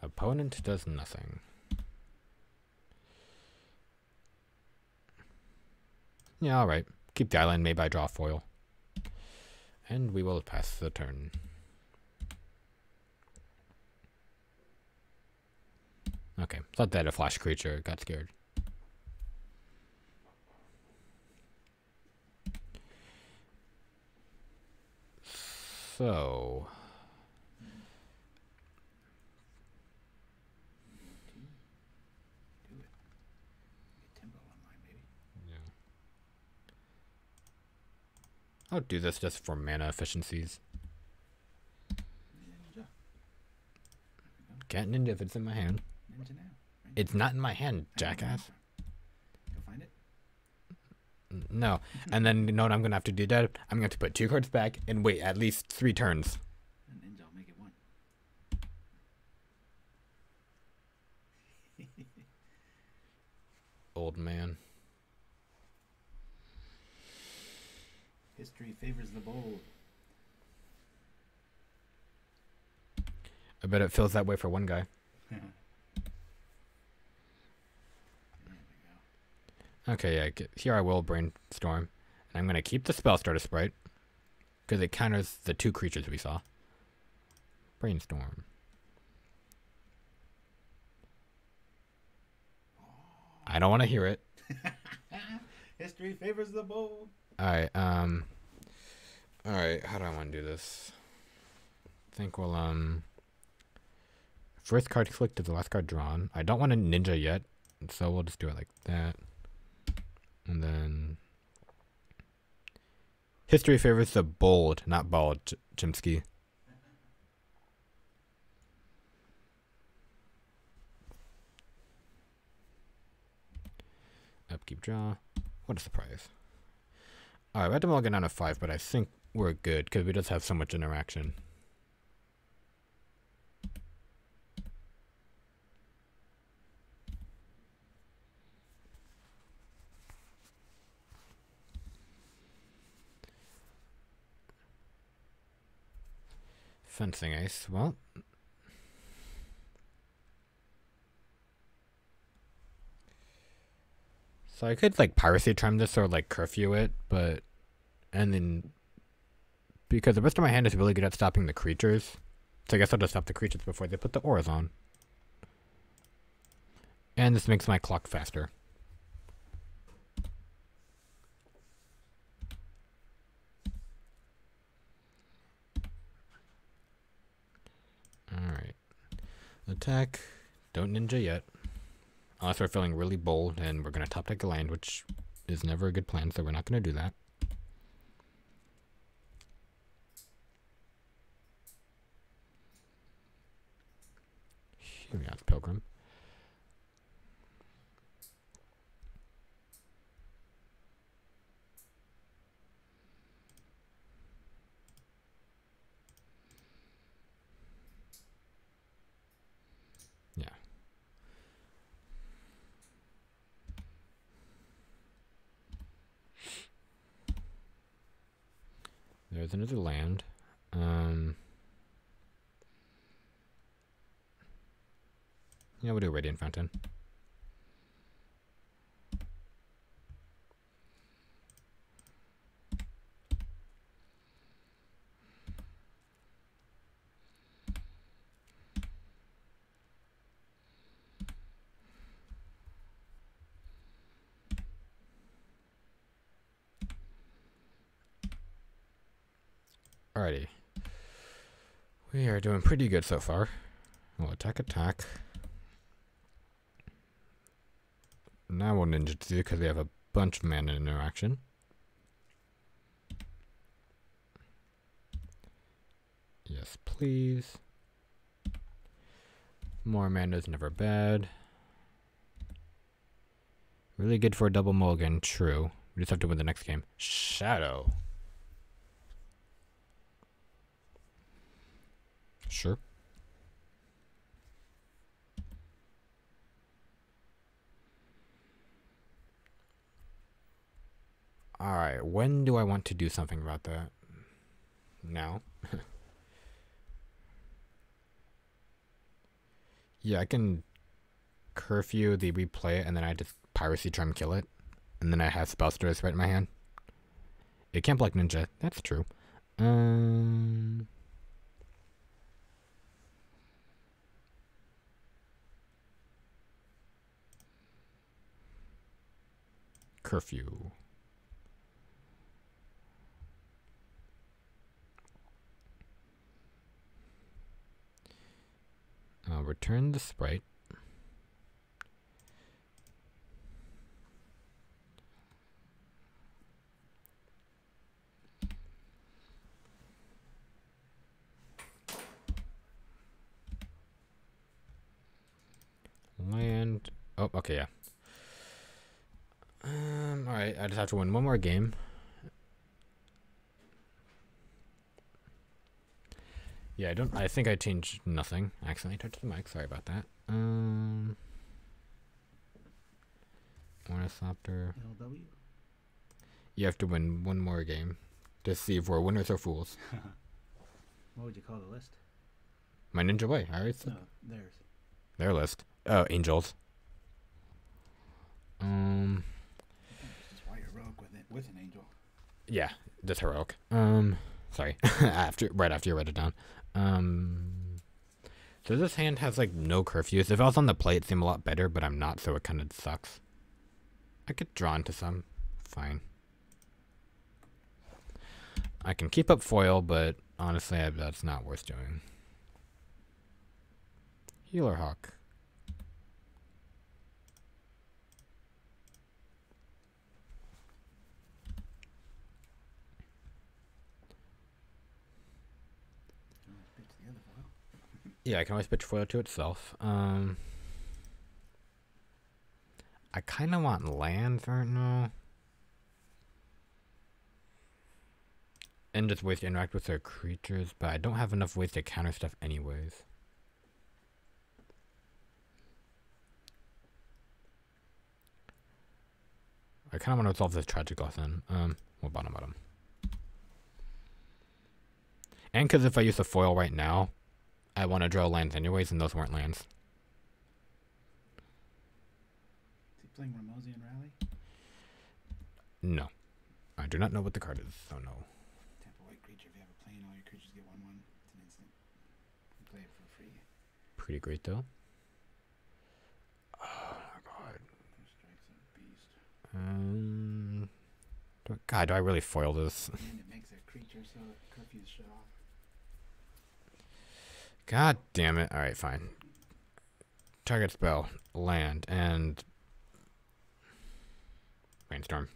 C: Opponent does nothing. Yeah, alright. Keep the island, maybe I draw foil. And we will pass the turn. Okay, thought they had a flash creature, got scared. So... I'll do this just for mana efficiencies.
B: Ninja.
C: Can't ninja if it's in my hand.
B: Ninja now. Right?
C: It's not in my hand, jackass.
B: Go find it.
C: No. And then you know what I'm gonna have to do that? I'm gonna have to put 2 cards back and wait at least 3 turns.
B: And ninja, I'll make it 1.
C: Old man.
B: History favors the bold.
C: I bet it feels that way for one guy. Okay, yeah, here I will brainstorm. And I'm going to keep the Spell Starter Sprite. Because it counters the 2 creatures we saw. Brainstorm. I don't want to hear it.
B: History favors the bold.
C: Alright, alright, how do I want to do this? I think we'll, first card click to the last card drawn. I don't want a ninja yet, so we'll just do it like that. And then... History favors the bold, not bald, Chimsky. Upkeep draw. What a surprise. Alright, we had to mulligan down to 5, but I think we're good because we just have so much interaction. Fencing Ace, well. So I could like Piracy Charm this or like Curfew it, but and then because the rest of my hand is really good at stopping the creatures, so I guess I'll just stop the creatures before they put the auras on. And this makes my clock faster. Alright. Attack. Don't ninja yet. Unless we're feeling really bold and we're going to top deck a land, which is never a good plan, so we're not going to do that. Here we go, Pilgrim. Yeah. There's another land. Yeah, we'll do Radiant Fountain. Alrighty. We are doing pretty good so far. We'll attack. Now we'll ninjutsu because we have a bunch of mana interaction. please. More mana's never bad. Really good for a double mulligan, true. We just have to win the next game. Shadow. Sure. Alright, when do I want to do something about that? Now? Yeah, I can curfew the replay it, and then I just piracy try and kill it. And then I have Spellsters right in my hand. It can't block ninja. That's true. Curfew. Return the sprite. Land. Oh, okay, yeah. Alright, I just have to win one more game. Yeah, I think I changed nothing. I accidentally touched the mic, sorry about that. Ornithopter.
B: LW?
C: You have to win one more game to see if we're winners or fools.
B: What would you call the list?
C: My Ninja Way, I already said.
B: No, theirs.
C: Their list. Oh, Angels.
B: Just why you're rogue with an angel.
C: Yeah, just heroic. Sorry. Right after you write it down. So this hand has like no curfews. If I was on the play, it'd seem a lot better, but I'm not, so it kind of sucks. I get drawn to some. Fine. I can keep up foil, but honestly, that's not worth doing. Healer Hawk. Yeah, I can always pitch foil to itself. I kind of want lands right now. And just ways to interact with their creatures, but I don't have enough ways to counter stuff anyways. I kind of want to solve this tragic lesson. Well, bottom. And because if I use the foil right now, I want to draw lands anyways, and those weren't lands.
B: Is he playing Ramosian Rally?
C: No. I do not know what the card is, so no.
B: Tap a white creature. If you have a plane, all your creatures get 1/1. It's an instant. You play it for free.
C: Pretty great, though. Oh, my God.
B: First strike's a beast.
C: God, do I really foil this?
B: And it makes a creature, so curfew's shut off.
C: God damn it. Alright, fine. Target spell, land, and Rainstorm.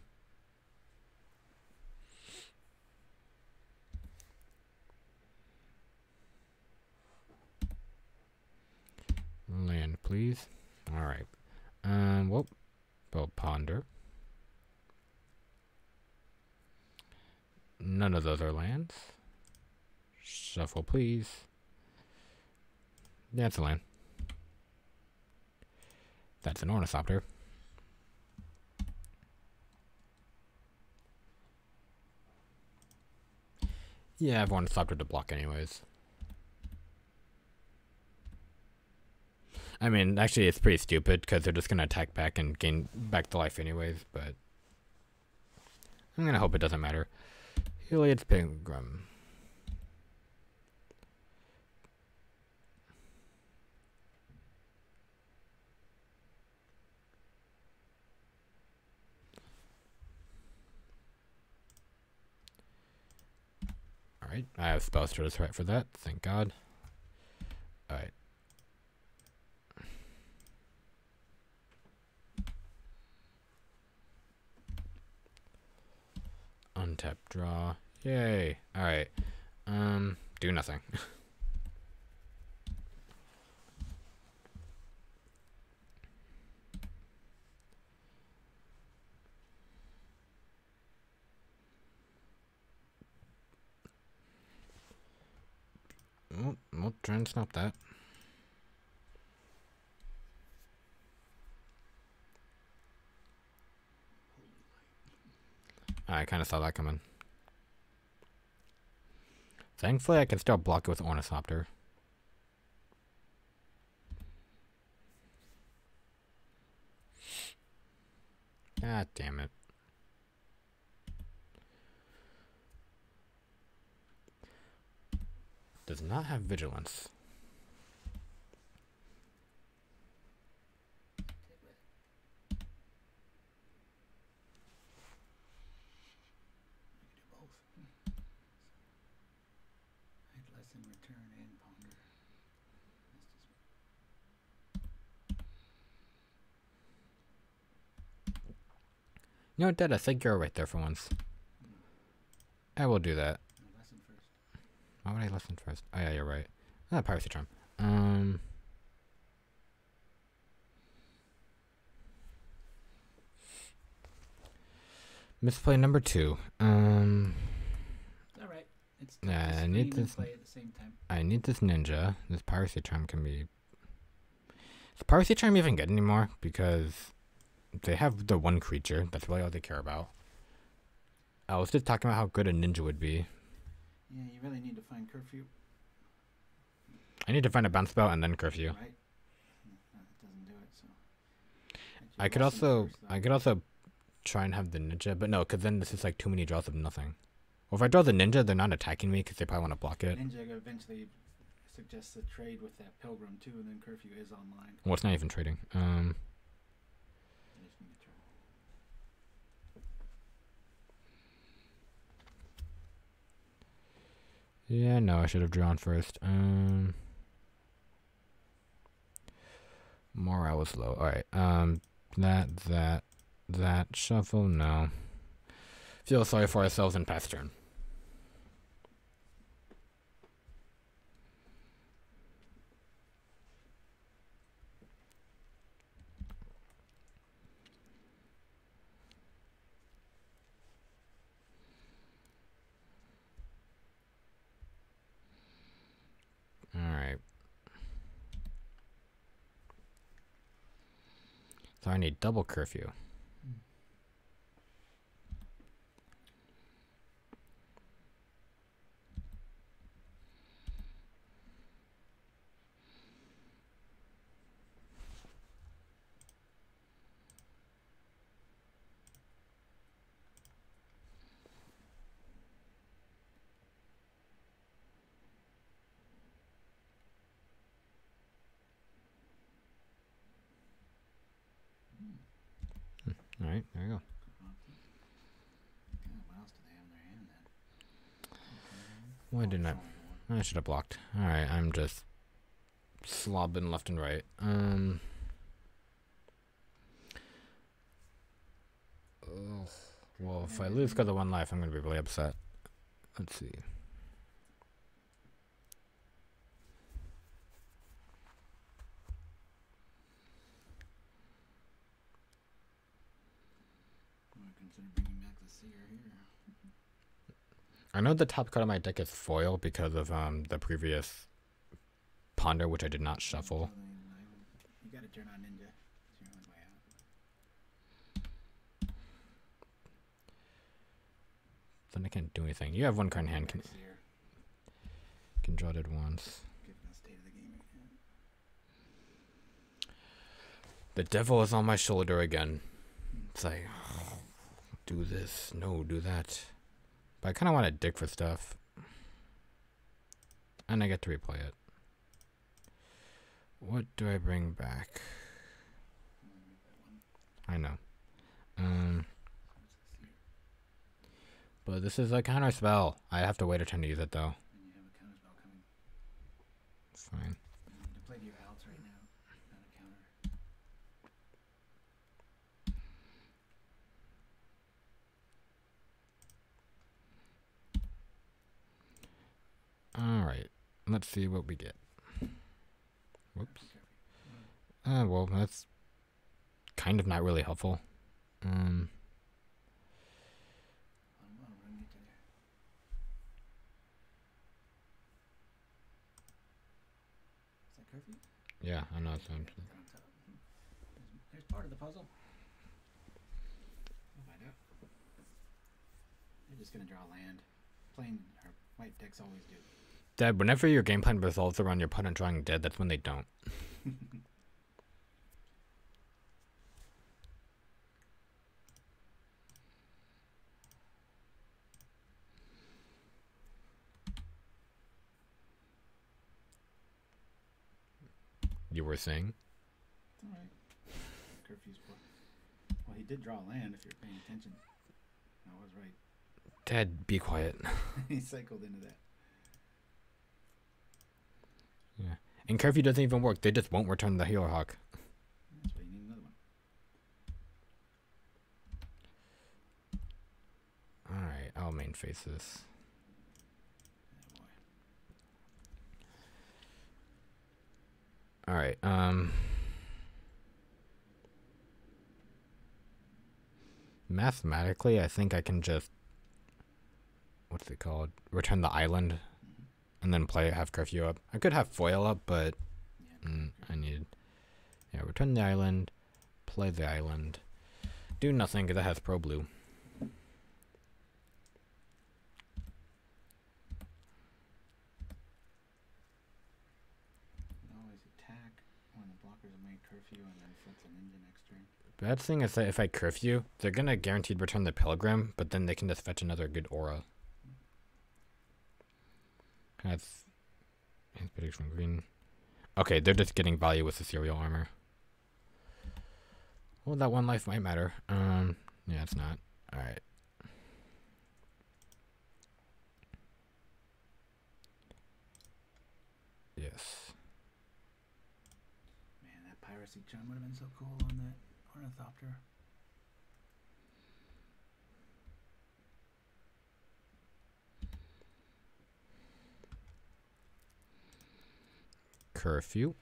C: Land, please. Alright. Well, Ponder. None of those are lands. Shuffle, please. That's a land. That's an Ornithopter. Yeah, I've Ornithopter to block anyways. I mean, actually it's pretty stupid because they're just going to attack back and gain back to life anyways, but I'm going to hope it doesn't matter. Heliod's Pilgrim. Alright, I have Spellsters right for that, thank God. Alright. Untap, draw. Yay. Alright. Do nothing. try and stop that. I kind of saw that coming. Thankfully, I can still block it with Ornithopter. God damn it. Does not have vigilance. You know what, Dad? I think you're right there for once. I will do that. Why would I listen first? Oh yeah, you're right. Ah, Piracy Charm. Misplay number 2.
B: Alright. It's
C: Yeah, I need this.
B: play at the same time.
C: I need this ninja. This Piracy Charm can be. Is Piracy Charm even good anymore? Because they have the one creature. That's really all they care about. I was just talking about how good a ninja would be.
B: Yeah, you really need to find curfew.
C: I need to find a bounce spell and then curfew.
B: Right. That doesn't do it, so.
C: I could also try and have the ninja, but no, because then this is like too many draws of nothing. Well, if I draw the ninja, they're not attacking me because they probably want to block it.
B: Ninja eventually suggests a trade with that pilgrim too, and then curfew is online.
C: Well, it's not even trading. Yeah, no, I should have drawn first. Morale was low. Alright, that, shuffle, no. Feel sorry for ourselves and pass turn. Alright. So I need double curfew. Alright, there you go. Why didn't I should have blocked. Alright, I'm just slobbing left and right. Well, if I lose because of 1 life, I'm going to be really upset. Let's see. I know the top card of my deck is foil because of the previous ponder, which I did not shuffle.
B: You gotta turn on ninja. It's your only way out.
C: Then I can't do anything. You have 1 card in hand. Can draw it at once. The devil is on my shoulder again. It's like, oh, do this, no, do that. But I kind of want to dig for stuff. And I get to replay it. What do I bring back? I know. But this is a counter spell. I have to wait a turn to use it though. It's fine.
B: Play to your outs right now, not a counter.
C: Alright, let's see what we get. Whoops. Well, that's kind of not really helpful. Yeah, I know.
B: There's part of the puzzle. We'll find out. They're just gonna draw land. Plain or white decks always do.
C: Dad, whenever your game plan resolves around your opponent drawing dead, that's when they don't. You were saying?
B: It's alright. Curfew's blocked. Well, he did draw land if you're paying attention. I was right.
C: Dad, be quiet.
B: He cycled into that.
C: Yeah. And curfew doesn't even work. They just won't return the Healer Hawk.
B: That's why you need another one.
C: Alright, I'll main face this. Alright, mathematically, I think I can just, what's it called? Return the island, and then have curfew up. I could have foil up, but I need, return the island, play the island, do nothing because it has pro blue. Bad thing is that if I curfew, they're gonna guaranteed return the Pilgrim, but then they can just fetch another good aura. That's prediction from green. Okay, they're just getting value with the serial armor. Well, that one life might matter. Yeah, it's not. Alright. Yes.
B: Man, that piracy charm would have been so cool on that Ornithopter.
C: Curfew.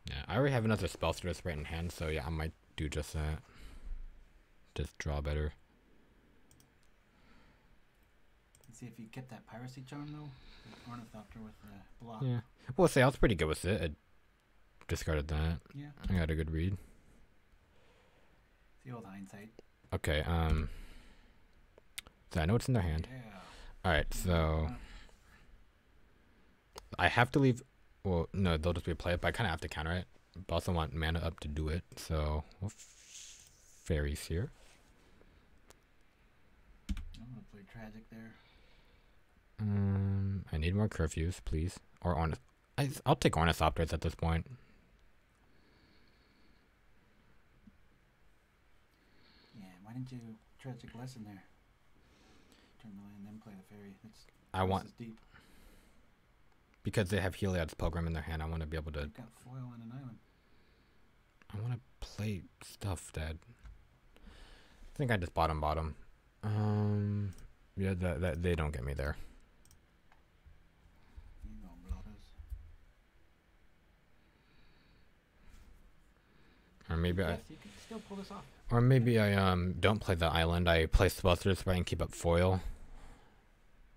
C: Yeah, I already have another spell stress right in hand, so yeah, I might do just that. Just draw better.
B: See if you kept that piracy charm though. The Ornithopter with the block.
C: Yeah. Well, say I was pretty good with it. I discarded that.
B: Yeah.
C: I got a good read.
B: The old hindsight.
C: Okay. So I know what's in their hand.
B: Yeah.
C: All right. So I have to leave. Well, no, they'll just replay it, but I kind of have to counter it. But also want mana up to do it. So we'll fairies here.
B: I'm gonna play tragic there.
C: I need more curfews, please. Or I'll take Ornithopters at this point.
B: Yeah, why didn't you tragic lesson there? Turn the land, then play the fairy.
C: I want
B: deep.
C: Because they have Heliod's Pilgrim in their hand. I want to be able to.
B: You've got foil on an island.
C: I want to play stuff, Dad. I think I just bottom. Yeah, that they don't get me there. Or maybe
B: yes, you can still pull this off.
C: Or maybe I don't play the island. I play Spellster so I can keep up foil.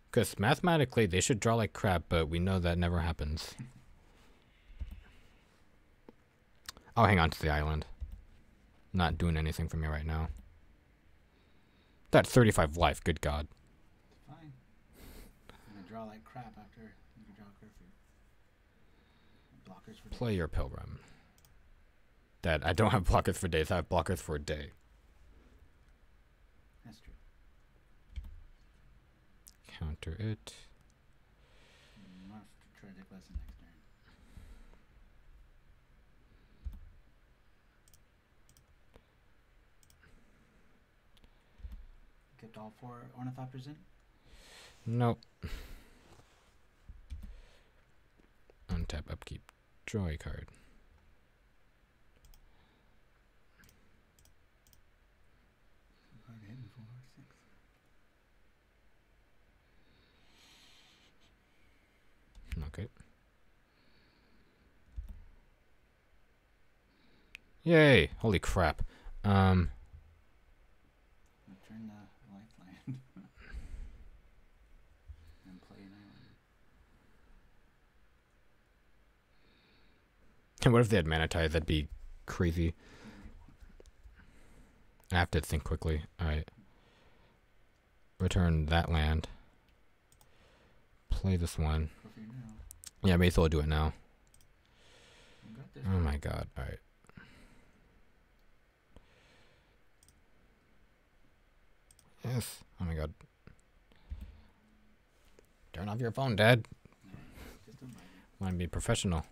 C: Because mathematically they should draw like crap, but we know that never happens. I'll hang on to the island. Not doing anything for me right now. That's 35 life. Good God.
B: Fine. I'm gonna draw like crap after you draw curfew. Blockers for days.
C: Play your Pilgrim. Dad, I don't have blockers for days. I have blockers for a day.
B: That's true.
C: Counter it.
B: Must tragic lesson next turn. Kept all 4 Ornithopters in?
C: Nope. Untap, upkeep. Draw a card. Okay. Yay! Holy crap.
B: Return the lifeline.
C: And what if they had mana ties? That'd be crazy. I have to think quickly. Alright. Return that land. Play this one. Yeah, may as well do it now. Oh my god. Alright. Yes. Oh my god. Turn off your phone, Dad. Want to be professional.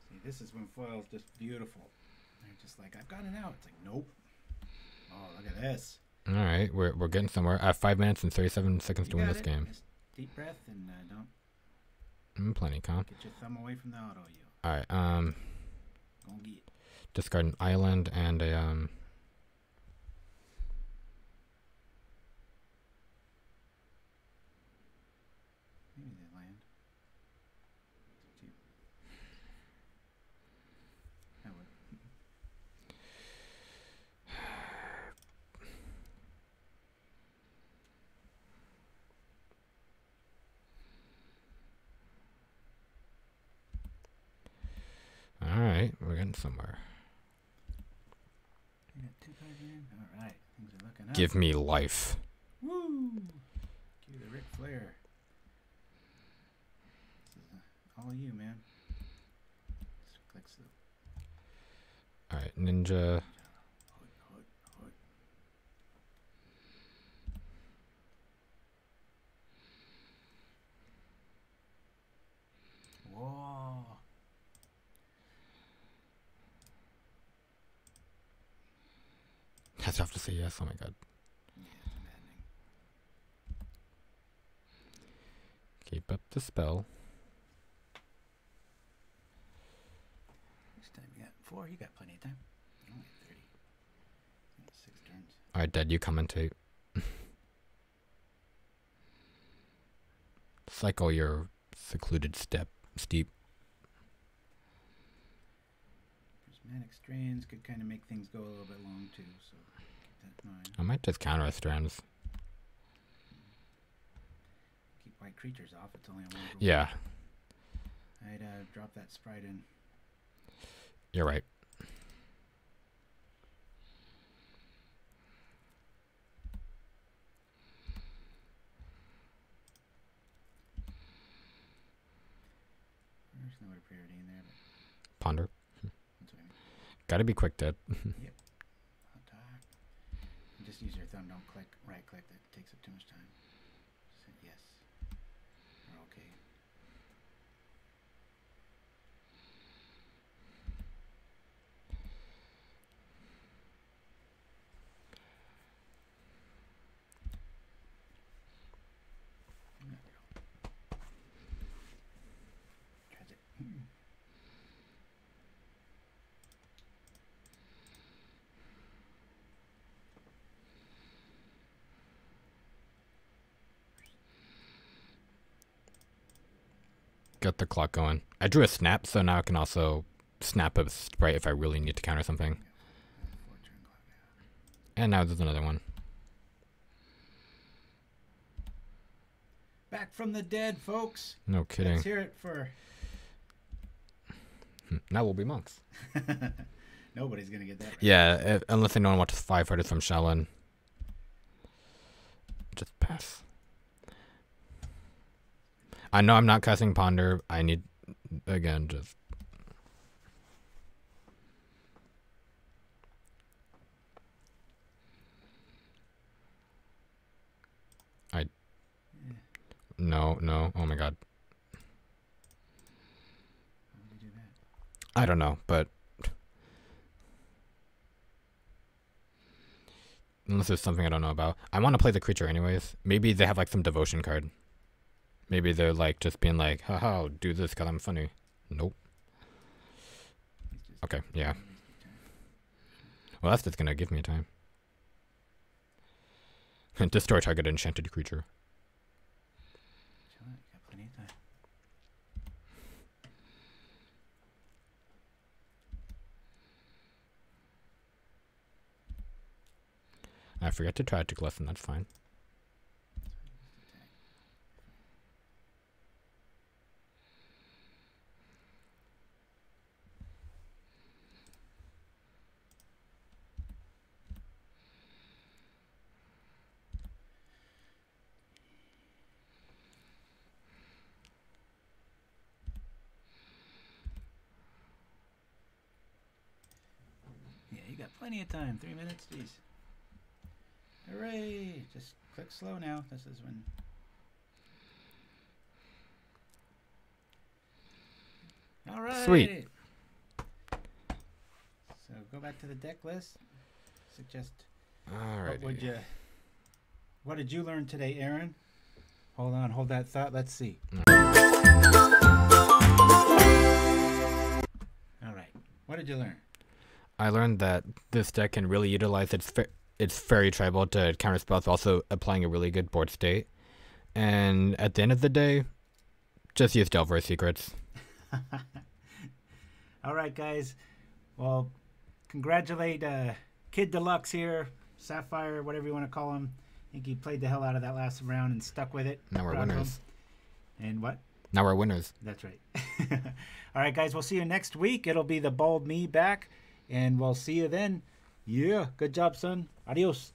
B: See, this is when foil's just beautiful. They're just like, I've got it out. It's like, nope. Oh, look at this.
C: All right, we're getting somewhere. I have 5 minutes and 37 seconds to win this game.
B: Just deep breath and don't.
C: Plenty, calm.
B: Get your thumb away from the auto, you.
C: All right.
B: Go get.
C: Discard an island and a
B: Maybe they land. I would.
C: All right, we're getting somewhere.
B: You got 2 cards in. All right, things are looking up.
C: Give me life.
B: Woo! Give the Ric Flair. This is all you, man. Just clicks the.
C: All right, ninja.
B: Whoa.
C: I have to say yes. Oh my god.
B: Yeah, it's maddening.
C: Keep up the spell.
B: This time you got 4. You got plenty of time. You only have 30. You got 6 turns.
C: All right, Dad, you commentate. Cycle your secluded steep.
B: Prismatic Strands could kind of make things go a little bit long too, so keep that in mind.
C: I might just counter strands.
B: Keep white creatures off. It's only a 1 for 1.
C: Yeah.
B: I'd drop that sprite in.
C: You're right.
B: There's no priority in there, but
C: Ponder.
B: that's what I mean.
C: Gotta be quick, Dad.
B: Yep. Attack. Just use your thumb. Don't click right click. That takes up too much time. Just hit yes. We're okay. Tragic.
C: Got the clock going. I drew a snap, so now I can also snap a sprite if I really need to counter something. And now there's another one.
B: Back from the dead, folks.
C: No kidding.
B: Let's hear it for.
C: Now we'll be monks.
B: Nobody's gonna get that right.
C: Yeah, unless anyone watches Firefighters from Shaolin. Just pass. I know I'm not casting Ponder. I need, again, just. No. Oh my god.
B: How would you do that?
C: I don't know, but. Unless there's something I don't know about. I want to play the creature anyways. Maybe they have like some devotion card. Maybe they're like just being like, haha, do this because I'm funny. Nope. Okay, yeah. Well, that's just going to give me time. Destroy target enchanted creature.
B: Chill out, you got plenty of time.
C: I forget to tragic lesson. That's fine.
B: Yeah, you got plenty of time. 3 minutes, jeez. Hooray! Just click slow now. This is when. All right.
C: Sweet.
B: So go back to the deck list. Suggest.
C: Alright.
B: What did you learn today, Aaron? Hold on, hold that thought. Let's see. All right. What did you learn?
C: I learned that this deck can really utilize its fairy tribal to counter spells, while also applying a really good board state. And at the end of the day, just use Delver Secrets.
B: All right, guys. Well, congratulate Kid Deluxe here, Sapphire, whatever you want to call him. I think he played the hell out of that last round and stuck with it.
C: Now we're winners.
B: And what?
C: Now we're winners.
B: That's right. All right, guys. We'll see you next week. It'll be the Bald Me back. And we'll see you then. Yeah. Good job, son. Adios.